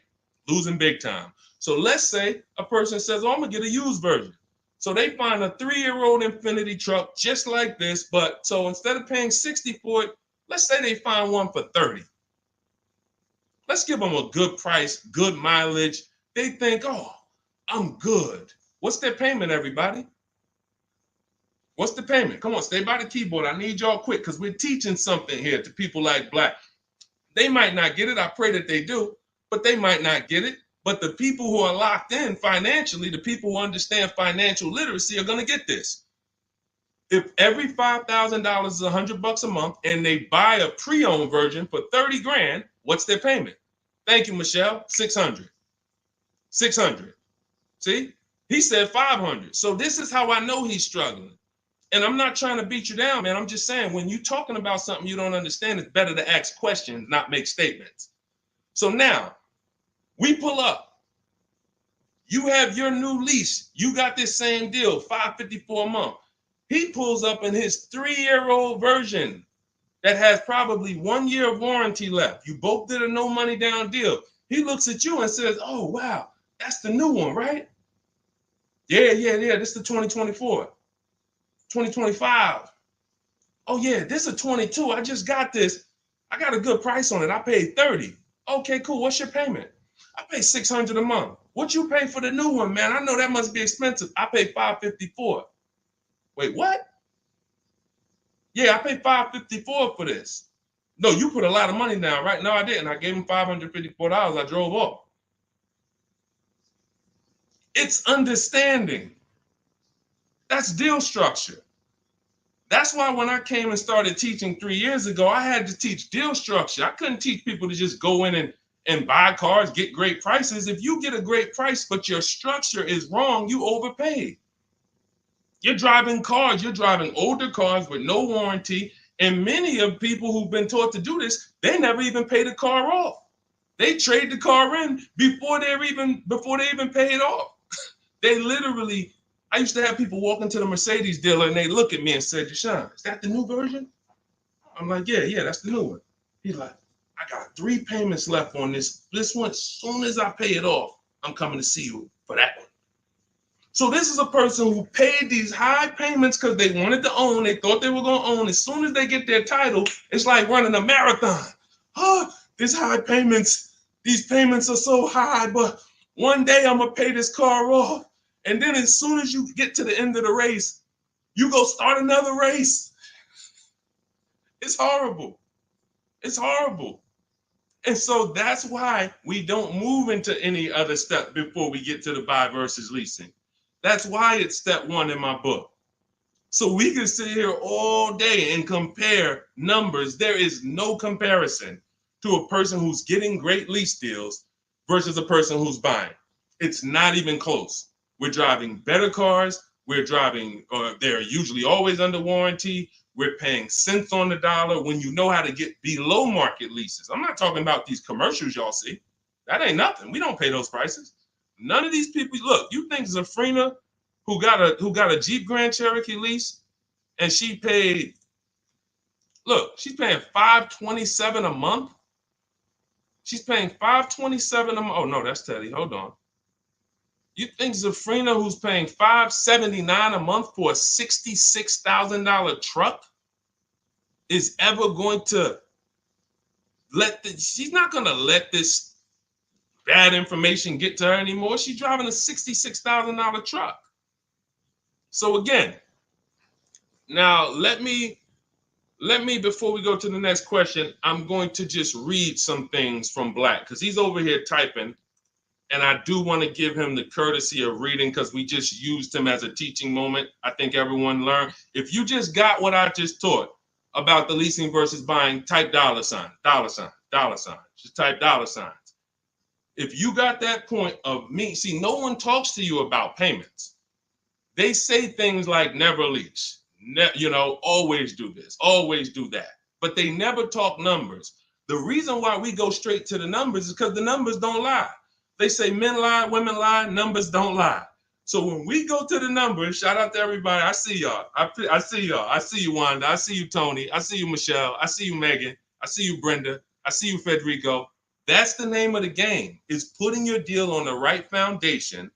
losing big time. So let's say a person says, oh, I'm going to get a used version. So they find a 3-year-old Infiniti truck just like this, but so instead of paying $60 for it, let's say they find one for $30. Let's give them a good price, good mileage. They think, oh, I'm good. What's their payment, everybody? What's the payment? Come on, stay by the keyboard. I need y'all quick because we're teaching something here to people like Black. They might not get it. I pray that they do, but they might not get it. But the people who are locked in financially, the people who understand financial literacy are going to get this. If every $5,000 is $100 a month and they buy a pre-owned version for 30 grand, what's their payment? Thank you, Michelle. 600. 600. See, he said 500. So this is how I know he's struggling. And I'm not trying to beat you down, man. I'm just saying when you're talking about something you don't understand, it's better to ask questions, not make statements. So now we pull up. You have your new lease. You got this same deal, $554 a month. He pulls up in his 3-year-old version that has probably 1 year of warranty left. You both did a no money down deal. He looks at you and says, oh, wow, that's the new one, right? Yeah. This is the 2024. 2025. Oh yeah, this is a 22. I just got this. I got a good price on it. I paid 30. Okay, cool. What's your payment? I pay 600 a month. What you pay for the new one, man? I know that must be expensive. I pay 554. Wait, what? Yeah, I paid 554 for this. No, you put a lot of money down, right? No, I didn't. I gave him $554. I drove off. It's understanding. That's deal structure. That's why when I came and started teaching 3 years ago, I had to teach deal structure. I couldn't teach people to just go in and buy cars, get great prices. If you get a great price, but your structure is wrong, you overpaid. You're driving cars, you're driving older cars with no warranty. And many of people who've been taught to do this, they never even pay the car off. They trade the car in before they even pay it off. They literally, I used to have people walk into the Mercedes dealer and they look at me and say, Deshone, is that the new version? I'm like, yeah, that's the new one. He's like, I got 3 payments left on this one. As soon as I pay it off, I'm coming to see you for that one. So this is a person who paid these high payments because they wanted to own. They thought they were going to own. As soon as they get their title, it's like running a marathon. Oh, these high payments, these payments are so high, but one day I'm going to pay this car off. And then as soon as you get to the end of the race, you go start another race. It's horrible. It's horrible. And so that's why we don't move into any other step before we get to the buy versus leasing. That's why it's step 1 in my book. So we can sit here all day and compare numbers. There is no comparison to a person who's getting great lease deals versus a person who's buying. It's not even close. We're driving better cars. We're driving, they're usually always under warranty. We're paying cents on the dollar when you know how to get below market leases. I'm not talking about these commercials y'all see. That ain't nothing. We don't pay those prices. None of these people, look, you think Zafrina, who got a Jeep Grand Cherokee lease, and she paid Look, she's paying $527 a month. She's paying $527 a month. Oh no, that's Teddy. Hold on. You think Zafrina, who's paying $579 a month for a $66,000 truck, is ever going to she's not going to let this bad information get to her anymore. She's driving a $66,000 truck. So again, now let me, before we go to the next question, I'm going to just read some things from Black because he's over here typing. And I do want to give him the courtesy of reading because we just used him as a teaching moment. I think everyone learned. If you just got what I just taught about the leasing versus buying, type $, $. Just type $. If you got that point of me, see, no one talks to you about payments. They say things like never lease, always do this, always do that. But they never talk numbers. The reason why we go straight to the numbers is because the numbers don't lie. They say men lie, women lie, numbers don't lie. So when we go to the numbers, shout out to everybody. I see y'all. I see y'all. I see you, Wanda. I see you, Tony. I see you, Michelle. I see you, Megan. I see you, Brenda. I see you, Federico. That's the name of the game, is putting your deal on the right foundation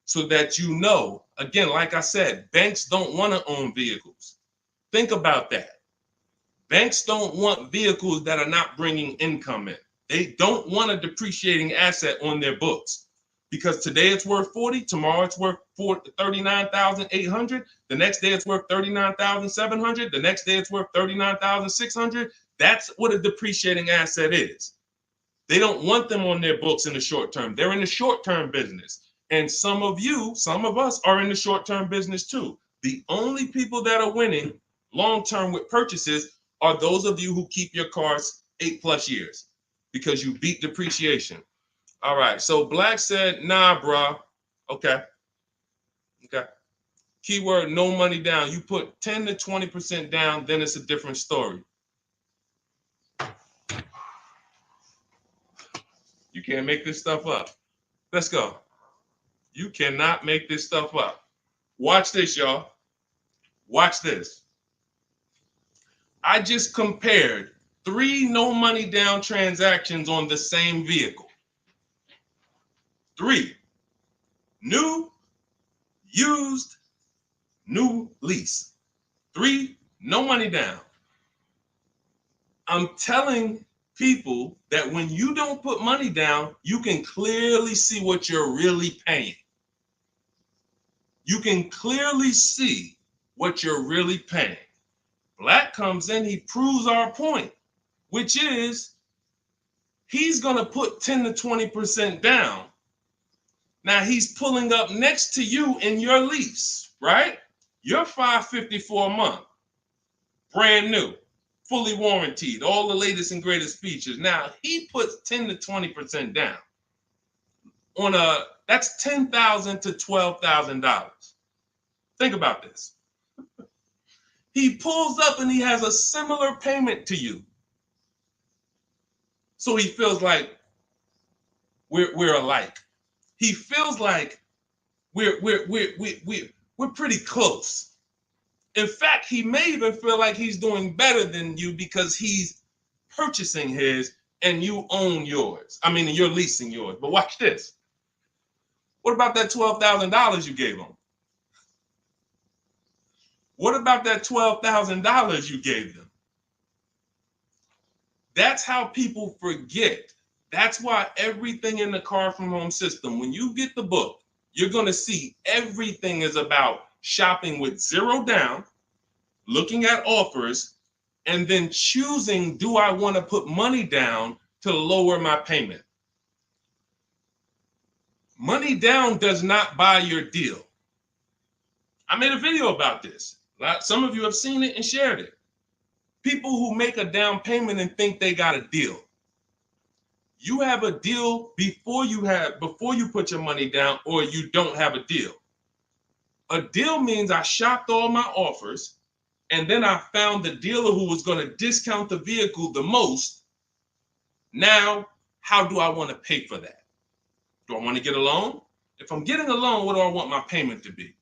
so that you know, again, like I said, banks don't want to own vehicles. Think about that. Banks don't want vehicles that are not bringing income in. They don't want a depreciating asset on their books because today it's worth 40, tomorrow it's worth 39,800, the next day it's worth 39,700, the next day it's worth 39,600. That's what a depreciating asset is. They don't want them on their books in the short term. They're in the short term business. And some of us are in the short term business too. The only people that are winning long term with purchases are those of you who keep your cars 8+ years. Because you beat depreciation. All right, so Black said, nah, bruh. Okay. Keyword, no money down. You put 10 to 20% down, then it's a different story. You can't make this stuff up. Let's go. You cannot make this stuff up. Watch this, y'all. Watch this. I just compared 3 no money down transactions on the same vehicle. 3, new, used, new lease. 3, no money down. I'm telling people that when you don't put money down, you can clearly see what you're really paying. You can clearly see what you're really paying. Black comes in, he proves our point, which is he's going to put 10 to 20% down. Now he's pulling up next to you in your lease, right? You're $554 a month, brand new, fully warranted, all the latest and greatest features. Now he puts 10 to 20% down on that's $10,000 to $12,000. Think about this. He pulls up and he has a similar payment to you. So he feels like we're alike. He feels like we're pretty close. In fact, he may even feel like he's doing better than you because he's purchasing his and you own yours. I mean, you're leasing yours. But watch this. What about that $12,000 you gave him? What about that $12,000 you gave them? That's how people forget. That's why everything in the Car From Home system, when you get the book, you're going to see everything is about shopping with 0 down, looking at offers, and then choosing, do I want to put money down to lower my payment? Money down does not buy your deal. I made a video about this. Some of you have seen it and shared it. People who make a down payment and think they got a deal. You have a deal before you put your money down, or you don't have a deal. A deal means I shopped all my offers, and then I found the dealer who was going to discount the vehicle the most. Now, how do I want to pay for that? Do I want to get a loan? If I'm getting a loan, what do I want my payment to be?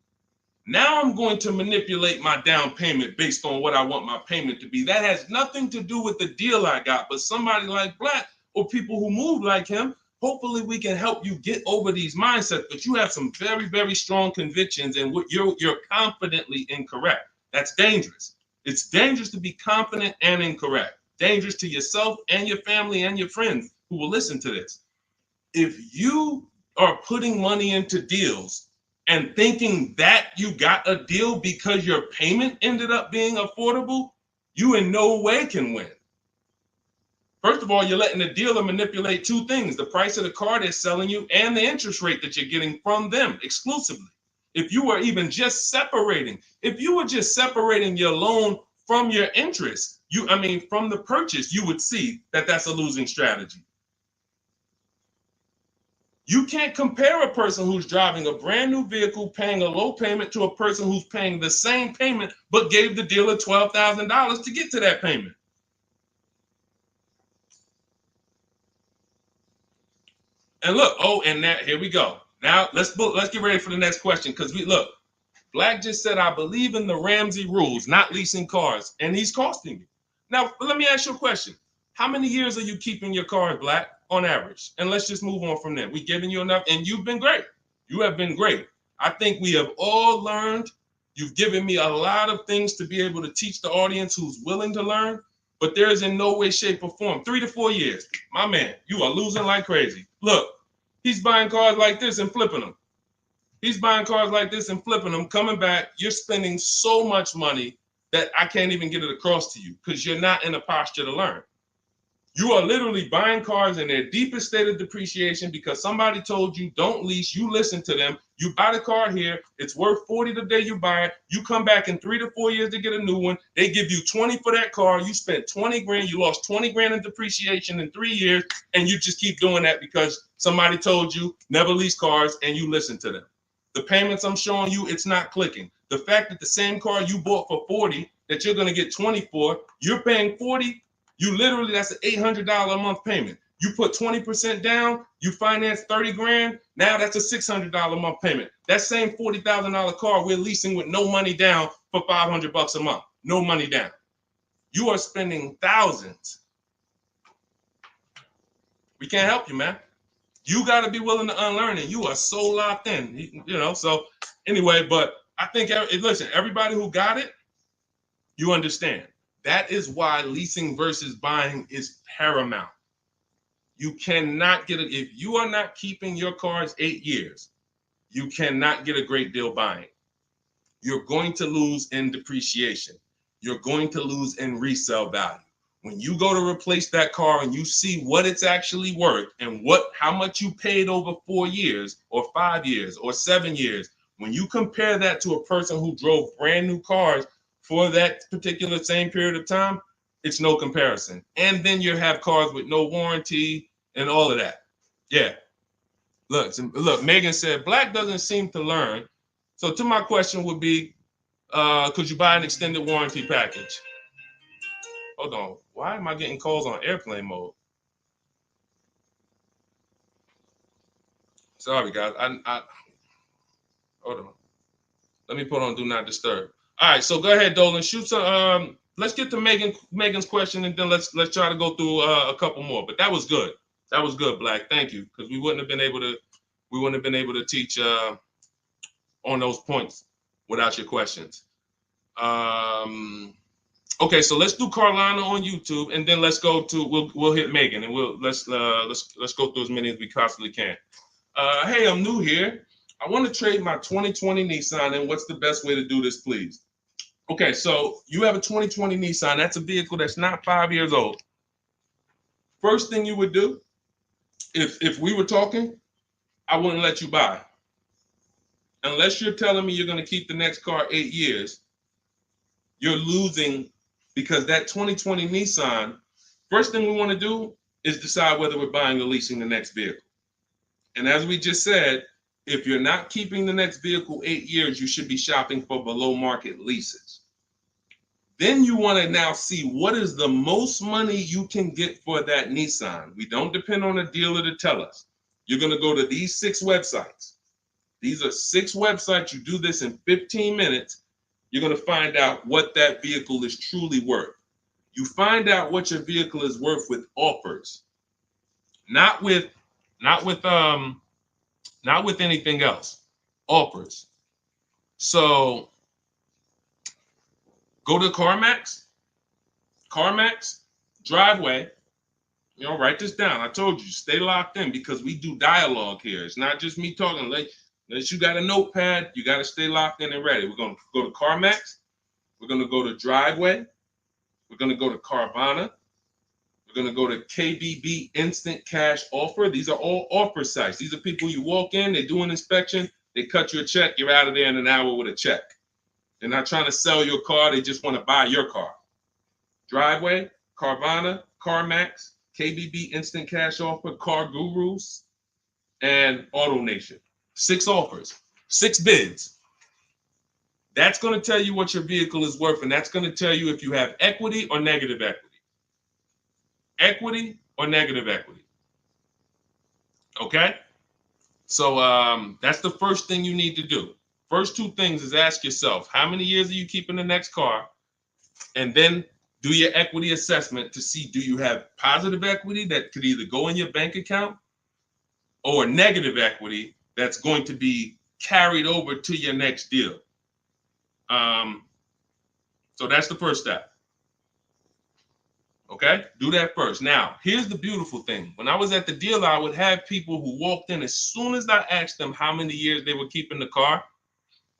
Now I'm going to manipulate my down payment based on what I want my payment to be. That has nothing to do with the deal I got, but somebody like Black or people who move like him, hopefully we can help you get over these mindsets. But you have some very, very strong convictions, and what you're confidently incorrect. That's dangerous. It's dangerous to be confident and incorrect. Dangerous to yourself and your family and your friends who will listen to this. If you are putting money into deals and thinking that you got a deal because your payment ended up being affordable, you in no way can win. First of all, you're letting the dealer manipulate two things: the price of the car they're selling you and the interest rate that you're getting from them exclusively. If you were just separating your loan from your interest, from the purchase, you would see that that's a losing strategy. You can't compare a person who's driving a brand new vehicle paying a low payment to a person who's paying the same payment but gave the dealer $12,000 to get to that payment. And look, here we go. Now let's get ready for the next question, because Black just said, I believe in the Ramsey rules, not leasing cars, and he's costing you. Now, let me ask you a question. How many years are you keeping your car, Black, on average? And let's just move on from there. We've given you enough, and you've been great. You have been great. I think we have all learned. You've given me a lot of things to be able to teach the audience who's willing to learn, but there is in no way, shape, or form. 3 to 4 years. My man, you are losing like crazy. Look, he's buying cars like this and flipping them. He's buying cars like this and flipping them, coming back. You're spending so much money that I can't even get it across to you because you're not in a posture to learn. You are literally buying cars in their deepest state of depreciation because somebody told you don't lease. You listen to them. You buy the car here. It's worth $40 the day you buy it. You come back in 3 to 4 years to get a new one. They give you $20 for that car. You spent $20 grand. You lost $20 grand in depreciation in 3 years. And you just keep doing that because somebody told you never lease cars and you listen to them. The payments I'm showing you, it's not clicking. The fact that the same car you bought for $40 that you're going to get $20 for, you're paying $40. That's an $800 a month payment. You put 20% down, you finance 30 grand. Now that's a $600 a month payment. That same $40,000 car we're leasing with no money down for $500 a month. No money down. You are spending thousands. We can't help you, man. You got to be willing to unlearn it. You are so locked in, So anyway, but I think, listen, everybody who got it, you understand. That is why leasing versus buying is paramount. You cannot get it. If you are not keeping your cars 8 years, you cannot get a great deal buying. You're going to lose in depreciation. You're going to lose in resale value. When you go to replace that car and you see what it's actually worth and how much you paid over 4 years or 5 years or 7 years, when you compare that to a person who drove brand new cars for that particular same period of time, it's no comparison. And then you have cars with no warranty and all of that. Yeah. Look, Megan said, Black doesn't seem to learn. So to my question would be, could you buy an extended warranty package? Hold on. Why am I getting calls on airplane mode? Sorry, guys. I hold on. Let me put on Do Not Disturb. All right, so go ahead, Dolan. Shoot some. Let's get to Megan's question, and then let's try to go through a couple more. But that was good. That was good, Black. Thank you, because we wouldn't have been able to teach on those points without your questions. Okay, so let's do Carolina on YouTube, and then let's go to we'll hit Megan, and let's go through as many as we possibly can. Hey, I'm new here. I want to trade my 2020 Nissan, and what's the best way to do this, please? Okay, so you have a 2020 Nissan. That's a vehicle that's not 5 years old. First thing you would do, if we were talking, I wouldn't let you buy. Unless you're telling me you're going to keep the next car 8 years, you're losing, because that 2020 Nissan, first thing we want to do is decide whether we're buying or leasing the next vehicle. And as we just said, if you're not keeping the next vehicle 8 years, you should be shopping for below market leases. Then you want to now see what is the most money you can get for that Nissan. We don't depend on a dealer to tell us. You're going to go to these 6 websites. These are 6 websites. You do this in 15 minutes. You're going to find out what that vehicle is truly worth. You find out what your vehicle is worth with offers, not with anything else. Offers. So go to CarMax, Driveway. Write this down. I told you, stay locked in because we do dialogue here. It's not just me talking. Unless you got a notepad, you got to stay locked in and ready. We're going to go to CarMax. We're going to go to Driveway. We're going to go to Carvana. We're going to go to KBB Instant Cash Offer. These are all offer sites. These are people you walk in, they do an inspection, they cut you a check, you're out of there in an hour with a check. They're not trying to sell your car, they just want to buy your car. Driveway, Carvana, CarMax, KBB Instant Cash Offer, Car Gurus, and Auto Nation. 6 offers, 6 bids. That's going to tell you what your vehicle is worth, and that's going to tell you if you have equity or negative equity. Equity or negative equity. Okay? So that's the first thing you need to do. First 2 things is ask yourself, how many years are you keeping the next car? And then do your equity assessment to see, do you have positive equity that could either go in your bank account or negative equity that's going to be carried over to your next deal. So that's the first step. Okay, do that first. Now, here's the beautiful thing. When I was at the dealer, I would have people who walked in as soon as I asked them how many years they were keeping the car.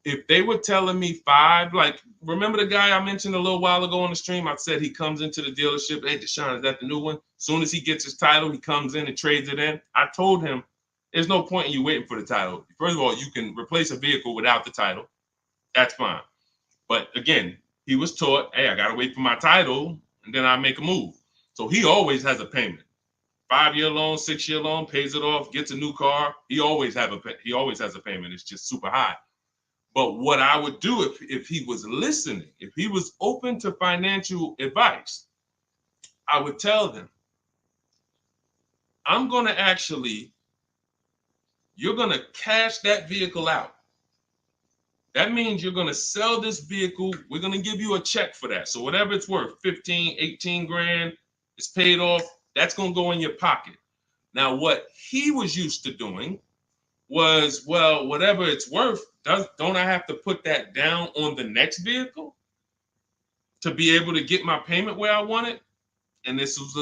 If they were telling me 5, like, remember the guy I mentioned a little while ago on the stream? I said he comes into the dealership. Hey, Deshone, is that the new one? As soon as he gets his title, he comes in and trades it in. I told him, there's no point in you waiting for the title. First of all, you can replace a vehicle without the title. That's fine. But again, he was taught, hey, I got to wait for my title, and then I make a move. So he always has a payment. 5-year loan, 6-year loan, pays it off, gets a new car. He always has a payment. It's just super high. But what I would do if he was listening, if he was open to financial advice, I would tell them, you're going to cash that vehicle out. That means you're going to sell this vehicle. We're going to give you a check for that. So whatever it's worth, 15, 18 grand, it's paid off. That's going to go in your pocket. Now, what he was used to doing was, well, whatever it's worth, don't I have to put that down on the next vehicle to be able to get my payment where I want it? And this was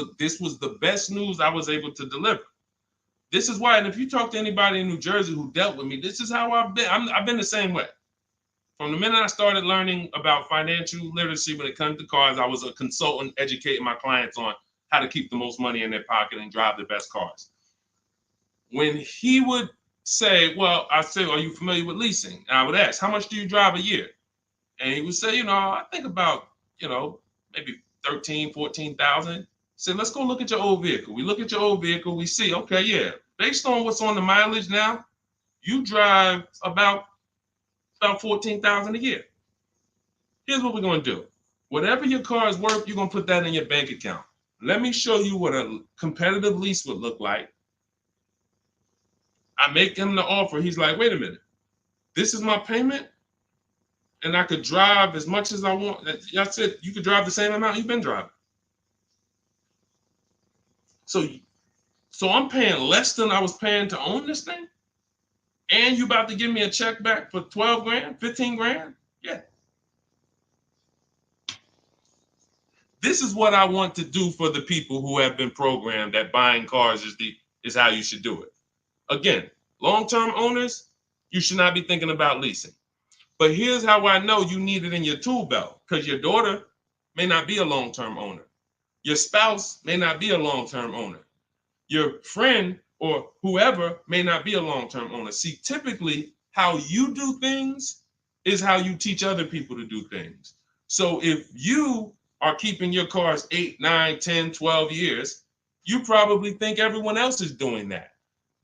the best news I was able to deliver. This is why, and if you talk to anybody in New Jersey who dealt with me, this is how I've been. I've been the same way. From the minute I started learning about financial literacy when it comes to cars, I was a consultant educating my clients on how to keep the most money in their pocket and drive the best cars. When he would say, well, I say, are you familiar with leasing? And I would ask, how much do you drive a year? And he would say, I think about, maybe 13, 14,000. I said, let's go look at your old vehicle. We look at your old vehicle. We see, okay, yeah, based on what's on the mileage now, you drive about 14,000 a year. Here's what we're going to do. Whatever your car is worth, you're going to put that in your bank account. Let me show you what a competitive lease would look like. I make him the offer. He's like, wait a minute. This is my payment, and I could drive as much as I want. That's it. You could drive the same amount you've been driving. So I'm paying less than I was paying to own this thing? And you about to give me a check back for 12 grand, 15 grand? Yeah. This is what I want to do for the people who have been programmed that buying cars is how you should do it. Again, long-term owners, you should not be thinking about leasing. But here's how I know you need it in your tool belt, because your daughter may not be a long-term owner. Your spouse may not be a long-term owner. Your friend or whoever may not be a long-term owner. See, typically how you do things is how you teach other people to do things. So if you are keeping your cars 8, 9, 10, 12 years, you probably think everyone else is doing that.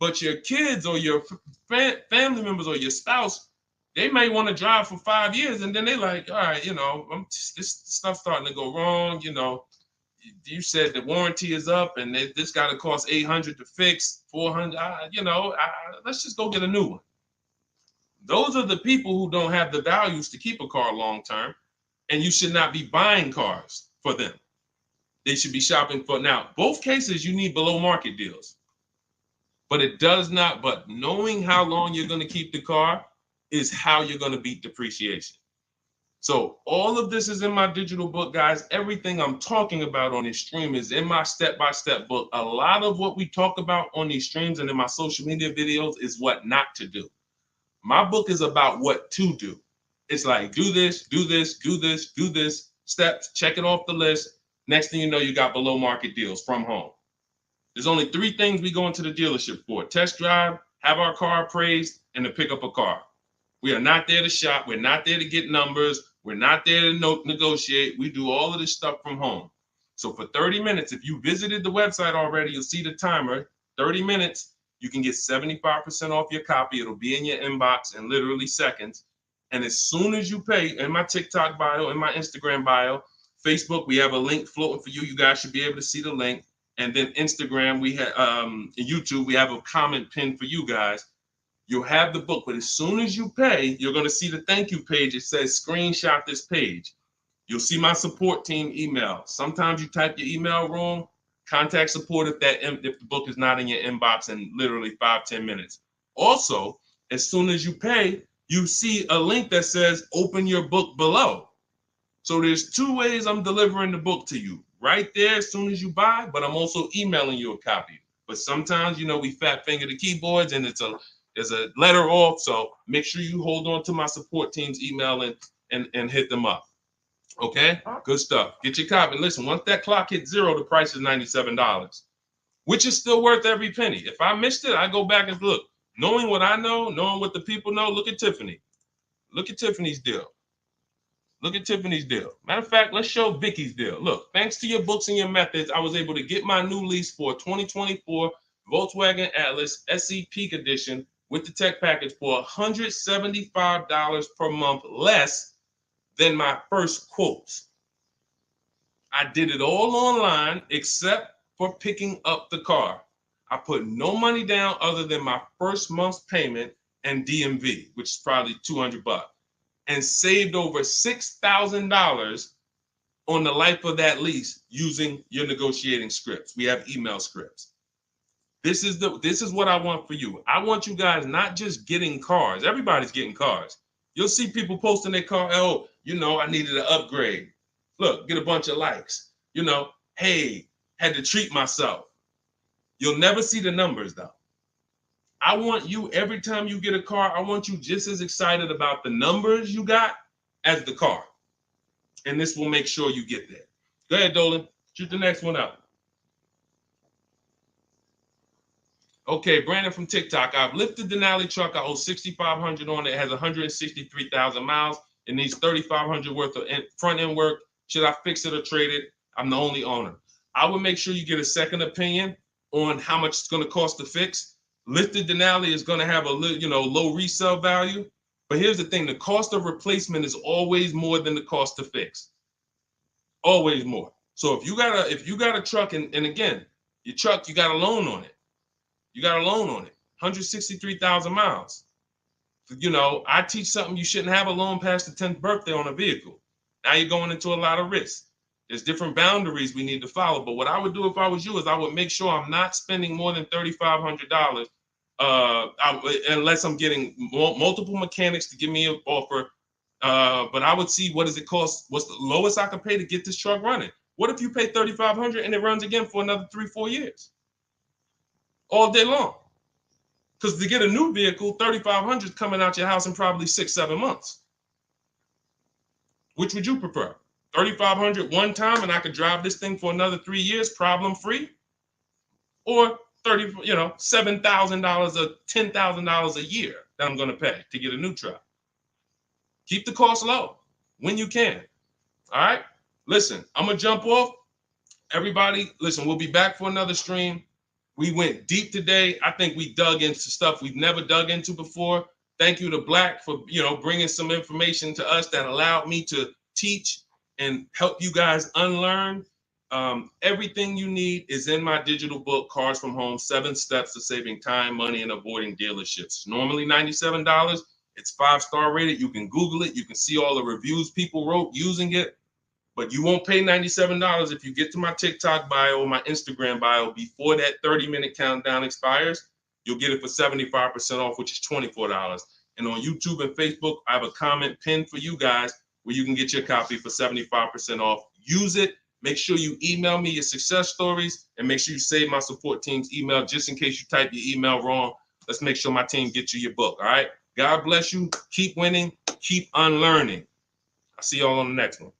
But your kids or your family members or your spouse, they may want to drive for 5 years and then they're like, all right, this stuff's starting to go wrong. You said the warranty is up and this got to cost $800 to fix, $400. Let's just go get a new one. Those are the people who don't have the values to keep a car long term, and you should not be buying cars for them. They should be shopping for. Now, both cases, you need below market deals, but it does not. But knowing how long you're going to keep the car is how you're going to beat depreciation. So all of this is in my digital book, guys. Everything I'm talking about on this stream is in my step-by-step book. A lot of what we talk about on these streams and in my social media videos is what not to do. My book is about what to do. It's like, do this, do this, do this, do this, steps, check it off the list. Next thing you know, you got below market deals from home. There's only 3 things we go into the dealership for: test drive, have our car appraised, and to pick up a car. We are not there to shop. We're not there to get numbers. We're not there to negotiate. We do all of this stuff from home. So for 30 minutes, if you visited the website already, you'll see the timer, 30 minutes, you can get 75% off your copy. It'll be in your inbox in literally seconds. And as soon as you pay, in my TikTok bio, in my Instagram bio, Facebook, we have a link floating for you. You guys should be able to see the link. And then Instagram, we have YouTube, we have a comment pinned for you guys. You'll have the book, but as soon as you pay, you're going to see the thank you page. It says screenshot this page. You'll see my support team email. Sometimes you type your email wrong. Contact support if the book is not in your inbox in literally 5-10 minutes. Also, as soon as you pay, you see a link that says open your book below. So there's 2 ways I'm delivering the book to you. Right there as soon as you buy, but I'm also emailing you a copy. But sometimes, we fat finger the keyboards and there's a letter off. So make sure you hold on to my support team's email and hit them up. Okay, good stuff. Get your copy. Listen, once that clock hits 0, the price is $97, which is still worth every penny. If I missed it, I go back and look. Knowing what I know, knowing what the people know, look at Tiffany. Look at Tiffany's deal. Look at Tiffany's deal. Matter of fact, let's show Vicky's deal. Look, thanks to your books and your methods, I was able to get my new lease for a 2024 Volkswagen Atlas SE Peak Edition with the tech package for $175 per month less than my first quotes. I did it all online except for picking up the car. I put no money down other than my first month's payment and DMV, which is probably $200, and saved over $6,000 on the life of that lease using your negotiating scripts. We have email scripts. This is what I want for you. I want you guys not just getting cars. Everybody's getting cars. You'll see people posting their car. Oh, I needed an upgrade. Look, get a bunch of likes. Hey, had to treat myself. You'll never see the numbers though. I want you, every time you get a car, I want you just as excited about the numbers you got as the car. And this will make sure you get there. Go ahead, Dolan. Shoot the next one up. Okay, Brandon from TikTok. I've lifted the Denali truck. I owe $6,500 on it. It has 163,000 miles. It needs $3,500 worth of front end work. Should I fix it or trade it? I'm the only owner. I would make sure you get a second opinion on how much it's going to cost to fix. Lifted Denali is going to have a low resale value. But here's the thing: the cost of replacement is always more than the cost to fix. Always more. So if you got a truck, and again, your truck, you got a loan on it. You got a loan on it, 163,000 miles. I teach something: you shouldn't have a loan past the 10th birthday on a vehicle. Now you're going into a lot of risk. There's different boundaries we need to follow. But what I would do if I was you is I would make sure I'm not spending more than $3,500 unless I'm getting multiple mechanics to give me an offer. But I would see, what does it cost? What's the lowest I can pay to get this truck running? What if you pay $3,500 and it runs again for another 3-4 years? All day long. Because to get a new vehicle, $3,500 is coming out your house in probably 6-7 months. Which would you prefer? $3,500 one time and I could drive this thing for another 3 years problem free? Or $7,000 or $10,000 a year that I'm going to pay to get a new truck? Keep the cost low when you can. All right? Listen, I'm going to jump off. Everybody, listen, we'll be back for another stream. We went deep today. I think we dug into stuff we've never dug into before. Thank you to Black for, bringing some information to us that allowed me to teach and help you guys unlearn. Everything you need is in my digital book, Cars from Home, 7 Steps to Saving Time, Money, and Avoiding Dealerships. Normally $97. It's 5-star rated. You can Google it. You can see all the reviews people wrote using it. But you won't pay $97 if you get to my TikTok bio or my Instagram bio before that 30-minute countdown expires. You'll get it for 75% off, which is $24. And on YouTube and Facebook, I have a comment pinned for you guys where you can get your copy for 75% off. Use it. Make sure you email me your success stories, and make sure you save my support team's email just in case you type your email wrong. Let's make sure my team gets you your book. All right. God bless you. Keep winning. Keep unlearning. I'll see y'all on the next one.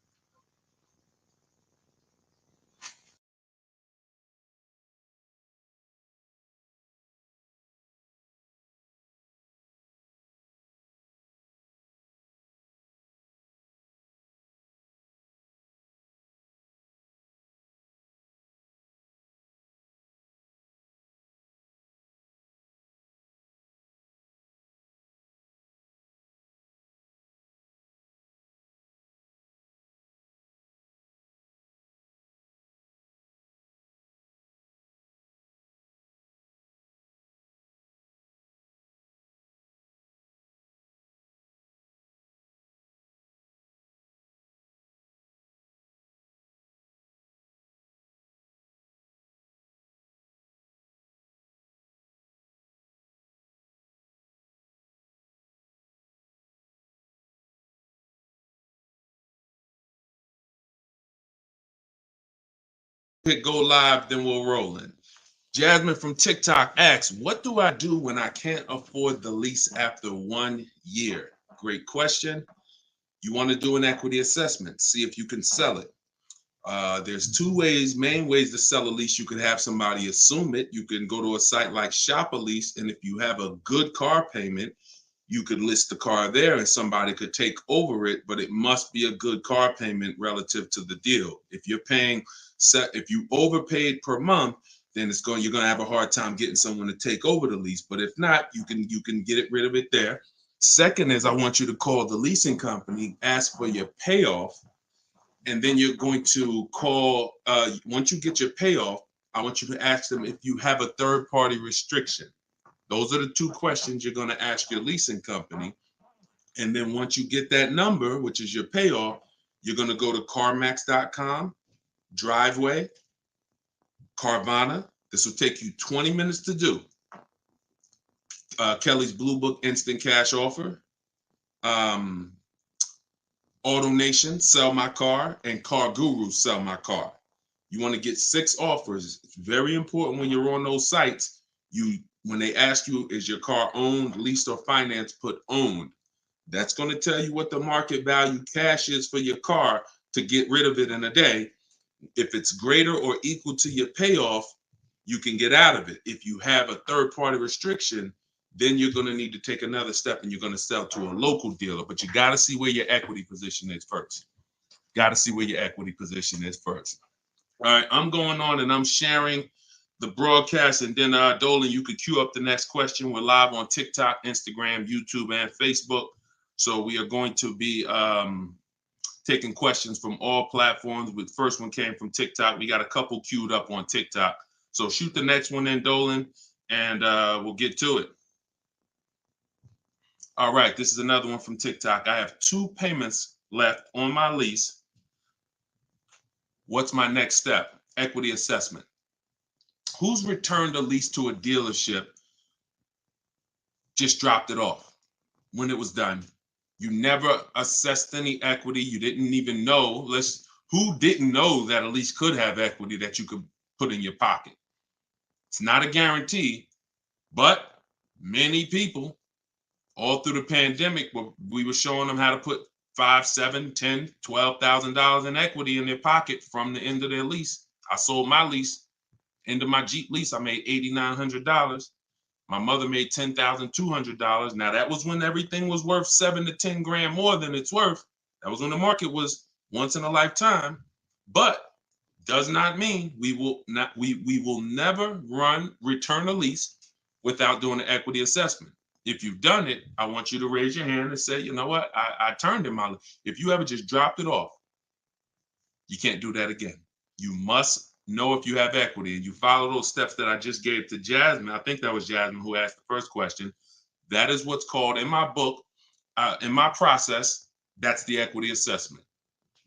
Hit go live, then we'll roll in. Jasmine from TikTok asks, what do I do when I can't afford the lease after 1 year? Great question. You want to do an equity assessment, see if you can sell it. There's two main ways to sell a lease. You could have somebody assume it. You can go to a site like Shop a Lease, and if you have a good car payment, you could list the car there and somebody could take over it, but it must be a good car payment relative to the deal. If you're paying, if you overpaid per month, then you're going to have a hard time getting someone to take over the lease. But if not, you can get rid of it there. Second is, I want you to call the leasing company, ask for your payoff, and then you're going to call, once you get your payoff, I want you to ask them if you have a third-party restriction. Those are the two questions you're going to ask your leasing company. And then once you get that number, which is your payoff, you're going to go to CarMax.com, Driveway, Carvana. This will take you 20 minutes to do. Kelly's Blue Book Instant Cash Offer, Auto Nation, Sell My Car, and Car Guru, Sell My Car. You want to get 6 offers. It's very important when you're on those sites. When they ask you, is your car owned, leased, or financed, put owned. That's going to tell you what the market value cash is for your car to get rid of it in a day. If it's greater or equal to your payoff, you can get out of it. If you have a third-party restriction, then you're going to need to take another step and you're going to sell to a local dealer. But you got to see where your equity position is first. Got to see where your equity position is first. All right, I'm going on and I'm sharing the broadcast, and then Dolan, you could queue up the next question. We're live on TikTok, Instagram, YouTube, and Facebook. So we are going to be taking questions from all platforms. The first one came from TikTok. We got a couple queued up on TikTok. So shoot the next one in, Dolan, and we'll get to it. All right, this is another one from TikTok. I have 2 payments left on my lease. What's my next step? Equity assessment. Who's returned a lease to a dealership, just dropped it off when it was done? You never assessed any equity. You didn't even know. Who didn't know that a lease could have equity that you could put in your pocket? It's not a guarantee, but many people all through the pandemic, we were showing them how to put $5,000, $7,000, $10,000, $12,000 in equity in their pocket from the end of their lease. I sold my lease. End of my Jeep lease, I made $8,900. My mother made $10,200. Now that was when everything was worth 7 to 10 grand more than it's worth. That was when the market was once in a lifetime. But does not mean we will never return a lease without doing an equity assessment. If you've done it, I want you to raise your hand and say, you know what, I turned in my lease. If you ever just dropped it off, you can't do that again. You must know if you have equity, and you follow those steps that I just gave to Jasmine. I think that was Jasmine who asked the first question. That is what's called in my book, In my process, that's the equity assessment.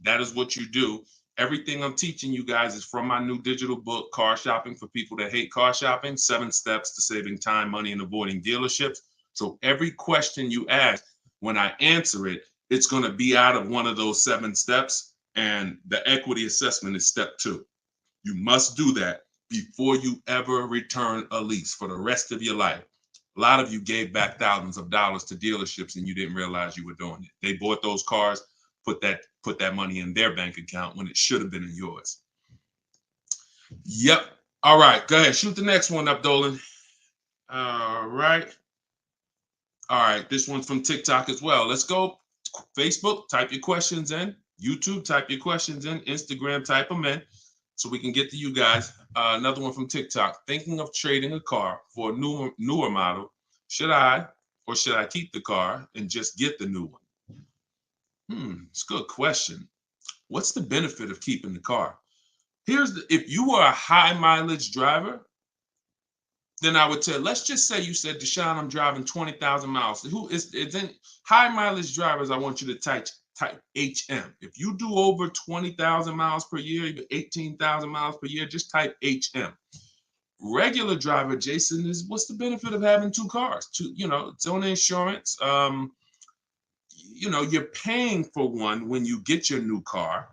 That is what you do. Everything I'm teaching you guys is from my new digital book, Car Shopping for People That Hate Car Shopping, 7 Steps to Saving Time, Money, and Avoiding Dealerships. So every question you ask, when I answer it, it's going to be out of one of those 7 steps. And the equity assessment is step 2. You must do that before you ever return a lease for the rest of your life. A lot of you gave back thousands of dollars to dealerships and you didn't realize you were doing it. They bought those cars, put that money in their bank account when it should have been in yours. Yep. All right. Go ahead. Shoot the next one up, Dolan. All right. All right. This one's from TikTok as well. Let's go. Facebook, type your questions in. YouTube, type your questions in. Instagram, type them in so we can get to you guys. Another one from TikTok. Thinking of trading a car for a newer model. Should I keep the car and just get the new one? It's a good question. What's the benefit of keeping the car? If you were a high mileage driver, then I would tell, let's just say you said, Deshone, I'm driving 20,000 miles. Who is in high mileage drivers? I want you to type HM. If you do over 20,000 miles per year, even 18,000 miles per year, just type HM. Regular driver, Jason, is what's the benefit of having 2 cars? Its own insurance. You're paying for one when you get your new car.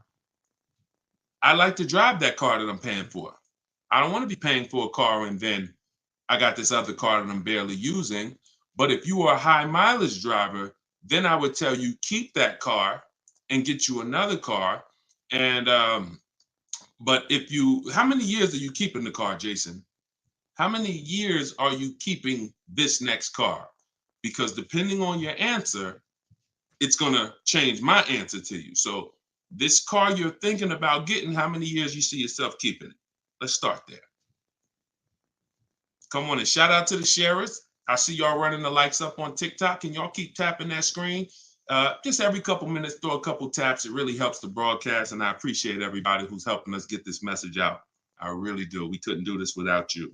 I like to drive that car that I'm paying for. I don't want to be paying for a car and then I got this other car that I'm barely using. But if you are a high mileage driver, then I would tell you keep that car and get you another car. And but how many years are you keeping the car, Jason? How many years are you keeping this next car? Because depending on your answer, it's going to change my answer to you. So this car you're thinking about getting, how many years you see yourself keeping it? Let's start there. Come on and shout out to the sharers. I see y'all running the likes up on TikTok, and y'all keep tapping that screen. Just every couple minutes, throw a couple taps. It really helps the broadcast, and I appreciate everybody who's helping us get this message out. I really do. We couldn't do this without you.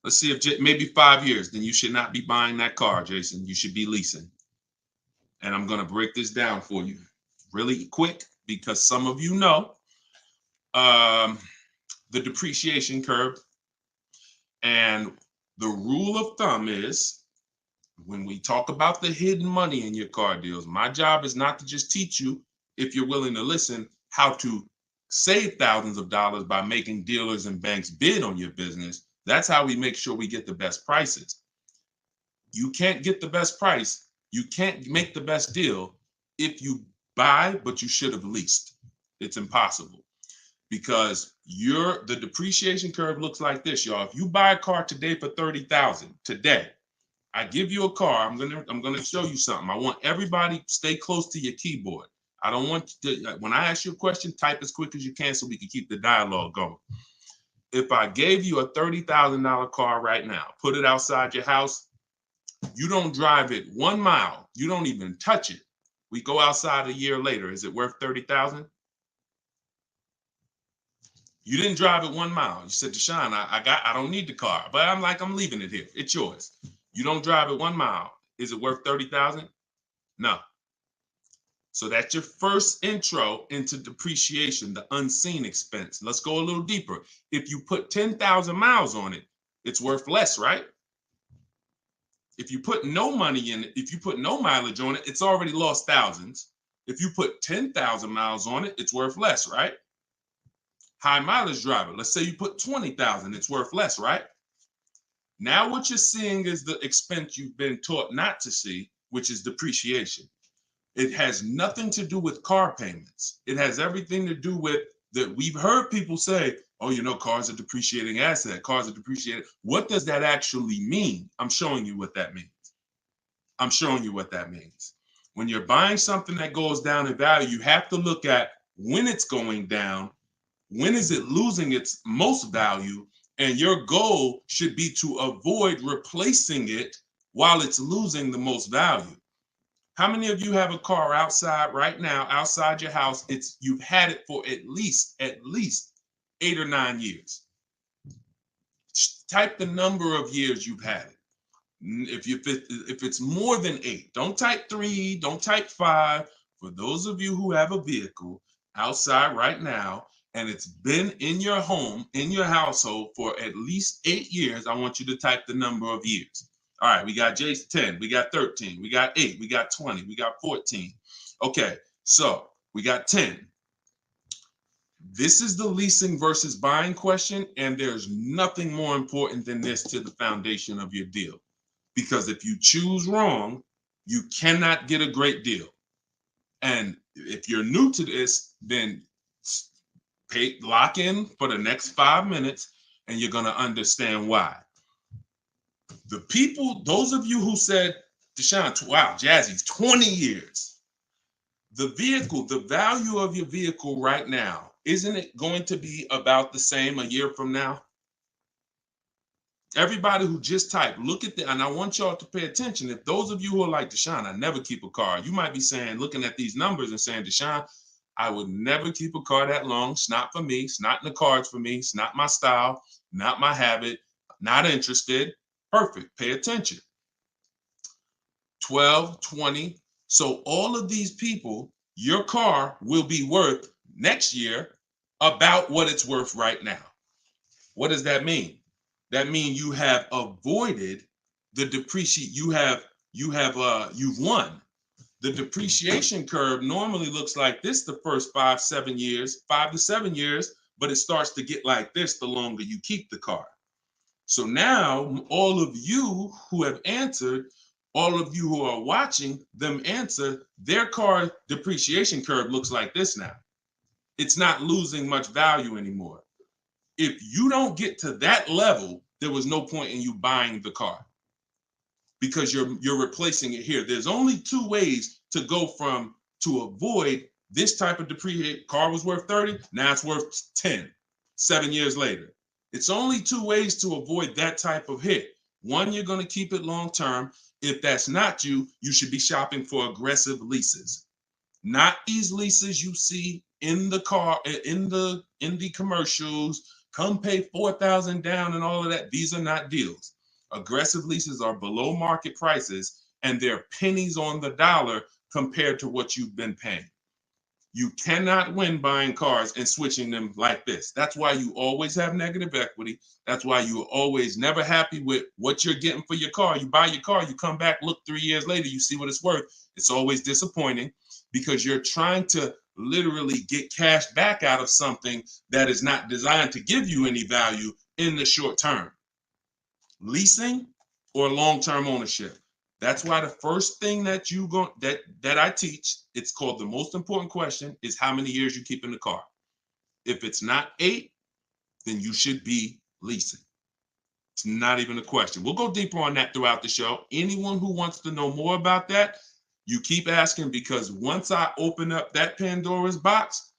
Let's see if maybe 5 years, then you should not be buying that car, Jason. You should be leasing. And I'm going to break this down for you really quick because some of you know the depreciation curve. And the rule of thumb is when we talk about the hidden money in your car deals, my job is not to just teach you, if you're willing to listen, how to save thousands of dollars by making dealers and banks bid on your business. That's how we make sure we get the best prices. You can't get the best price. You can't make the best deal if you buy, but you should have leased. It's impossible. Because the depreciation curve looks like this, y'all. If you buy a car today for $30,000 today, I give you a car. I'm gonna show you something. I want everybody stay close to your keyboard. I don't want to, when I ask you a question, type as quick as you can so we can keep the dialogue going. If I gave you a $30,000 car right now, put it outside your house, you don't drive it 1 mile, you don't even touch it. We go outside a year later. Is it worth $30,000? You didn't drive it 1 mile. You said, Deshone, I don't need the car, but I'm leaving it here. It's yours. You don't drive it 1 mile. Is it worth $30,000? No. So that's your first intro into depreciation, the unseen expense. Let's go a little deeper. If you put 10,000 miles on it, it's worth less, right? If you put no money in it, if you put no mileage on it, it's already lost thousands. If you put 10,000 miles on it, it's worth less, right? High mileage driver, let's say you put 20,000, it's worth less, right? Now what you're seeing is the expense you've been taught not to see, which is depreciation. It has nothing to do with car payments. It has everything to do with that. We've heard people say, oh, cars are depreciating asset, cars are depreciating. What does that actually mean? I'm showing you what that means. I'm showing you what that means. When you're buying something that goes down in value, you have to look at when it's going down. When is it losing its most value? And your goal should be to avoid replacing it while it's losing the most value. How many of you have a car outside right now, outside your house? You've had it for at least 8 or 9 years. Type the number of years you've had it. If it's more than 8, don't type 3, don't type 5. For those of you who have a vehicle outside right now and it's been in your home, in your household for at least 8 years, I want you to type the number of years. All right, we got Jason 10, we got 13, we got 8, we got 20, we got 14. Okay, so we got 10. This is the leasing versus buying question, and there's nothing more important than this to the foundation of your deal. Because if you choose wrong, you cannot get a great deal. And if you're new to this, then lock in for the next 5 minutes, and you're going to understand why. The people, those of you who said, Deshone, wow, Jazzy's 20 years. The vehicle, the value of your vehicle right now, isn't it going to be about the same a year from now? Everybody who just typed, look at that. And I want y'all to pay attention. If those of you who are like, Deshone, I never keep a car, you might be saying, looking at these numbers and saying, Deshone, I would never keep a car that long. It's not for me. It's not in the cards for me. It's not my style, not my habit, not interested. Perfect. Pay attention. 12, 20. So all of these people, your car will be worth next year about what it's worth right now. What does that mean? That means you have avoided the depreciation. You've won. The depreciation curve normally looks like this the first 5 to 7 years, but it starts to get like this the longer you keep the car. So now all of you who have answered, all of you who are watching them answer, their car depreciation curve looks like this now. It's not losing much value anymore. If you don't get to that level, there was no point in you buying the car because you're replacing it here. There's only 2 ways to go to avoid this type of depreciation. Car was worth 30, now it's worth 10, 7 years later. It's only 2 ways to avoid that type of hit. One, you're going to keep it long term. If that's not you, you should be shopping for aggressive leases. Not these leases you see in the car, in the commercials, come pay $4,000 down and all of that. These are not deals. Aggressive leases are below market prices and they're pennies on the dollar compared to what you've been paying. You cannot win buying cars and switching them like this. That's why you always have negative equity. That's why you're always never happy with what you're getting for your car. You buy your car, you come back, look 3 years later, you see what it's worth. It's always disappointing because you're trying to literally get cash back out of something that is not designed to give you any value in the short term. Leasing or long-term ownership. That's why the first thing that I teach, it's called the most important question, is how many years you keep in the car. If it's not 8, then you should be leasing. It's not even a question. We'll go deeper on that throughout the show. Anyone who wants to know more about that, you keep asking, because once I open up that Pandora's box,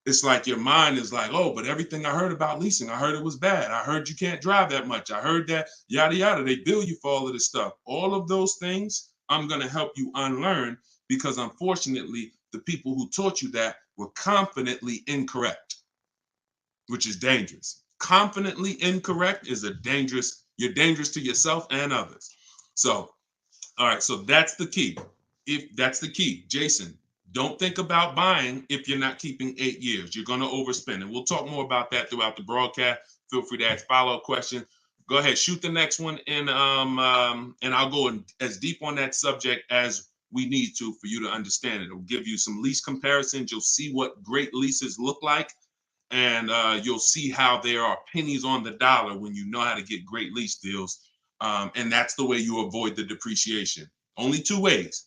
it's like your mind is like, oh, but everything I heard about leasing, I heard it was bad. I heard you can't drive that much. I heard that yada, yada. They bill you for all of this stuff. All of those things, I'm going to help you unlearn because unfortunately, the people who taught you that were confidently incorrect, which is dangerous. Confidently incorrect is you're dangerous to yourself and others. So, all right, so that's the key. That's the key, Jason. Don't think about buying if you're not keeping 8 years. You're going to overspend. And we'll talk more about that throughout the broadcast. Feel free to ask follow-up questions. Go ahead, shoot the next one, and I'll go as deep on that subject as we need to for you to understand it. It'll give you some lease comparisons. You'll see what great leases look like, and you'll see how there are pennies on the dollar when you know how to get great lease deals. And that's the way you avoid the depreciation. Only 2 ways.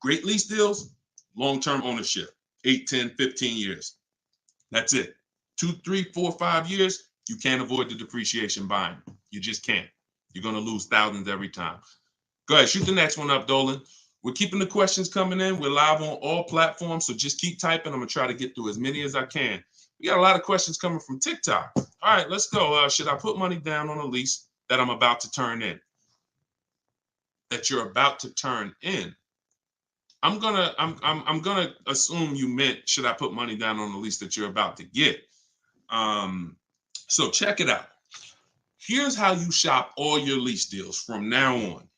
Great lease deals, long-term ownership, 8, 10, 15 years. That's it. 2, 3, 4, 5 years, you can't avoid the depreciation buying. You just can't. You're going to lose thousands every time. Go ahead, shoot the next one up, Dolan. We're keeping the questions coming in. We're live on all platforms, so just keep typing. I'm going to try to get through as many as I can. We got a lot of questions coming from TikTok. All right, let's go. Should I put money down on a lease that I'm about to turn in? That you're about to turn in. I'm gonna assume you meant, should I put money down on the lease that you're about to get? So check it out. Here's how you shop all your lease deals from now on.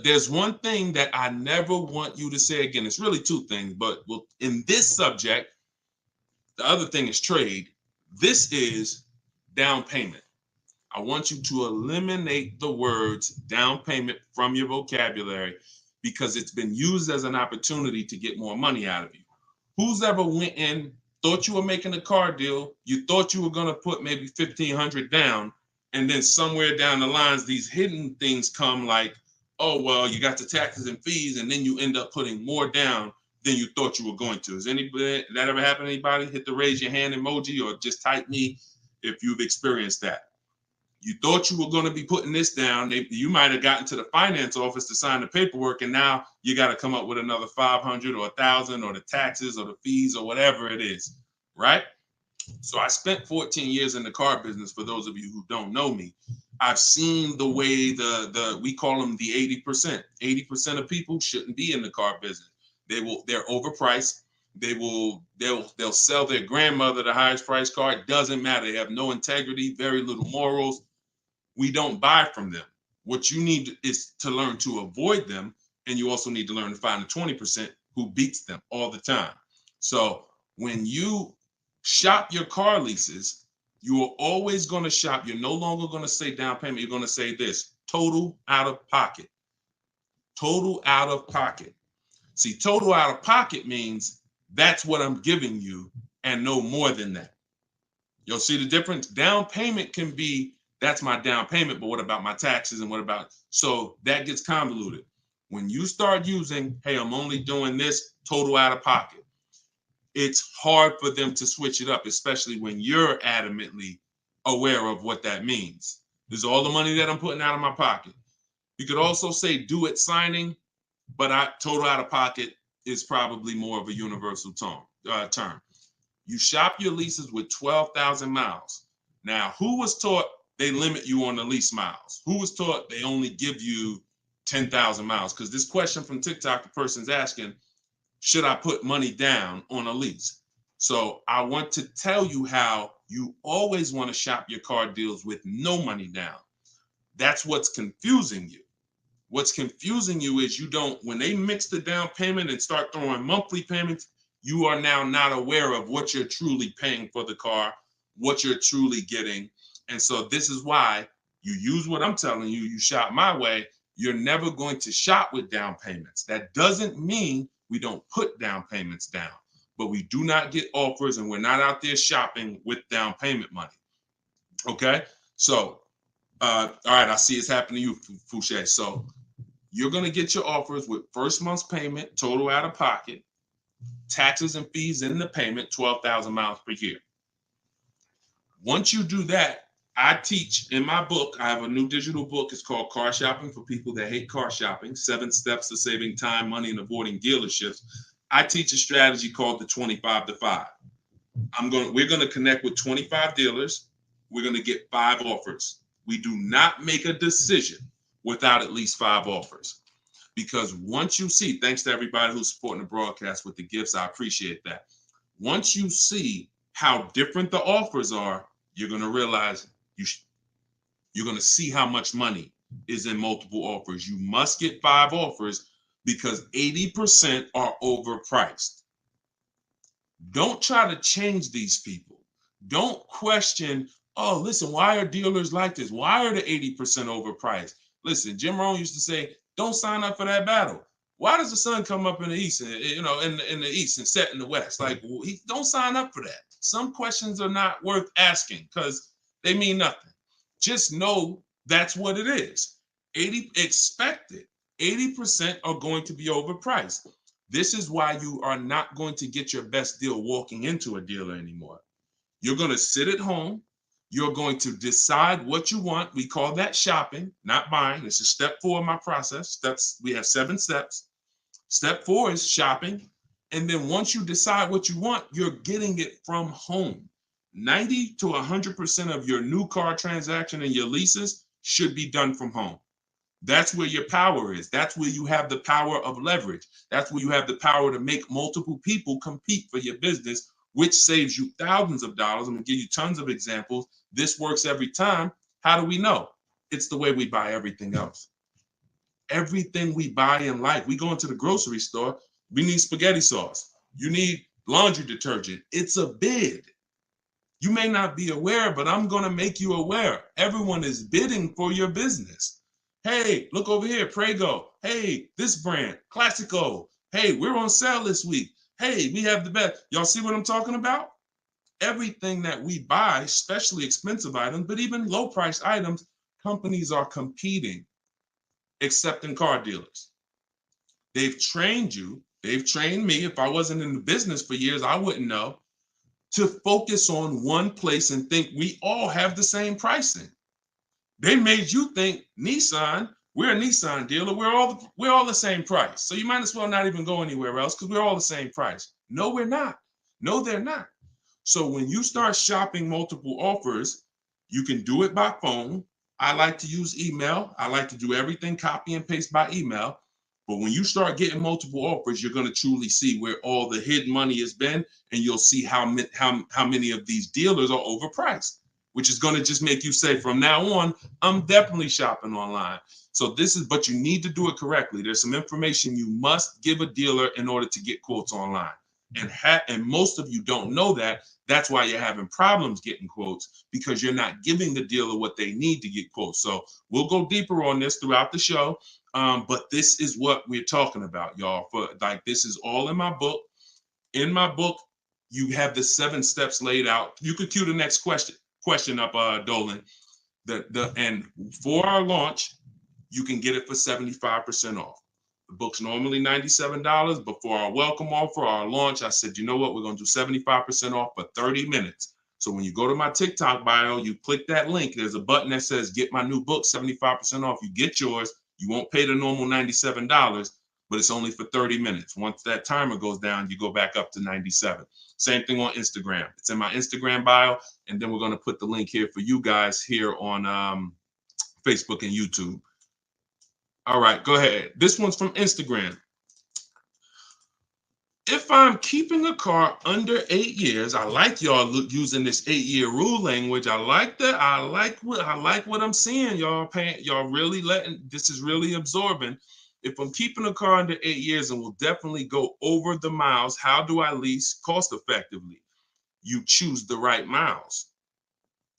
there's one thing that I never want you to say again. It's really two things, but in this subject, the other thing is trade. This is down payment. I want you to eliminate the words down payment from your vocabulary because it's been used as an opportunity to get more money out of you. Who's ever went in, thought you were making a car deal, you thought you were going to put maybe $1,500 down, and then somewhere down the lines, these hidden things come like, oh, well, you got the taxes and fees, and then you end up putting more down than you thought you were going to. Has anybody, that ever happened to anybody? Hit the raise your hand emoji or just type me if you've experienced that. You thought you were going to be putting this down. You might have gotten to the finance office to sign the paperwork, and now you got to come up with another 500 or 1,000 or the taxes or the fees or whatever it is, right? So I spent 14 years in the car business. For those of you who don't know me, I've seen the way we call them the 80%. 80% of people shouldn't be in the car business. They're overpriced. They'll sell their grandmother the highest price car. It doesn't matter. They have no integrity, very little morals. We don't buy from them. What you need is to learn to avoid them, and you also need to learn to find the 20% who beats them all the time. So when you shop your car leases, you are always going to shop. You're no longer going to say down payment. You're going to say this: total out of pocket. Total out of pocket. See, total out of pocket means that's what I'm giving you and no more than that. You'll see the difference. Down payment can be, that's my down payment, but what about my taxes and what about, so that gets convoluted. When you start using, hey, I'm only doing this total out of pocket, it's hard for them to switch it up, especially when you're adamantly aware of what that means. This is all the money that I'm putting out of my pocket. You could also say do it signing, but total out of pocket is probably more of a universal term. You shop your leases with 12,000 miles. Now, who was taught they limit you on the lease miles? Who was taught they only give you 10,000 miles? Because this question from TikTok, the person's asking, should I put money down on a lease? So I want to tell you how you always want to shop your car deals with no money down. That's what's confusing you. What's confusing you is when they mix the down payment and start throwing monthly payments, you are now not aware of what you're truly paying for the car, what you're truly getting. And so this is why you use what I'm telling you, you shop my way. You're never going to shop with down payments. That doesn't mean we don't put down payments down, but we do not get offers and we're not out there shopping with down payment money. Okay? So, all right, I see it's happening to you, Fouché. So you're going to get your offers with first month's payment, total out of pocket, taxes and fees in the payment, 12,000 miles per year. Once you do that, I teach in my book, I have a new digital book. It's called Car Shopping for People That Hate Car Shopping, 7 Steps to Saving Time, Money, and Avoiding Dealerships. I teach a strategy called the 25 to 5. We're going to connect with 25 dealers. We're going to get 5 offers. We do not make a decision without at least 5 offers. Because once you see, thanks to everybody who's supporting the broadcast with the gifts, I appreciate that. Once you see how different the offers are, you're going to realize you're going to see how much money is in multiple offers. You must get 5 offers because 80% are overpriced. Don't try to change these people. Don't question, oh, listen, why are dealers like this? Why are the 80% overpriced? Listen, Jim Rohn used to say, don't sign up for that battle. Why does the sun come up in the east and in the east and set in the west? Like, don't sign up for that. Some questions are not worth asking because they mean nothing. Just know that's what it is. Expected. 80% are going to be overpriced. This is why you are not going to get your best deal walking into a dealer anymore. You're going to sit at home. You're going to decide what you want. We call that shopping, not buying. This is step 4 of my process. We have 7 steps. Step 4 is shopping. And then once you decide what you want, you're getting it from home. 90 to 100% of your new car transaction and your leases should be done from home. That's where your power is. That's where you have the power of leverage. That's where you have the power to make multiple people compete for your business, which saves you thousands of dollars. I'm going to give you tons of examples. This works every time. How do we know? It's the way we buy everything else. Everything we buy in life, we go into the grocery store, we need spaghetti sauce. You need laundry detergent. It's a bid. You may not be aware, but I'm going to make you aware. Everyone is bidding for your business. Hey, look over here, Prego. Hey, this brand, Classico. Hey, we're on sale this week. Hey, we have the best. Y'all see what I'm talking about? Everything that we buy, especially expensive items, but even low price items, companies are competing, except in car dealers. They've trained you. They've trained me. If I wasn't in the business for years, I wouldn't know, to focus on one place and think we all have the same pricing. They made you think Nissan, we're a Nissan dealer, we're all the same price. So you might as well not even go anywhere else because we're all the same price. No, we're not. No, they're not. So when you start shopping multiple offers, you can do it by phone. I like to use email. I like to do everything copy and paste by email. But when you start getting multiple offers, you're going to truly see where all the hidden money has been, and you'll see how many of these dealers are overpriced, which is going to just make you say, from now on, I'm definitely shopping online. So but you need to do it correctly. There's some information you must give a dealer in order to get quotes online. And most of you don't know that. That's why you're having problems getting quotes, because you're not giving the dealer what they need to get quotes. So we'll go deeper on this throughout the show. But this is what we're talking about, y'all. This is all in my book. In my book, you have the 7 steps laid out. You could cue the next question up, Dolan. And for our launch, you can get it for 75% off. The book's normally $97. Before our welcome offer, our launch, I said, you know what? We're going to do 75% off for 30 minutes. So when you go to my TikTok bio, you click that link. There's a button that says, get my new book, 75% off. You get yours. You won't pay the normal $97, but it's only for 30 minutes. Once that timer goes down, you go back up to 97. Same thing on Instagram. It's in my Instagram bio. And then we're going to put the link here for you guys here on Facebook and YouTube. All right, go ahead. This one's from Instagram. If I'm keeping a car under 8 years, I like y'all using this 8-year rule language. I like that. I like what I'm seeing, y'all. Y'all really this is really absorbing. If I'm keeping a car under 8 years and will definitely go over the miles, how do I lease cost effectively? You choose the right miles.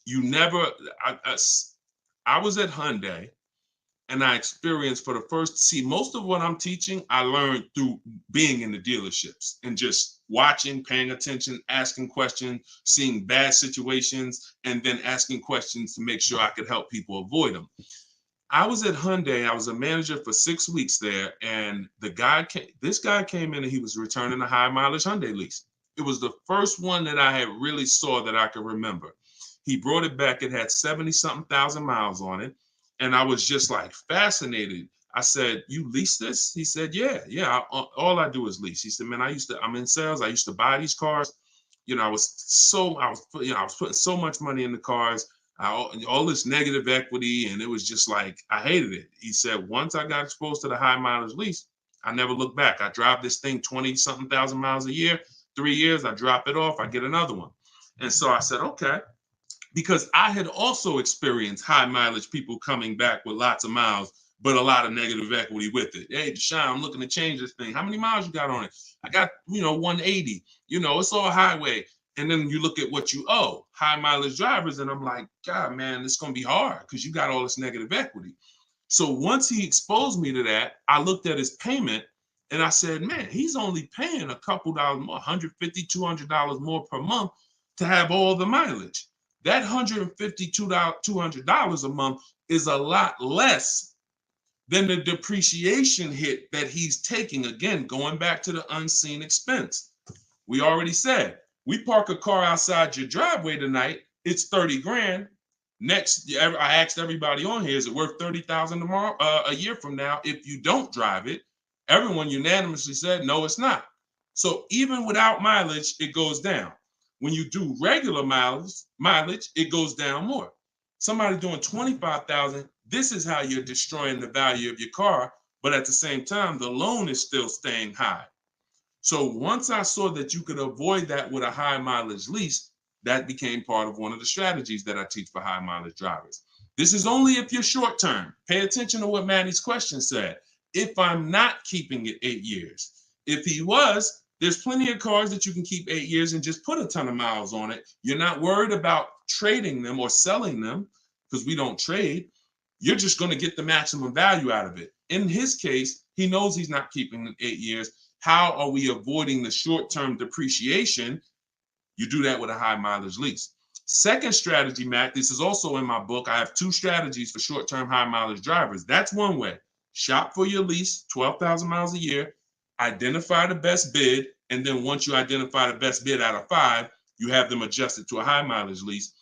You never. I was at Hyundai. And I experienced most of what I'm teaching, I learned through being in the dealerships and just watching, paying attention, asking questions, seeing bad situations, and then asking questions to make sure I could help people avoid them. I was at Hyundai. I was a manager for 6 weeks there. And this guy came in and he was returning a high mileage Hyundai lease. It was the first one that I had really saw that I could remember. He brought it back. It had 70-something thousand miles on it. And I was just like fascinated. I said, you lease this? He said, yeah. All I do is lease. He said, man, I'm in sales. I used to buy these cars. You know, I was putting so much money in the cars, all this negative equity. And it was just like, I hated it. He said, once I got exposed to the high mileage lease, I never looked back. I drive this thing 20-something thousand miles a year, 3 years, I drop it off, I get another one. And so I said, okay. Because I had also experienced high mileage people coming back with lots of miles, but a lot of negative equity with it. Hey, Deshone, I'm looking to change this thing. How many miles you got on it? I got, 180. It's all highway. And then you look at what you owe, high mileage drivers. And I'm like, God, man, it's going to be hard because you got all this negative equity. So once he exposed me to that, I looked at his payment and I said, man, he's only paying a couple dollars more, $150, $200 more per month to have all the mileage. That $150, $200 a month is a lot less than the depreciation hit that he's taking. Again, going back to the unseen expense. We already said, we park a car outside your driveway tonight, it's 30 grand. Next, I asked everybody on here, is it worth 30,000 tomorrow, a year from now if you don't drive it? Everyone unanimously said, no, it's not. So even without mileage, it goes down. When you do regular mileage, it goes down more. Somebody doing 25,000, this is how you're destroying the value of your car, but at the same time, the loan is still staying high. So once I saw that you could avoid that with a high mileage lease, that became part of one of the strategies that I teach for high mileage drivers. This is only if you're short term. Pay attention to what Maddie's question said. If I'm not keeping it 8 years. If he was, there's plenty of cars that you can keep 8 years and just put a ton of miles on it. You're not worried about trading them or selling them because we don't trade. You're just going to get the maximum value out of it. In his case, he knows he's not keeping it 8 years. How are we avoiding the short-term depreciation? You do that with a high mileage lease. Second strategy, Matt, this is also in my book. I have 2 strategies for short-term high mileage drivers. That's one way. Shop for your lease, 12,000 miles a year, identify the best bid, and then once you identify the best bid out of 5, you have them adjusted to a high mileage lease.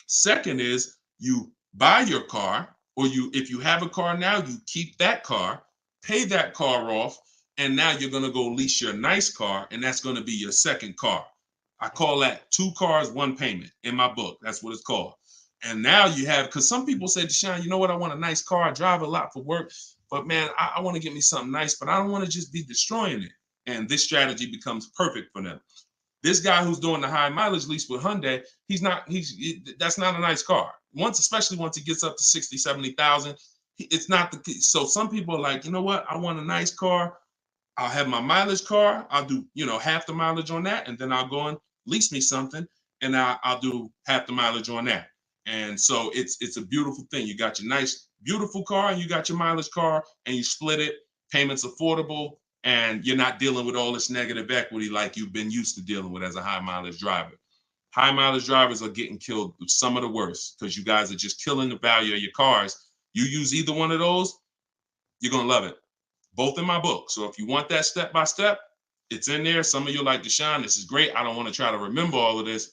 Second is you buy your car, or if you have a car now, you keep that car, pay that car off, and now you're going to go lease your nice car, and that's going to be your second car. I call that 2 cars, 1 payment in my book. That's what it's called. And now you have, because some people say, Deshone, you know what? I want a nice car. I drive a lot for work, but man, I want to get me something nice, but I don't want to just be destroying it. And this strategy becomes perfect for them. This guy who's doing the high mileage lease with Hyundai, that's not a nice car. Especially once it gets up to 60, 70,000, it's not so some people are like, you know what? I want a nice car. I'll have my mileage car. I'll do, half the mileage on that. And then I'll go and lease me something and I'll do half the mileage on that. And so it's a beautiful thing. You got your nice, beautiful car and you got your mileage car and you split it, payments affordable, and you're not dealing with all this negative equity like you've been used to dealing with as a high mileage driver. High mileage drivers are getting killed with some of the worst because you guys are just killing the value of your cars. You use either one of those, you're going to love it. Both in my book. So if you want that step by step, it's in there. Some of you are like, Deshone, this is great. I don't want to try to remember all of this.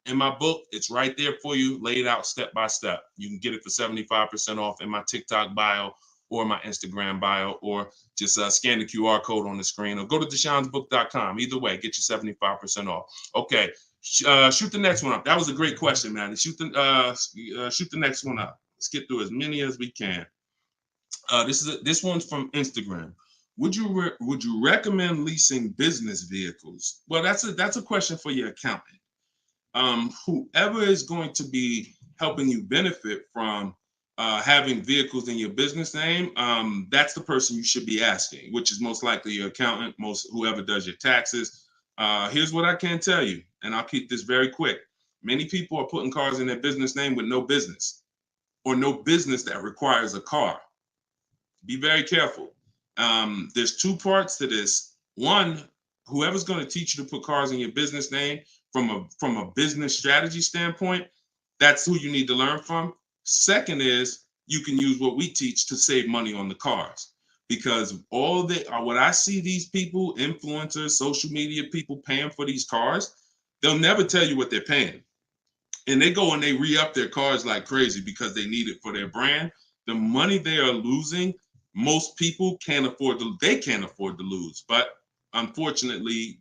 In my book, it's right there for you, laid out step by step. You can get it for 75% off in my TikTok bio or my Instagram bio, or just scan the QR code on the screen or go to deshonesbook.com. Either way, get you 75% off. Okay, shoot the next one up. That was a great question, man. Shoot the next one up. Let's get through as many as we can. This one's from Instagram. Would you recommend leasing business vehicles? Well, that's a question for your accountant. Whoever is going to be helping you benefit from having vehicles in your business name, that's the person you should be asking, which is most likely your accountant, whoever does your taxes. Here's what I can tell you, and I'll keep this very quick. Many people are putting cars in their business name with no business or no business that requires a car. Be very careful. There's 2 parts to this. One, whoever's going to teach you to put cars in your business name from a business strategy standpoint, that's who you need to learn from. Second is you can use what we teach to save money on the cars, because what I see these people, influencers, social media people paying for these cars, they'll never tell you what they're paying. And they go and they re-up their cars like crazy because they need it for their brand. The money they are losing, most people can't afford to lose. But unfortunately,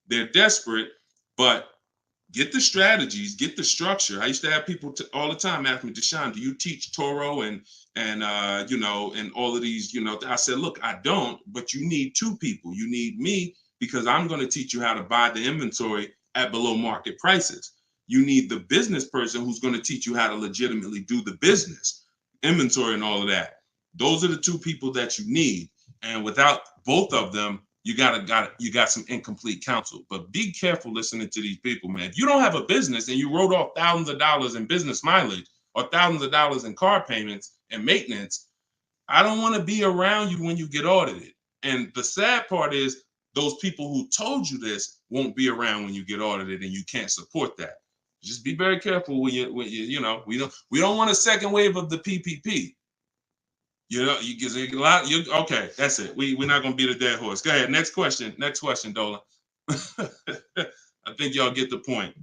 they're desperate. But get the strategies, get the structure. I used to have people all the time ask me, Deshone, do you teach Toro and all of these, I said, look, I don't, but you need 2 people. You need me because I'm going to teach you how to buy the inventory at below market prices. You need the business person who's going to teach you how to legitimately do the business, inventory and all of that. Those are the 2 people that you need. And without both of them, you got some incomplete counsel. But be careful listening to these people, man. If you don't have a business and you wrote off thousands of dollars in business mileage or thousands of dollars in car payments and maintenance, I don't want to be around you when you get audited. And the sad part is those people who told you this won't be around when you get audited, and you can't support that. Just be very careful we don't want a second wave of the PPP. You get a lot. Okay, that's it. We're not gonna beat a dead horse. Go ahead. Next question, Dolan. I think y'all get the point.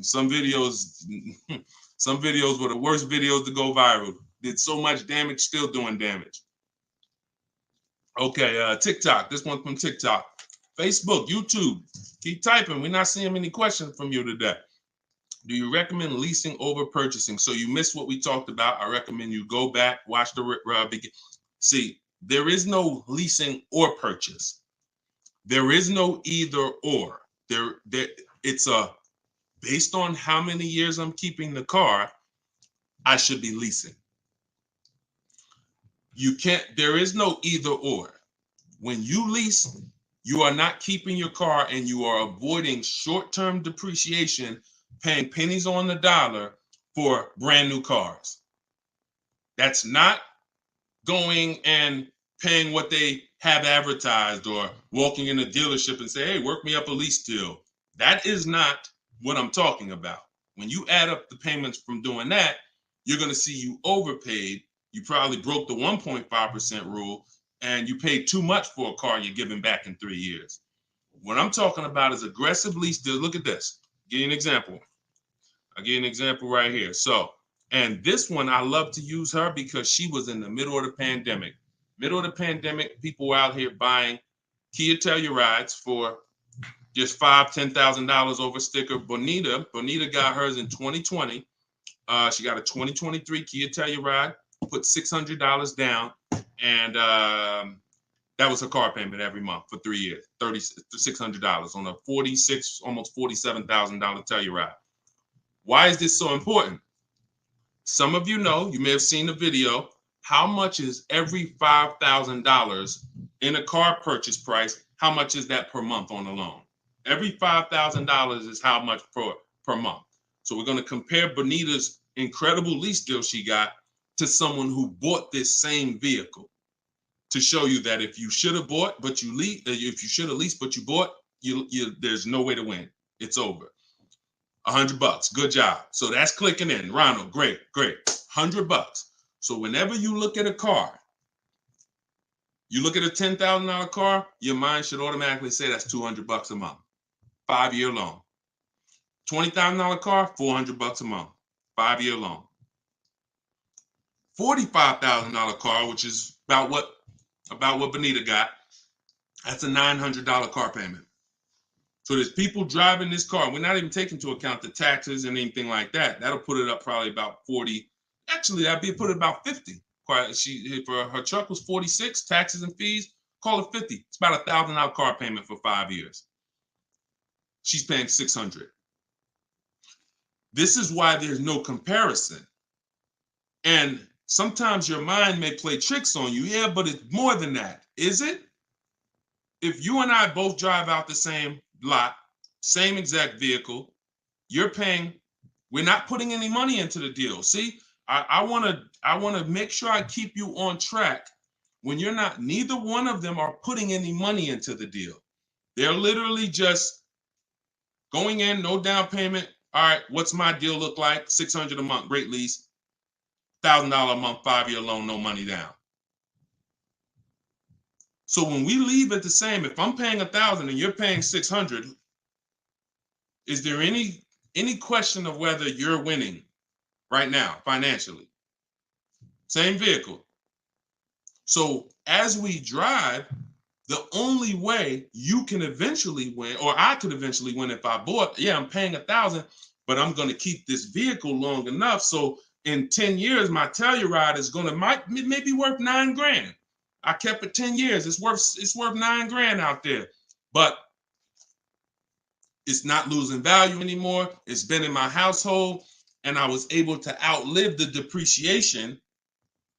Some videos were the worst videos to go viral. Did so much damage, still doing damage. Okay, TikTok. This one from TikTok. Facebook, YouTube. Keep typing. We're not seeing many questions from you today. Do you recommend leasing over purchasing? So you missed what we talked about. I recommend you go back, watch the begin. See, there is no leasing or purchase. There is no either or. It's a based on how many years I'm keeping the car, I should be leasing. You can't, there is no either or. When you lease, you are not keeping your car and you are avoiding short-term depreciation, paying pennies on the dollar for brand new cars. That's not going and paying what they have advertised or walking in a dealership and say, hey, work me up a lease deal. That is not what I'm talking about. When you add up the payments from doing that, you're going to see you overpaid. You probably broke the 1.5% rule and you paid too much for a car you're giving back in 3 years. What I'm talking about is aggressive lease deal. Look at this. Give you an example. I'll give you an example right here. So, and this one, I love to use her because she was in the middle of the pandemic. Middle of the pandemic, people were out here buying Kia Tellurides for just $5,000, $10,000 over sticker. Bonita got hers in 2020. She got a 2023 Kia Telluride, put $600 down, and that was her car payment every month for 3 years, $600 on a almost $47,000 Telluride. Why is this so important? Some of you know, you may have seen the video, how much is every $5,000 in a car purchase price? How much is that per month on a loan? Every $5,000 is how much per month. So we're going to compare Bonita's incredible lease deal she got to someone who bought this same vehicle to show you that if you should have bought, but you if you should have leased, but you bought, there's no way to win. It's over. $100. Good job. So that's clicking in. Ronald, great. $100. So whenever you look at a car, you look at a $10,000 car, your mind should automatically say that's $200 a month. 5-year loan. $20,000 car, $400 a month. 5-year loan. $45,000 car, which is about what Bonita got, that's a $900 car payment. So there's people driving this car. We're not even taking into account the taxes and anything like that. That'll put it up probably about 40. Actually, that'd be put it about 50. For her truck was 46, taxes and fees, call it 50. It's about $1,000 car payment for 5 years. She's paying $600. This is why there's no comparison. And sometimes your mind may play tricks on you. Yeah, but it's more than that. Is it? If you and I both drive out the same lot, same exact vehicle, you're paying, we're not putting any money into the deal. See, I want to make sure I keep you on track when you're not, neither one of them are putting any money into the deal. They're literally just going in, no down payment. All right, what's my deal look like? $600 a month, great lease. $1,000 a month, 5-year loan, no money down. So when we leave it the same, if I'm paying $1,000 and you're paying $600, is there any question of whether you're winning right now financially? Same vehicle. So as we drive, the only way you can eventually win, or I could eventually win if I bought, yeah, I'm paying $1,000, but I'm going to keep this vehicle long enough. So in 10 years, my Telluride is going to maybe worth $9,000. I kept it 10 years. It's worth $9,000 out there, but it's not losing value anymore. It's been in my household and I was able to outlive the depreciation.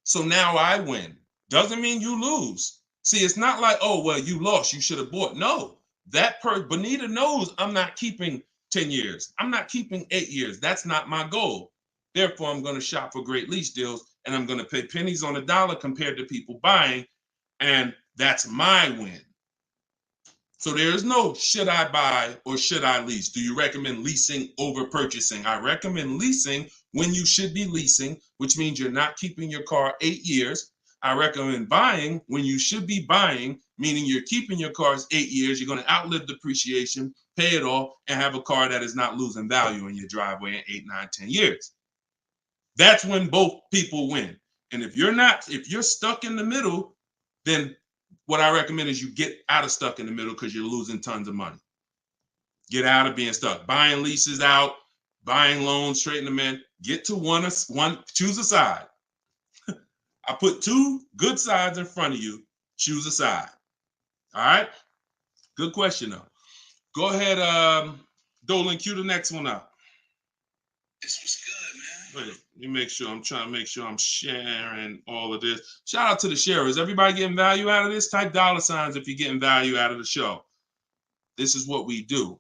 So now I win. Doesn't mean you lose. See, it's not like, oh, well, you lost, you should have bought. No, Bonita knows I'm not keeping 10 years. I'm not keeping 8 years. That's not my goal. Therefore, I'm going to shop for great lease deals and I'm going to pay pennies on the dollar compared to people buying. And that's my win. So there is no should I buy or should I lease? Do you recommend leasing over purchasing? I recommend leasing when you should be leasing, which means you're not keeping your car 8 years. I recommend buying when you should be buying, meaning you're keeping your cars 8 years. You're going to outlive depreciation, pay it off, and have a car that is not losing value in your driveway in 8, 9, 10 years. That's when both people win. And if you're stuck in the middle, then what I recommend is you get out of stuck in the middle because you're losing tons of money. Get out of being stuck. Buying leases out, buying loans, trading them in. Get to one, choose a side. I put 2 good sides in front of you. Choose a side. All right? Good question, though. Go ahead, Dolan, cue the next one up.
This was good, man.
Wait, let me make sure. I'm trying to make sure I'm sharing all of this. Shout out to the sharers. Everybody getting value out of this? Type $signs if you're getting value out of the show. This is what we do.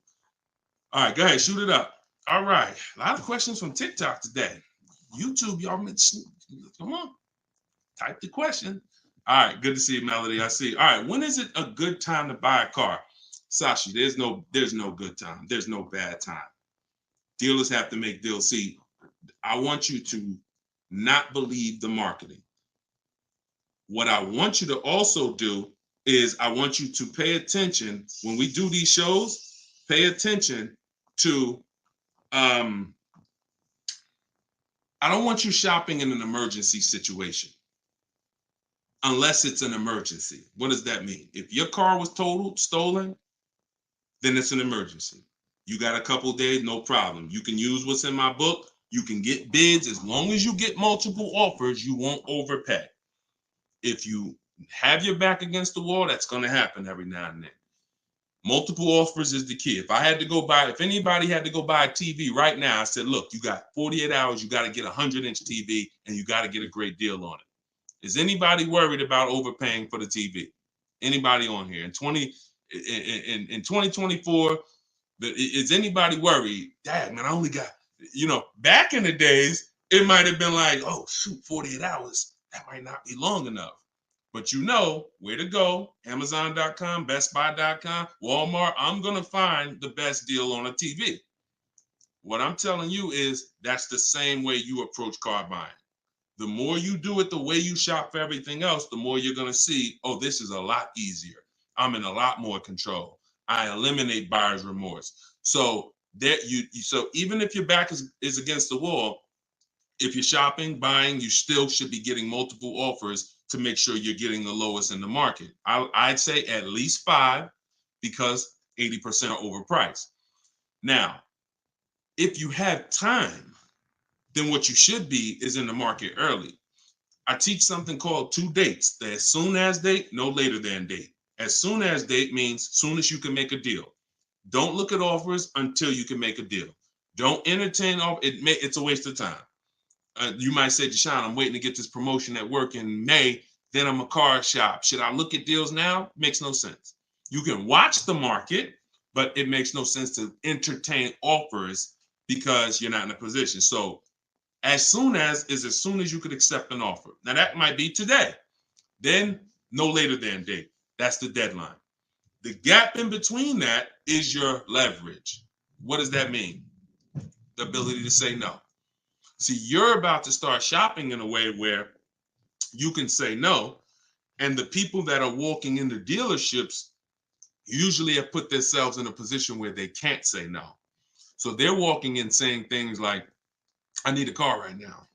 All right, go ahead, shoot it up. All right, a lot of questions from TikTok today. YouTube, y'all, come on, type the question. All right, good to see you, Melody. I see. All right, when is it a good time to buy a car? Sashi, there's no good time. There's no bad time. Dealers have to make deals. See, I want you to not believe the marketing. What I want you to also do is I want you to pay attention when we do these shows. Pay attention to I don't want you shopping in an emergency situation unless it's an emergency. What does that mean? If your car was totaled, stolen, then it's an emergency. You got a couple days, no problem. You can use what's in my book. You can get bids. As long as you get multiple offers, you won't overpay. If you have your back against the wall, that's going to happen every now and then. Multiple offers is the key. If anybody had to go buy a TV right now, I said, look, you got 48 hours, you got to get a 100-inch TV, and you got to get a great deal on it. Is anybody worried about overpaying for the TV? Anybody on here? In 2024, is anybody worried? Dad, man, I only got, back in the days, it might have been like, oh, shoot, 48 hours. That might not be long enough. But you know where to go. Amazon.com, BestBuy.com, Walmart. I'm going to find the best deal on a TV. What I'm telling you is that's the same way you approach car buying. The more you do it the way you shop for everything else, the more you're going to see, oh, this is a lot easier. I'm in a lot more control. I eliminate buyer's remorse. So even if your back is against the wall, if you're shopping, buying, you still should be getting multiple offers to make sure you're getting the lowest in the market. I'd say at least 5 because 80% are overpriced. Now, if you have time, then what you should be is in the market early. I teach something called 2 dates. The as soon as date, no later than date. As soon as date means soon as you can make a deal. Don't look at offers until you can make a deal. Don't entertain it's a waste of time. You might say, Deshone, I'm waiting to get this promotion at work in May. Then I'm a car shop. Should I look at deals now? Makes no sense. You can watch the market, but it makes no sense to entertain offers because you're not in a position. So as soon as you could accept an offer. Now that might be today. Then no later than date. That's the deadline. The gap in between that is your leverage. What does that mean? The ability to say no. See, you're about to start shopping in a way where you can say no, and the people that are walking into dealerships usually have put themselves in a position where they can't say no. So they're walking in saying things like, I need a car right now.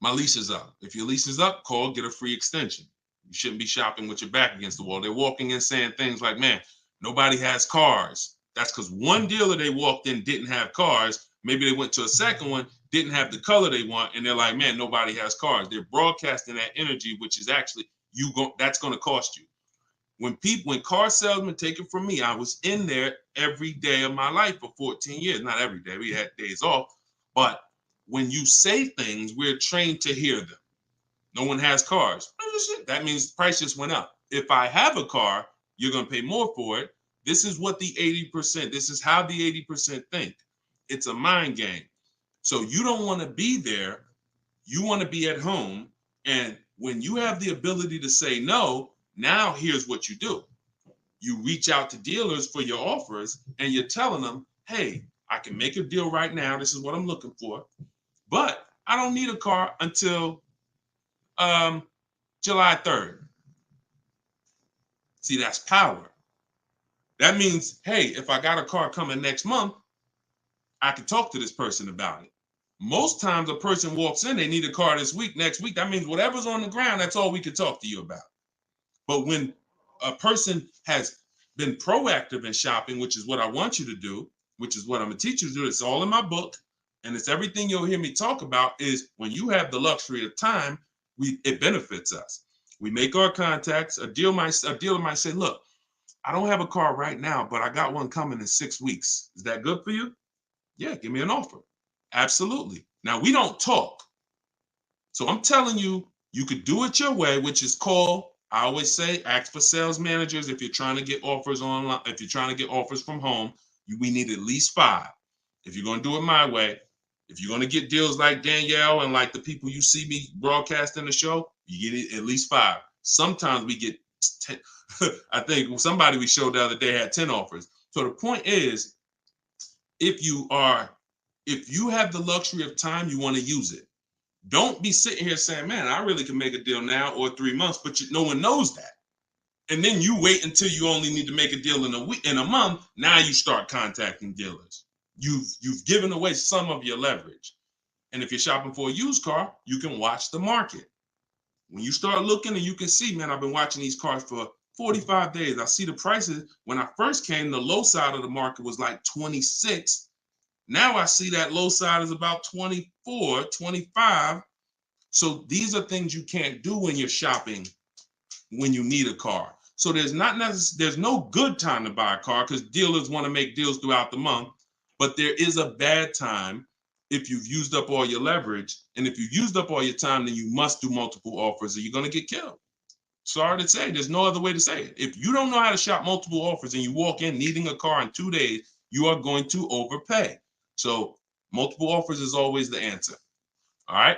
My lease is up. If your lease is up, call, get a free extension. You shouldn't be shopping with your back against the wall. They're walking in saying things like, man, nobody has cars. That's because one dealer they walked in didn't have cars. Maybe they went to a second one, didn't have the color they want, and they're like, man, nobody has cars. They're broadcasting that energy, which is actually that's going to cost you. When car salesmen take it from me, I was in there every day of my life for 14 years. Not every day, we had days off, but when you say things, we're trained to hear them. No one has cars. That means the price just went up. If I have a car, you're going to pay more for it. This is what the 80%, this is how the 80% think. It's a mind game. So you don't want to be there. You want to be at home. And when you have the ability to say no, now here's what you do. You reach out to dealers for your offers and you're telling them, hey, I can make a deal right now. This is what I'm looking for. But I don't need a car until July 3rd. See, that's power. That means, hey, if I got a car coming next month, I can talk to this person about it. Most times a person walks in, they need a car this week, next week. That means whatever's on the ground, that's all we can talk to you about. But when a person has been proactive in shopping, which is what I want you to do, which is what I'm going to teach you to do, it's all in my book, and it's everything you'll hear me talk about, is when you have the luxury of time, it benefits us. We make our contacts. A dealer might say, look, I don't have a car right now, but I got one coming in 6 weeks. Is that good for you? Yeah, give me an offer. Absolutely. Now, we don't talk. So I'm telling you, you could do it your way, which is call. I always say, ask for sales managers if you're trying to get offers online. If you're trying to get offers from home, we need at least 5. If you're going to do it my way, if you're going to get deals like Danielle and like the people you see me broadcasting the show, you get at least 5. Sometimes we get 10. I think somebody we showed the other day had 10 offers. So the point is, if you have the luxury of time, you want to use it. Don't be sitting here saying, man, I really can make a deal now or 3 months, but no one knows that. And then you wait until you only need to make a deal in a month. Now you start contacting dealers. You've given away some of your leverage. And if you're shopping for a used car, you can watch the market. When you start looking and you can see, man, I've been watching these cars for 45 days. I see the prices. When I first came, the low side of the market was like 26. Now I see that low side is about 24, 25. So these are things you can't do when you're shopping when you need a car. So there's no good time to buy a car because dealers want to make deals throughout the month. But there is a bad time if you've used up all your leverage. And if you've used up all your time, then you must do multiple offers or you're going to get killed. Sorry to say, there's no other way to say it. If you don't know how to shop multiple offers and you walk in needing a car in 2 days, you are going to overpay. So multiple offers is always the answer. All right.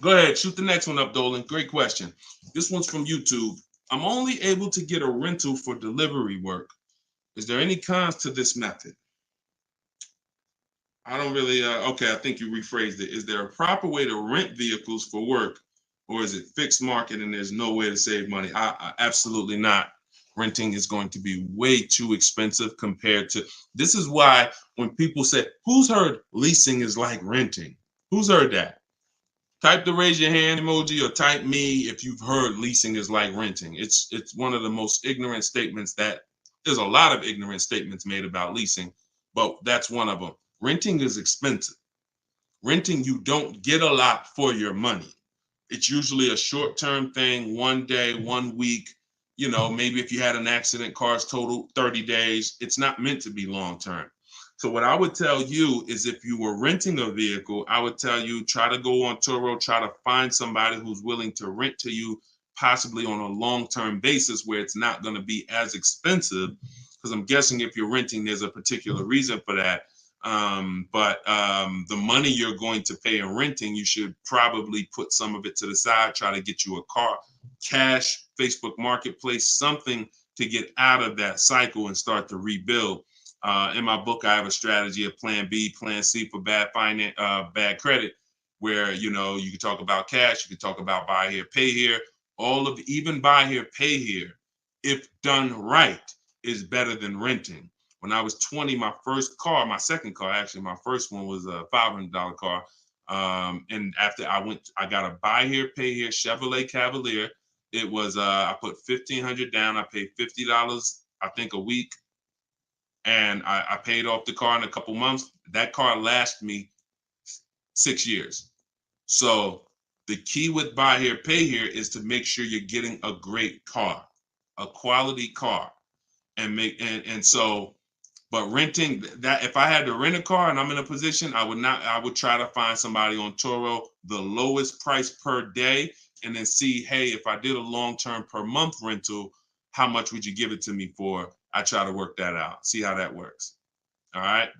Go ahead, shoot the next one up, Dolan. Great question. This one's from YouTube. I'm only able to get a rental for delivery work. Is there any cons to this method? I don't really, okay, I think you rephrased it. Is there a proper way to rent vehicles for work, or is it fixed market and there's no way to save money? I absolutely not. Renting is going to be way too expensive compared to, this is why when people say, who's heard leasing is like renting? Who's heard that? Type the raise your hand emoji or type me if you've heard leasing is like renting. It's one of the most ignorant statements that, there's a lot of ignorant statements made about leasing, but that's one of them. Renting is expensive. Renting, you don't get a lot for your money. It's usually a short-term thing, 1 day, 1 week. You know, maybe if you had an accident, cars total 30 days. It's not meant to be long-term. So what I would tell you is if you were renting a vehicle, I would tell you try to go on Turo, try to find somebody who's willing to rent to you, possibly on a long-term basis where it's not going to be as expensive. Because I'm guessing if you're renting, there's a particular reason for that. But the money you're going to pay in renting, you should probably put some of it to the side, try to get you a car, cash, Facebook Marketplace, something to get out of that cycle and start to rebuild. In my book, I have a strategy of plan B, plan C for bad bad credit, where, you know, you can talk about cash, you can talk about buy here, pay here, even buy here, pay here, if done right, is better than renting. When I was 20, my second car, actually, my first one was a $500 car. And after I got a buy here, pay here Chevrolet Cavalier. It was, I put $1,500 down. I paid $50, I think, a week. And I paid off the car in a couple months. That car lasted me 6 years. So the key with buy here, pay here is to make sure you're getting a great car, a quality car, but renting, that if I had to rent a car and I'm in a position, I would try to find somebody on Turo, the lowest price per day, and then see, hey, if I did a long-term per month rental, how much would you give it to me for? I try to work that out, see how that works. All right.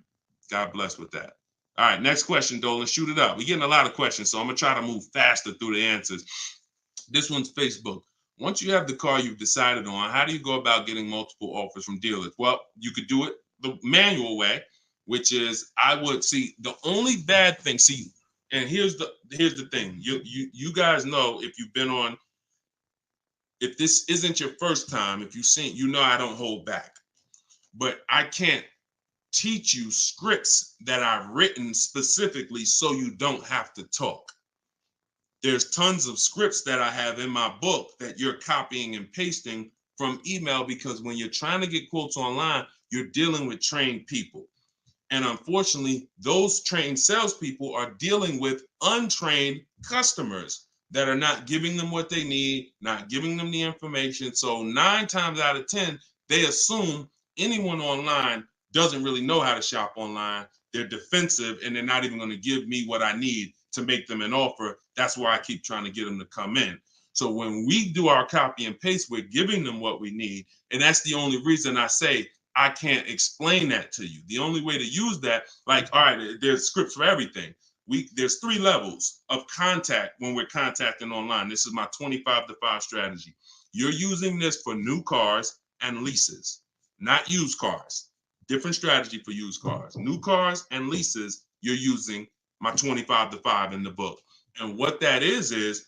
God bless with that. All right. Next question, Dolan. Shoot it up. We're getting a lot of questions, so I'm going to try to move faster through the answers. This one's Facebook. Once you have the car you've decided on, how do you go about getting multiple offers from dealers? Well, you could do it the manual way, which is I would see the only bad thing. See, and here's the thing. You guys know, if you've been on, if this isn't your first time, if you've seen, you know I don't hold back. But I can't teach you scripts that I've written specifically so you don't have to talk. There's tons of scripts that I have in my book that you're copying and pasting from email, because when you're trying to get quotes online, you're dealing with trained people. And unfortunately, those trained salespeople are dealing with untrained customers that are not giving them what they need, not giving them the information. So 9 times out of 10, they assume anyone online doesn't really know how to shop online. they're defensive and they're not even going to give me what I need to make them an offer. That's why I keep trying to get them to come in. So when we do our copy and paste, we're giving them what we need. And that's the only reason I say I can't explain that to you. The only way to use that, like, all right, there's scripts for everything. There's 3 levels of contact when we're contacting online. This is my 25 to 5 strategy. You're using this for new cars and leases, not used cars. Different strategy for used cars. New cars and leases, you're using my 25 to 5 in the book. And what that is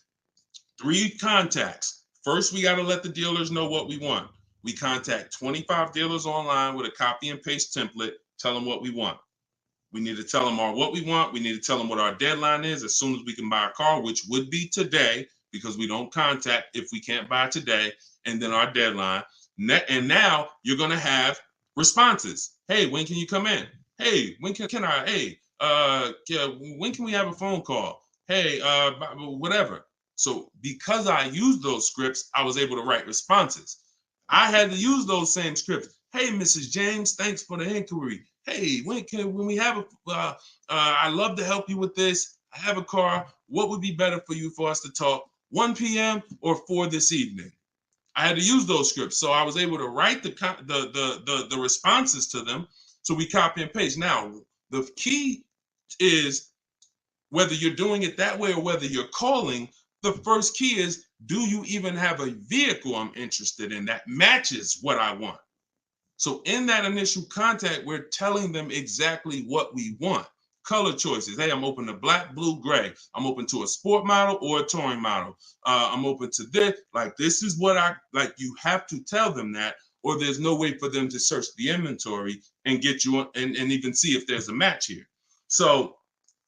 3 contacts. First, we got to let the dealers know what we want. We contact 25 dealers online with a copy and paste template, tell them what we want. We need to tell them what we want. We need to tell them what our deadline is as soon as we can buy a car, which would be today, because we don't contact if we can't buy today, and then our deadline. And now you're going to have responses. Hey, when can you come in? Hey, when can I? Hey, when can we have a phone call? Hey, whatever. So because I used those scripts, I was able to write responses. I had to use those same scripts. Hey, Mrs. James, thanks for the inquiry. Hey, when we have I'd love to help you with this. I have a car. What would be better for you for us to talk? 1 p.m. or 4 this evening? I had to use those scripts. So I was able to write the responses to them. So we copy and paste. Now, the key is whether you're doing it that way or whether you're calling, the first key is, do you even have a vehicle I'm interested in that matches what I want? So in that initial contact, we're telling them exactly what we want. Color choices. Hey, I'm open to black, blue, gray. I'm open to a sport model or a touring model. I'm open to this. Like, this is what I like. You have to tell them that, or there's no way for them to search the inventory and get you and even see if there's a match here. So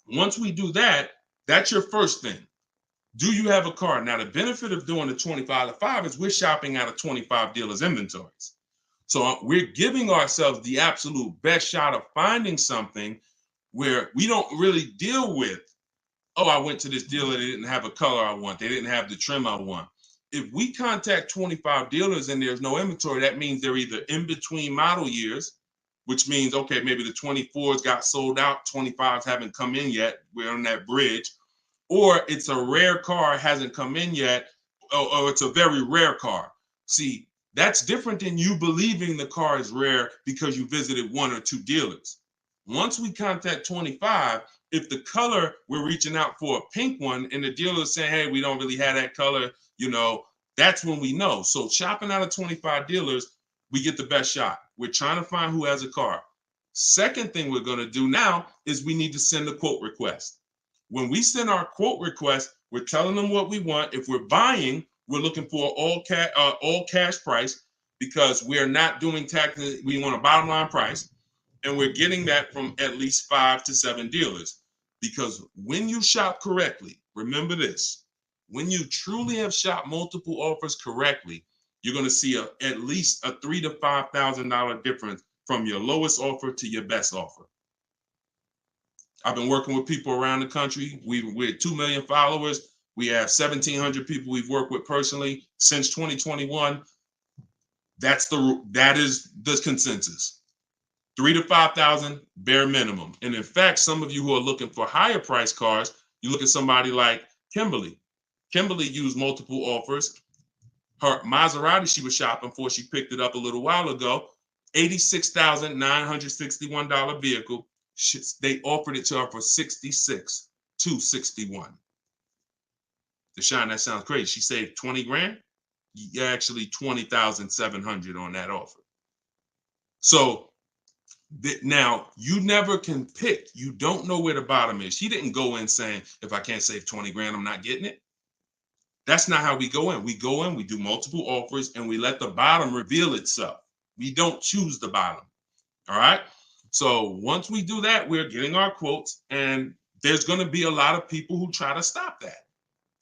once we do that, that's your first thing. Do you have a car? Now, the benefit of doing the 25 to 5 is we're shopping out of 25 dealers' inventories. So we're giving ourselves the absolute best shot of finding something where we don't really deal with, oh, I went to this dealer, they didn't have a color I want, they didn't have the trim I want. If we contact 25 dealers and there's no inventory, that means they're either in between model years, which means, okay, maybe the 24s got sold out, 25s haven't come in yet, we're on that bridge, or it's a rare car, hasn't come in yet, or it's a very rare car. See, that's different than you believing the car is rare because you visited 1 or 2 dealers. Once we contact 25, if the color, we're reaching out for a pink one and the dealer is saying, hey, we don't really have that color, that's when we know. So shopping out of 25 dealers, we get the best shot. We're trying to find who has a car. Second thing we're going to do now is we need to send a quote request. When we send our quote request, we're telling them what we want. If we're buying, we're looking for all cash price because we're not doing taxes. We want a bottom line price. And we're getting that from at least 5 to 7 dealers. Because when you shop correctly, remember this, when you truly have shopped multiple offers correctly, you're going to see at least a $3,000 to $5,000 difference from your lowest offer to your best offer. I've been working with people around the country. We're 2 million followers. We have 1,700 people we've worked with personally since 2021. That is the consensus. 3,000 to 5,000 bare minimum. And in fact, some of you who are looking for higher price cars, you look at somebody like Kimberly. Kimberly used multiple offers. Her Maserati she was shopping for, she picked it up a little while ago, $86,961 vehicle. They offered it to her for $66,261. Deshone, that sounds crazy. She saved 20 grand. Actually, 20,700 on that offer. So now you never can pick. You don't know where the bottom is. She didn't go in saying, if I can't save 20 grand, I'm not getting it. That's not how we go in. We go in, we do multiple offers, and we let the bottom reveal itself. We don't choose the bottom. All right. So once we do that, we're getting our quotes, and there's going to be a lot of people who try to stop that.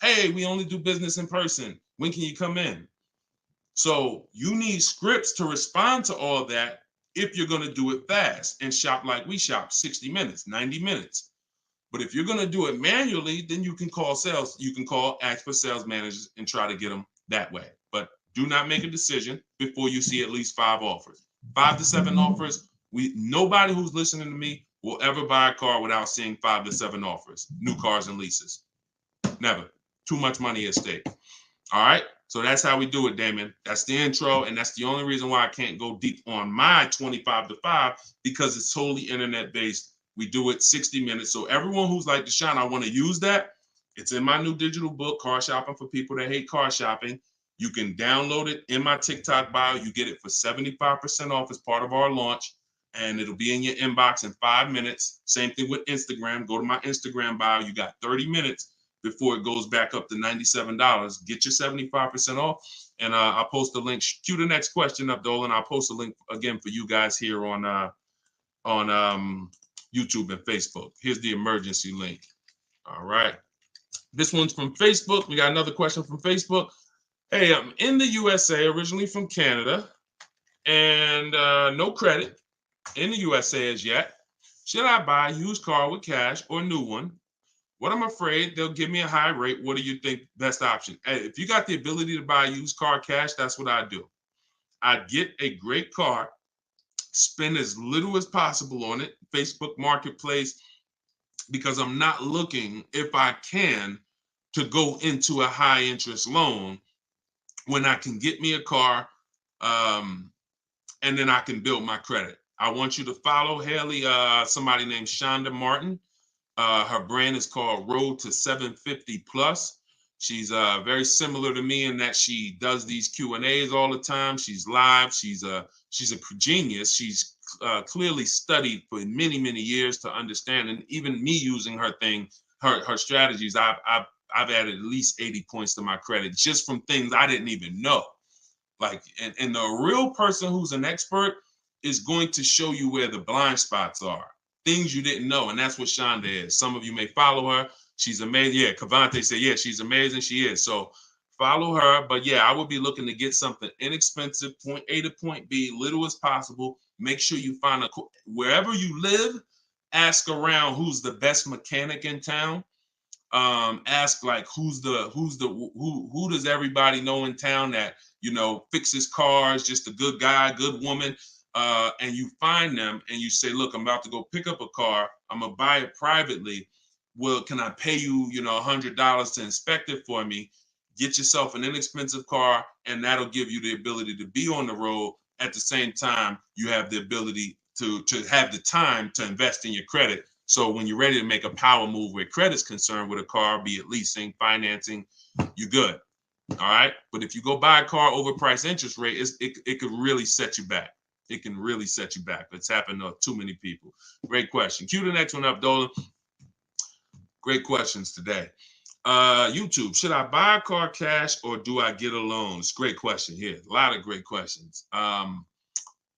Hey, we only do business in person. When can you come in? So you need scripts to respond to all that if you're going to do it fast and shop like we shop, 60 minutes, 90 minutes. But if you're going to do it manually, then you can call sales. You can ask for sales managers and try to get them that way. But do not make a decision before you see at least 5 offers. 5 to 7 offers. Nobody who's listening to me will ever buy a car without seeing 5 to 7 offers, new cars and leases. Never. Too much money at stake. All right. So that's how we do it, Damon. That's the intro. And that's the only reason why I can't go deep on my 25 to 5, because it's totally internet based. We do it 60 minutes. So everyone who's like, Deshone, I want to use that. It's in my new digital book, Car Shopping for People That Hate Car Shopping. You can download it in my TikTok bio. You get it for 75% off as part of our launch. And it'll be in your inbox in 5 minutes. Same thing with Instagram. Go to my Instagram bio. You got 30 minutes before it goes back up to $97. Get your 75% off. And I'll post a link. Cue the next question up, Dolan. I'll post a link again for you guys here on YouTube and Facebook. Here's the emergency link. All right. This one's from Facebook. We got another question from Facebook. Hey, I'm in the USA, originally from Canada, and no credit in the USA as yet. Should I buy a used car with cash or a new one? What I'm afraid they'll give me a high rate. What do you think best option? Hey, if you got the ability to buy a used car cash, that's what I do. I'd get a great car, spend as little as possible on it, Facebook Marketplace, because I'm not looking, if I can, to go into a high interest loan when I can get me a car and then I can build my credit. I want you to follow Haley, somebody named Shonda Martin. Her brand is called Road to 750 Plus. She's very similar to me in that she does these Q&As all the time. She's live. She's a genius. She's clearly studied for many, many years to understand. And even me using her thing, her strategies, I've added at least 80 points to my credit just from things I didn't even know. Like, and the real person who's an expert is going to show you where the blind spots are, things you didn't know. And that's what Shonda is. Some of you may follow her. She's amazing. Yeah, Cavante said, yeah, she's amazing. She is. So follow her. But yeah, I would be looking to get something inexpensive, point A to point B, little as possible. Make sure you find wherever you live, ask around who's the best mechanic in town. Ask like who does everybody know in town that, you know, fixes cars, just a good guy, good woman. And you find them and you say, look, I'm about to go pick up a car. I'm gonna buy it privately. Well, can I pay you, you know, $100 to inspect it for me? Get yourself an inexpensive car, and that'll give you the ability to be on the road. At the same time, you have the ability to have the time to invest in your credit. So when you're ready to make a power move where credit's concerned with a car, be it leasing, financing, you're good. All right. But if you go buy a car overpriced interest rate, it could really set you back. It can really set you back. It's happened to too many people. Great question. Cue the next one up, Dolan. Great questions today. YouTube, should I buy a car cash or do I get a loan? It's a great question here. A lot of great questions.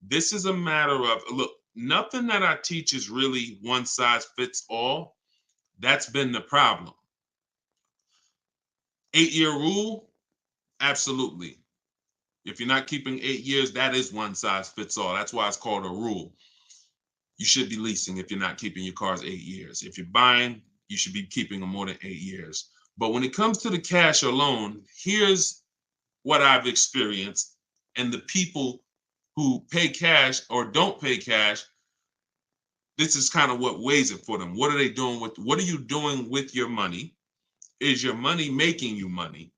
This is a matter of, look, nothing that I teach is really one size fits all. That's been the problem. 8-year rule, absolutely. If you're not keeping 8 years, that is one size fits all. That's why it's called a rule. You should be leasing if you're not keeping your cars 8 years. If you're buying, you should be keeping them more than 8 years. But when it comes to the cash or loan, here's what I've experienced. And the people who pay cash or don't pay cash, this is kind of what weighs it for them. What are they doing with, what are you doing with your money? Is your money making you money?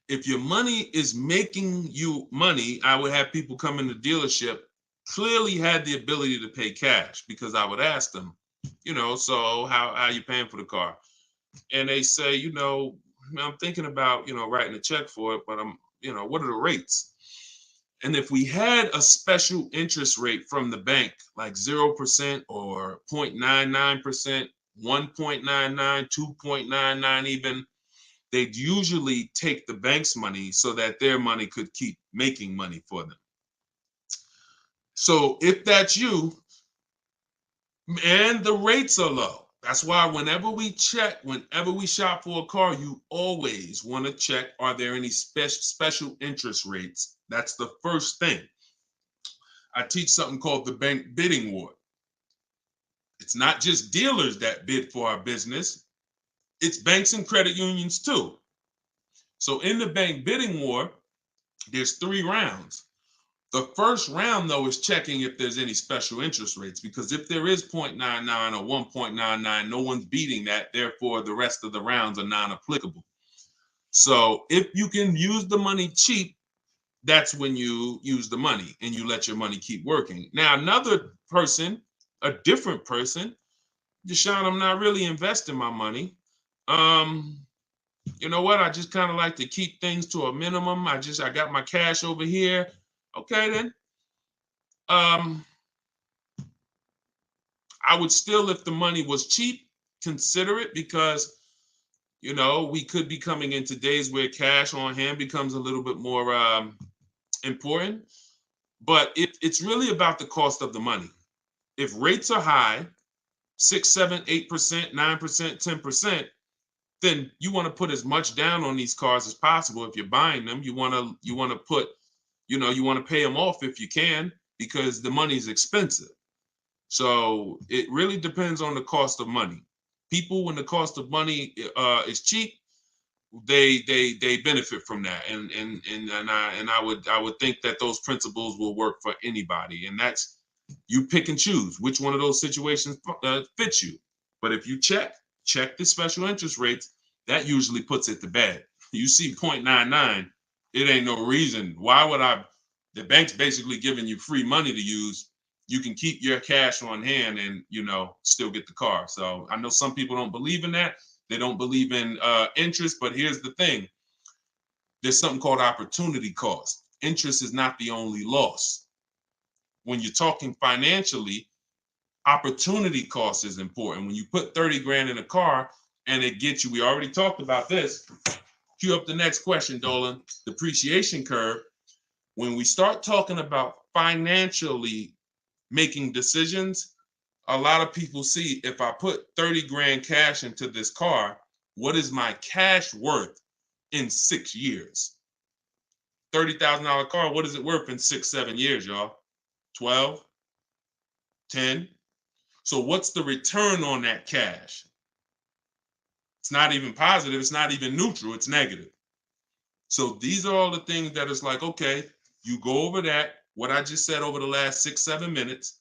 If your money is making you money, I would have people come in the dealership, clearly had the ability to pay cash, because I would ask them, you know, so how are you paying for the car? And they say, you know, I'm thinking about, you know, writing a check for it, but I'm, you know, what are the rates? And if we had a special interest rate from the bank, like 0% or 0.99%, 1.99, 2.99 even, they'd usually take the bank's money so that their money could keep making money for them. So if that's you, and the rates are low, that's why whenever we shop for a car, you always want to check, are there any special interest rates? That's the first thing. I teach something called the bank bidding war. It's not just dealers that bid for our business. It's banks and credit unions too. So in the bank bidding war, there's 3 rounds. The first round, though, is checking if there's any special interest rates, because if there is 0.99 or 1.99, no one's beating that. Therefore, the rest of the rounds are non-applicable. So if you can use the money cheap, that's when you use the money and you let your money keep working. Now, another person, a different person, Deshone, I'm not really investing my money. You know what? I just kind of like to keep things to a minimum. I got my cash over here. Okay, then. I would still, if the money was cheap, consider it, because we could be coming into days where cash on hand becomes a little bit more important. But it's really about the cost of the money. If rates are high, 6, 7, 8%, 9%, 10%, then you want to put as much down on these cars as possible. If you're buying them, you want to put, you want to pay them off if you can, because the money is expensive. So it really depends on the cost of money. People, when the cost of money is cheap, they benefit from that, and I would think that those principles will work for anybody, and that's, you pick and choose which one of those situations fits you. But if you check the special interest rates, that usually puts it to bed. You see 0.99, it ain't no reason. Why would I? The bank's basically giving you free money to use. You can keep your cash on hand and still get the car. So I know some people don't believe in that. They don't believe in interest, but here's the thing. There's something called opportunity cost. Interest is not the only loss. When you're talking financially, opportunity cost is important. When you put 30 grand in a car and it gets you, we already talked about this. Cue up the next question, Dolan. Depreciation curve. When we start talking about financially making decisions, a lot of people see, if I put 30 grand cash into this car, what is my cash worth in 6 years? $30,000 car, what is it worth in 6, 7 years, y'all? 12, 10. So what's the return on that cash? It's not even positive. It's not even neutral. It's negative. So these are all the things that it's like, okay, you go over that, what I just said over the last 6, 7 minutes,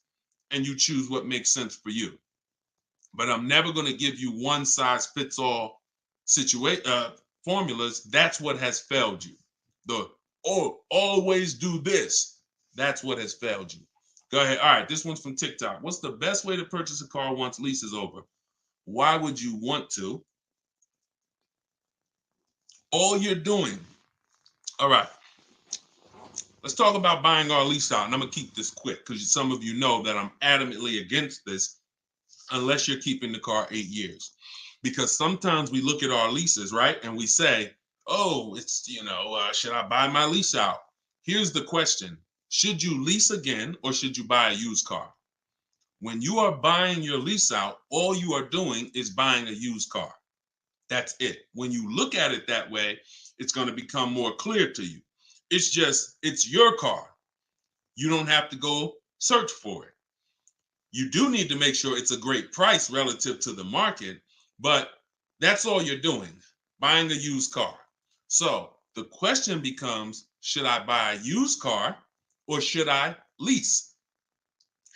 and you choose what makes sense for you. But I'm never going to give you one size fits all formulas. That's what has failed you. Always do this. That's what has failed you. Go ahead. All right, this one's from TikTok. What's the best way to purchase a car once lease is over? Why would you want to? All you're doing. All right. Let's talk about buying our lease out. And I'm going to keep this quick because some of you know that I'm adamantly against this unless you're keeping the car 8 years. Because sometimes we look at our leases, right? And we say, oh, it's, should I buy my lease out? Here's the question. Should you lease again or should you buy a used car? When you are buying your lease out, all you are doing is buying a used car. That's it. When you look at it that way, it's going to become more clear to you. It's your car. You don't have to go search for it. You do need to make sure it's a great price relative to the market, but that's all you're doing, buying a used car. So the question becomes, should I buy a used car or should I lease?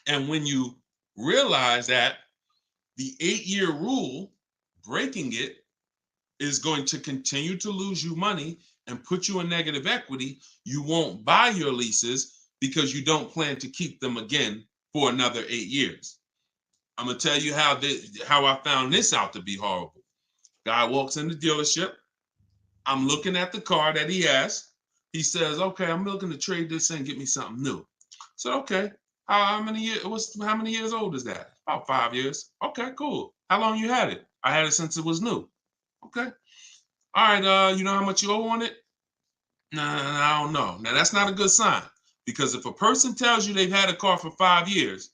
And when you realize that the 8-year rule, breaking it, is going to continue to lose you money and put you in negative equity, you won't buy your leases because you don't plan to keep them again for another 8 years. I'm going to tell you how I found this out to be horrible. Guy walks in the dealership. I'm looking at the car that he has. He says, okay, I'm looking to trade this in and get me something new. I said, okay, how many years old is that? About 5 years. Okay, cool. How long you had it? I had it since it was new. Okay. All right, you know how much you owe on it? No, I don't know. Now, that's not a good sign, because if a person tells you they've had a car for 5 years,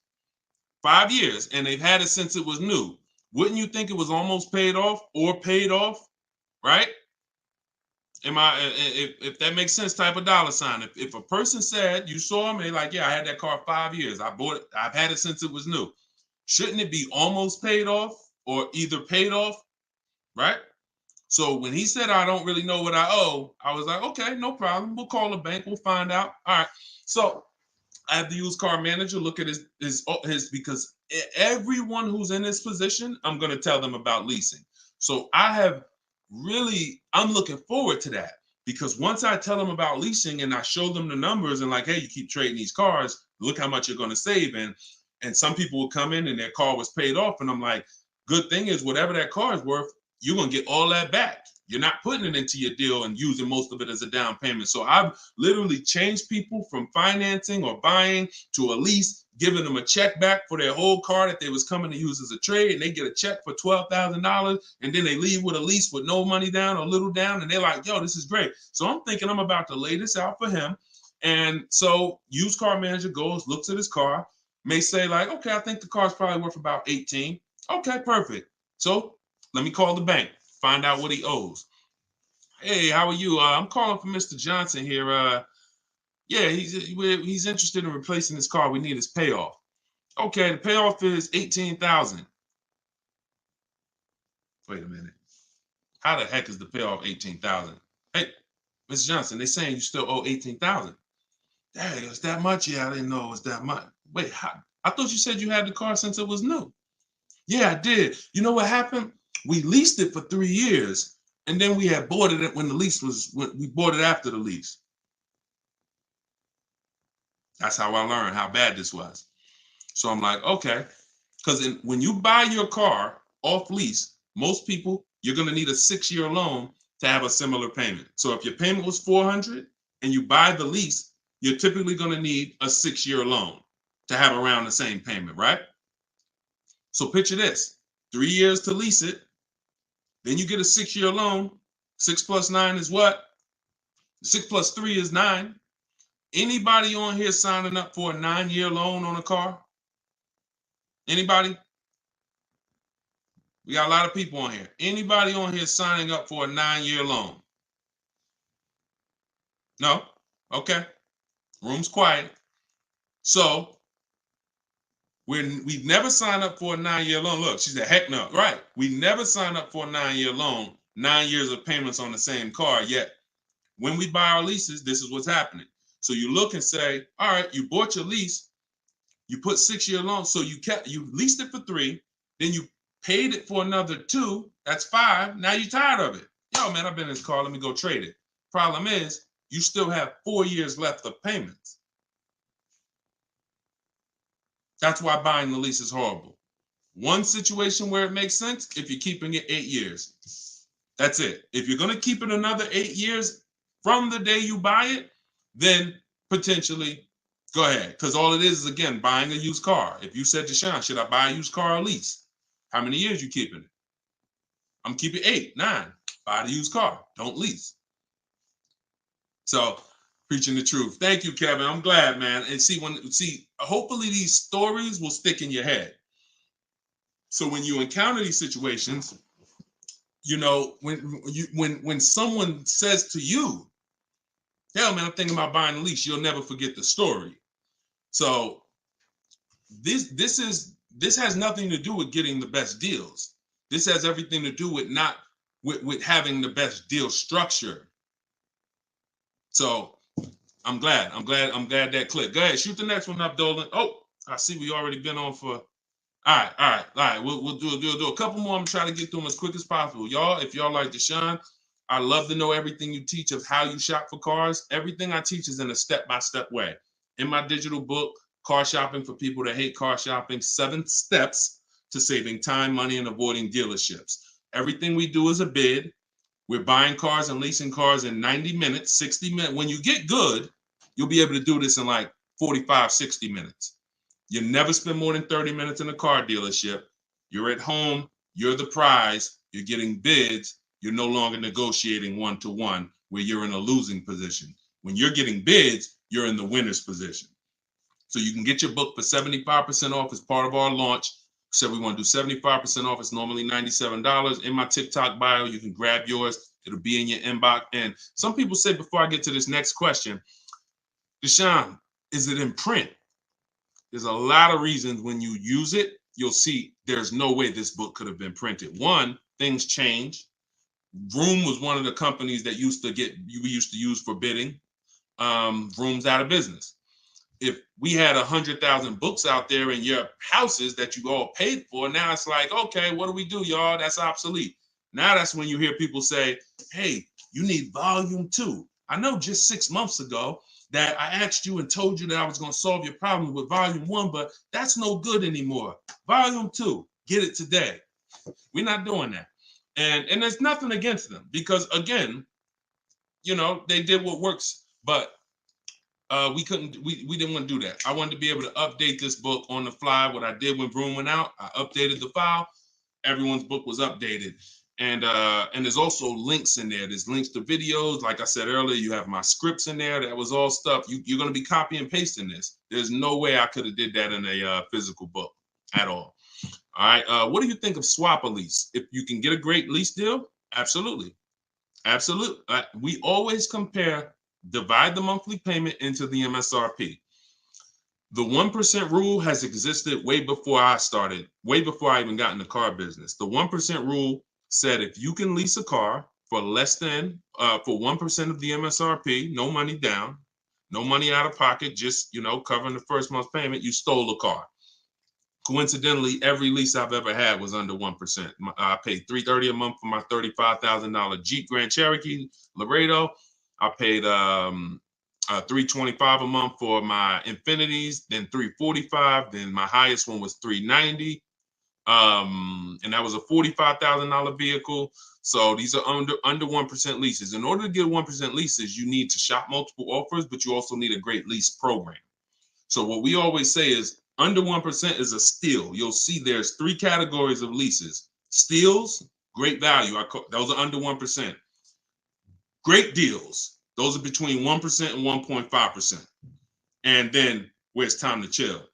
and they've had it since it was new, wouldn't you think it was almost paid off or paid off, right? If that makes sense, type of dollar sign. If a person said, you saw them, they're like, yeah, I had that car 5 years. I bought it. I've had it since it was new. Shouldn't it be almost paid off or either paid off, right? So when he said, I don't really know what I owe, I was like, okay, no problem. We'll call the bank. We'll find out. All right. So I have the used car manager look at his because everyone who's in this position, I'm going to tell them about leasing. So I'm looking forward to that, because once I tell them about leasing and I show them the numbers and like, hey, you keep trading these cars, look how much you're going to save. And some people will come in and their car was paid off. And I'm like, good thing is whatever that car is worth, you're going to get all that back. You're not putting it into your deal and using most of it as a down payment. So I've literally changed people from financing or buying to a lease, giving them a check back for their whole car that they was coming to use as a trade, and they get a check for $12,000, and then they leave with a lease with no money down or little down, and they're like, yo, this is great. So I'm thinking I'm about to lay this out for him. And so used car manager goes, looks at his car, may say like, okay, I think the car's probably worth about 18. Okay, perfect. So let me call the bank, find out what he owes. Hey, how are you? I'm calling for Mr. Johnson here. Yeah, he's interested in replacing his car. We need his payoff. Okay, the payoff is 18,000. Wait a minute. How the heck is the payoff 18,000? Hey, Mr. Johnson, they're saying you still owe 18,000. Dang, it's that much? Yeah, I didn't know it was that much. Wait, I thought you said you had the car since it was new. Yeah, I did. You know what happened? We leased it for 3 years, and then we had bought it when we bought it after the lease. That's how I learned how bad this was. So I'm like, okay, because when you buy your car off lease, most people, you're going to need a 6-year loan to have a similar payment. So if your payment was 400 and you buy the lease, you're typically going to need a 6-year loan to have around the same payment, right? So picture this, 3 years to lease it, then you get a 6-year loan. 6 plus 9 is what? 6 plus 3 is 9. Anybody on here signing up for a 9-year loan on a car? Anybody? We got a lot of people on here. Anybody on here signing up for a 9-year loan? No? Okay. Room's quiet. So we've never signed up for a 9-year loan. Look, she said, heck no. Right. We never signed up for a 9-year loan, 9 years of payments on the same car. Yet when we buy our leases, this is what's happening. So you look and say, all right, you bought your lease, you put 6-year loan, so you leased it for 3, then you paid it for another 2, that's 5. Now you're tired of it. Yo, man, I've been in this car, let me go trade it. Problem is, you still have 4 years left of payments. That's why buying the lease is horrible. One situation where it makes sense, if you're keeping it 8 years. That's it. If you're going to keep it another 8 years from the day you buy it, then potentially go ahead. Because all it is again, buying a used car. If you said to Sean, should I buy a used car or lease? How many years you keeping it? I'm keeping 8, 9. Buy the used car. Don't lease. So preaching the truth. Thank you, Kevin. I'm glad, man. And hopefully these stories will stick in your head. So when you encounter these situations, you know, when someone says to you, hell, man, I'm thinking about buying a lease, you'll never forget the story. So this has nothing to do with getting the best deals. This has everything to do with having the best deal structure. So I'm glad that clicked. Go ahead, shoot the next one up, Dolan. Oh, I see we already been on for. All right. We'll do a couple more. I'm trying to get through them as quick as possible. Y'all, if y'all like Deshone, I love to know everything you teach of how you shop for cars. Everything I teach is in a step-by-step way. In my digital book, Car Shopping for People That Hate Car Shopping, 7 Steps to Saving Time, Money, and Avoiding Dealerships. Everything we do is a bid. We're buying cars and leasing cars in 90 minutes, 60 minutes. When you get good, you'll be able to do this in like 45, 60 minutes. You never spend more than 30 minutes in a car dealership. You're at home. You're the prize. You're getting bids. You're no longer negotiating one-to-one where you're in a losing position. When you're getting bids, you're in the winner's position. So you can get your book for 75% off as part of our launch. So we want to do 75% off. It's normally $97. In my TikTok bio, you can grab yours. It'll be in your inbox. And some people say, before I get to this next question, Deshone, is it in print? There's a lot of reasons when you use it, you'll see there's no way this book could have been printed. One, things change. Vroom was one of the companies that we used to use for bidding. Vroom's out of business. if we had 100,000 books out there in your houses that you all paid for, now it's like, okay, what do we do, y'all? That's obsolete. Now that's when you hear people say, hey, you need volume 2. I know just 6 months ago that I asked you and told you that I was going to solve your problem with volume 1, but that's no good anymore. Volume 2, get it today. We're not doing that. And there's nothing against them because, again, they did what works, but we didn't want to do that. I wanted to be able to update this book on the fly. What I did when Broom went out, I updated the file. Everyone's book was updated. And there's also links in there. There's links to videos. Like I said earlier, you have my scripts in there. That was all stuff. You're going to be copy and pasting this. There's no way I could have did that in a physical book at all. All right. What do you think of swap a lease? If you can get a great lease deal, absolutely. Absolutely. We always compare, divide the monthly payment into the MSRP. The 1% rule has existed way before I started, way before I even got in the car business. The 1% rule said if you can lease a car for less than, for 1% of the MSRP, no money down, no money out of pocket, just, covering the first month's payment, you stole a car. Coincidentally, every lease I've ever had was under 1%. I paid $330 a month for my $35,000 Jeep Grand Cherokee Laredo. I paid $325 a month for my Infinities, then $345. Then my highest one was $390. And that was a $45,000 vehicle. So these are under 1% leases. In order to get 1% leases, you need to shop multiple offers, but you also need a great lease program. So what we always say is under 1% is a steal. You'll see there's 3 categories of leases. Steals, great value. Those are under 1%. Great deals. Those are between 1% and 1.5%. And then where it's time to chill,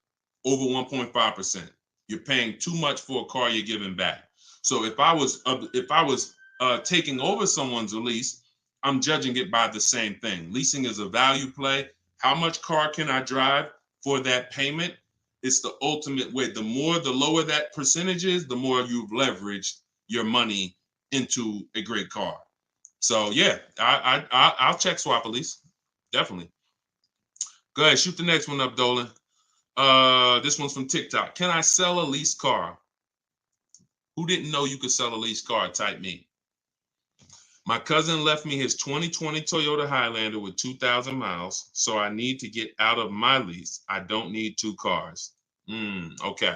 over 1.5%. You're paying too much for a car you're giving back. So if I was taking over someone's lease, I'm judging it by the same thing. Leasing is a value play. How much car can I drive for that payment? It's the ultimate way. The lower that percentage is, the more you've leveraged your money into a great car. So yeah, I'll check swap a lease, definitely. Go ahead, shoot the next one up, Dolan. This one's from TikTok. Can I sell a leased car? Who didn't know you could sell a leased car? Type me. My cousin left me his 2020 Toyota Highlander with 2,000 miles, so I need to get out of my lease. I don't need 2 cars. Okay.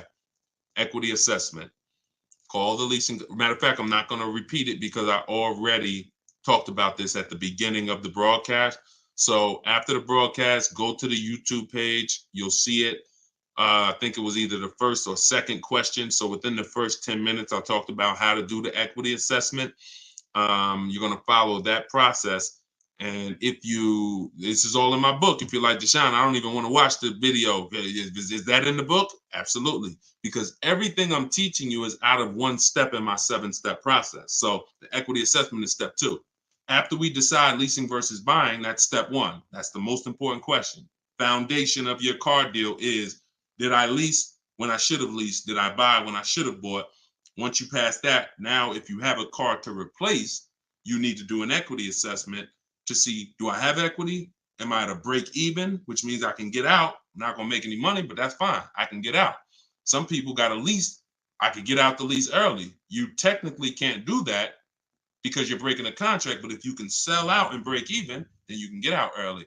Equity assessment. Call the leasing. Matter of fact, I'm not going to repeat it because I already talked about this at the beginning of the broadcast. So after the broadcast, go to the YouTube page. You'll see it. I think it was either the first or second question. So within the first 10 minutes, I talked about how to do the equity assessment. You're going to follow that process. And this is all in my book. If you're like, Deshone, I don't even want to watch the video. Is that in the book? Absolutely. Because everything I'm teaching you is out of 1 step in my 7-step process. So the equity assessment is step 2. After we decide leasing versus buying, that's step 1. That's the most important question. Foundation of your car deal is, did I lease when I should have leased? Did I buy when I should have bought? Once you pass that, now if you have a car to replace, you need to do an equity assessment to see, do I have equity? Am I at a break even, which means I can get out? I'm not going to make any money, but that's fine. I can get out. Some people got a lease. I could get out the lease early. You technically can't do that because you're breaking a contract, but if you can sell out and break even, then you can get out early.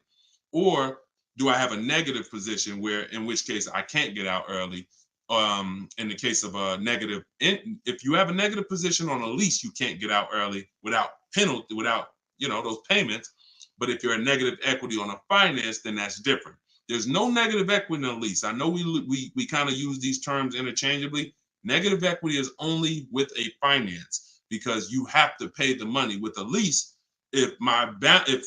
Or do I have a negative position where, in which case I can't get out early? In the case of a negative, if you have a negative position on a lease, you can't get out early without penalty, without those payments. But if you're a negative equity on a finance, then that's different. There's no negative equity in a lease. I know we kind of use these terms interchangeably. Negative equity is only with a finance because you have to pay the money. With a lease, if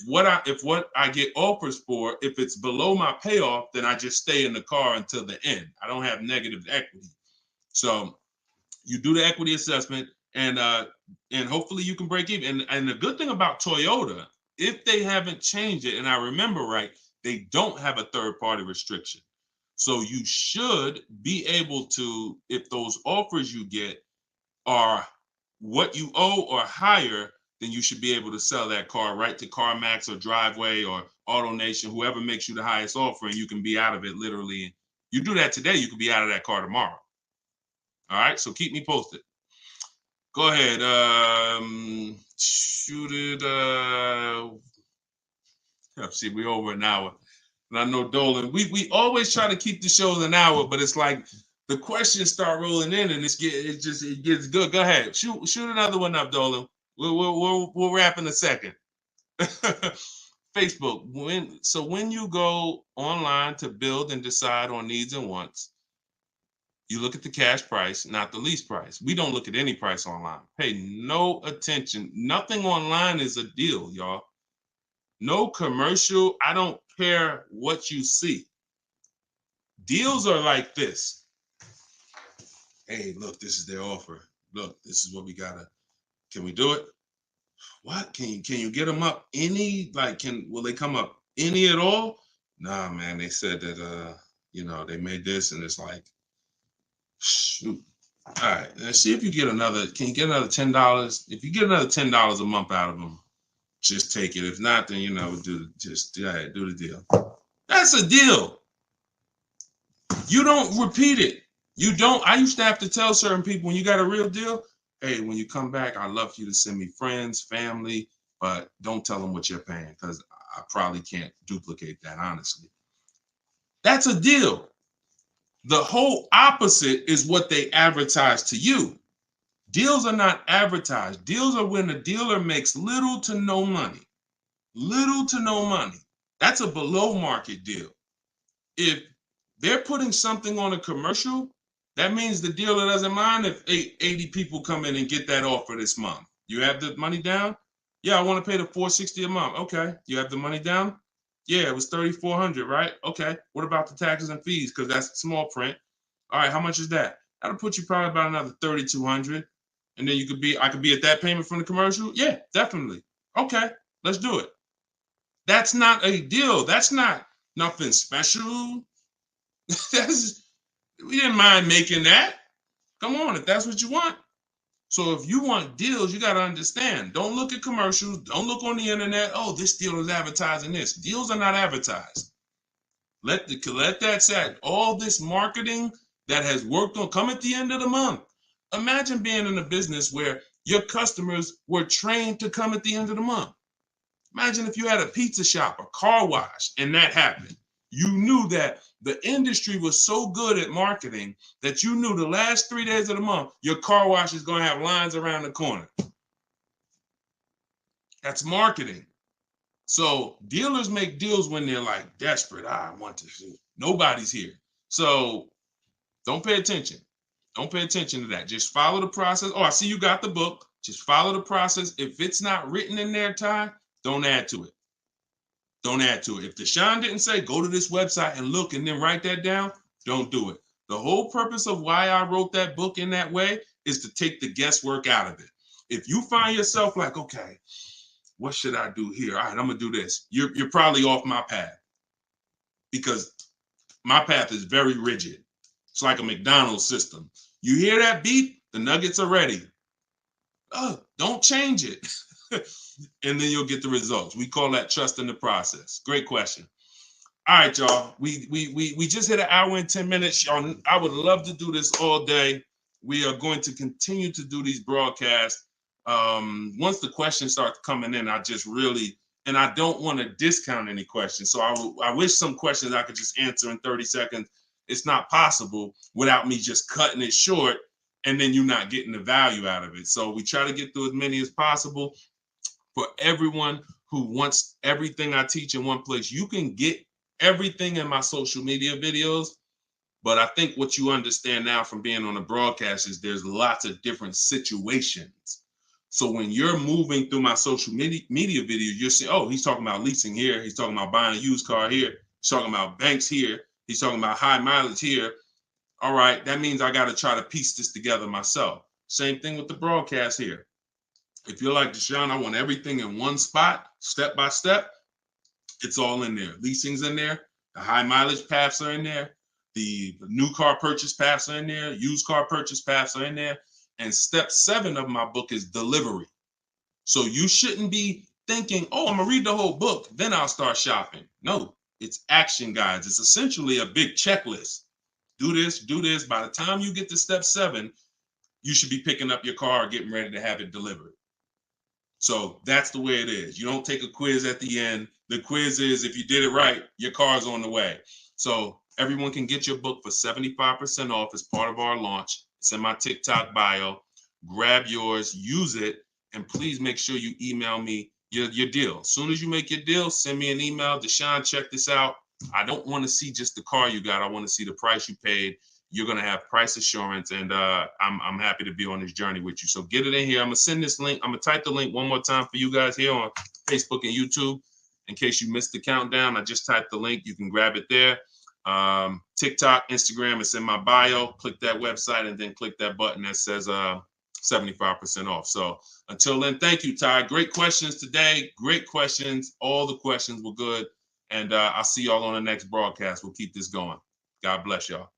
what I get offers for, if it's below my payoff, then I just stay in the car until the end. I don't have negative equity. So you do the equity assessment, and hopefully you can break even. And the good thing about Toyota, if they haven't changed it, and I remember right, they don't have a third-party restriction. So you should be able to, if those offers you get are what you owe or higher, then you should be able to sell that car right to CarMax or Driveway or AutoNation, whoever makes you the highest offer, and you can be out of it literally. You do that today, you could be out of that car tomorrow. All right, so keep me posted. Go ahead. Shoot it. See, we're over an hour. And I know Dolan, we always try to keep the shows an hour, but it's like the questions start rolling in and it gets good. Go ahead. Shoot another one up, Dolan. We'll wrap in a second. Facebook. When you go online to build and decide on needs and wants, you look at the cash price, not the lease price. We don't look at any price online. Pay no attention. Nothing online is a deal, y'all. No commercial. I don't care what you see. Deals are like this. Hey, look, this is their offer. Look, this is what we gotta. Can we do it? What? Can you get them up any? Like, will they come up any at all? Nah, man. They said that they made this, and it's like, shoot. All right, let's see if you get another. Can you get another $10? If you get another $10 a month out of them, just take it. If not, then do the deal. That's a deal. You don't repeat it. You don't. I used to have to tell certain people, when you got a real deal, hey, when you come back, I'd love for you to send me friends, family, but don't tell them what you're paying, because I probably can't duplicate that, honestly. That's a deal. The whole opposite is what they advertise to you. Deals are not advertised. Deals are when the dealer makes little to no money. Little to no money. That's a below market deal. If they're putting something on a commercial, that means the dealer doesn't mind if 80 people come in and get that offer this month. You have the money down? Yeah, I want to pay the $460 a month. Okay. You have the money down? Yeah, it was $3,400, right? Okay. What about the taxes and fees? Because that's small print. All right, how much is that? That'll put you probably about another $3,200. And then I could be at that payment from the commercial? Yeah, definitely. Okay, let's do it. That's not a deal. That's not nothing special. We didn't mind making that. Come on, if that's what you want. So if you want deals, you got to understand. Don't look at commercials. Don't look on the internet. Oh, this deal is advertising this. Deals are not advertised. Let that set. All this marketing that has worked on come at the end of the month. Imagine being in a business where your customers were trained to come at the end of the month. Imagine if you had a pizza shop, a car wash, and that happened. You knew that the industry was so good at marketing that you knew the last 3 days of the month, your car wash is going to have lines around the corner. That's marketing. So dealers make deals when they're like desperate. I want to see. Nobody's here. So don't pay attention. Don't pay attention to that. Just follow the process. Oh, I see you got the book. Just follow the process. If it's not written in there, Ty, don't add to it. Don't add to it. If Deshone didn't say, go to this website and look and then write that down, don't do it. The whole purpose of why I wrote that book in that way is to take the guesswork out of it. If you find yourself like, okay, what should I do here? All right, I'm going to do this. You're probably off my path, because my path is very rigid. It's like a McDonald's system. You hear that beep, the nuggets are ready. Oh, don't change it. And then you'll get the results. We call that trusting the process. Great question. All right, y'all. We just hit an hour and 10 minutes. Y'all, I would love to do this all day. We are going to continue to do these broadcasts. Once the questions start coming in, I don't want to discount any questions. So I wish some questions I could just answer in 30 seconds. It's not possible without me just cutting it short and then you not getting the value out of it. So we try to get through as many as possible. For everyone who wants everything I teach in one place, you can get everything in my social media videos. But I think what you understand now from being on the broadcast is there's lots of different situations. So when you're moving through my social media video, you're saying, oh, he's talking about leasing here. He's talking about buying a used car here. He's talking about banks here. He's talking about high mileage here. All right, that means I got to try to piece this together myself. Same thing with the broadcast here. If you're like Deshone, I want everything in one spot, step by step. It's all in there. Leasing's in there. The high mileage paths are in there. The new car purchase paths are in there. Used car purchase paths are in there. And step 7 of my book is delivery. So you shouldn't be thinking, oh, I'm gonna read the whole book, then I'll start shopping. No, it's action guides. It's essentially a big checklist. Do this, do this. By the time you get to step 7, you should be picking up your car, getting ready to have it delivered. So that's the way it is. You don't take a quiz at the end. The quiz is if you did it right, your car's on the way. So everyone can get your book for 75% off as part of our launch. It's in my TikTok bio. Grab yours, use it, and please make sure you email me your deal. As soon as you make your deal, send me an email. Deshone, check this out. I don't want to see just the car you got. I want to see the price you paid. You're going to have price assurance, and I'm happy to be on this journey with you. So get it in here. I'm going to send this link. I'm going to type the link one more time for you guys here on Facebook and YouTube. In case you missed the countdown, I just typed the link. You can grab it there. TikTok, Instagram, it's in my bio. Click that website and then click that button that says 75% off. So until then, thank you, Ty. Great questions today. Great questions. All the questions were good. And I'll see y'all on the next broadcast. We'll keep this going. God bless y'all.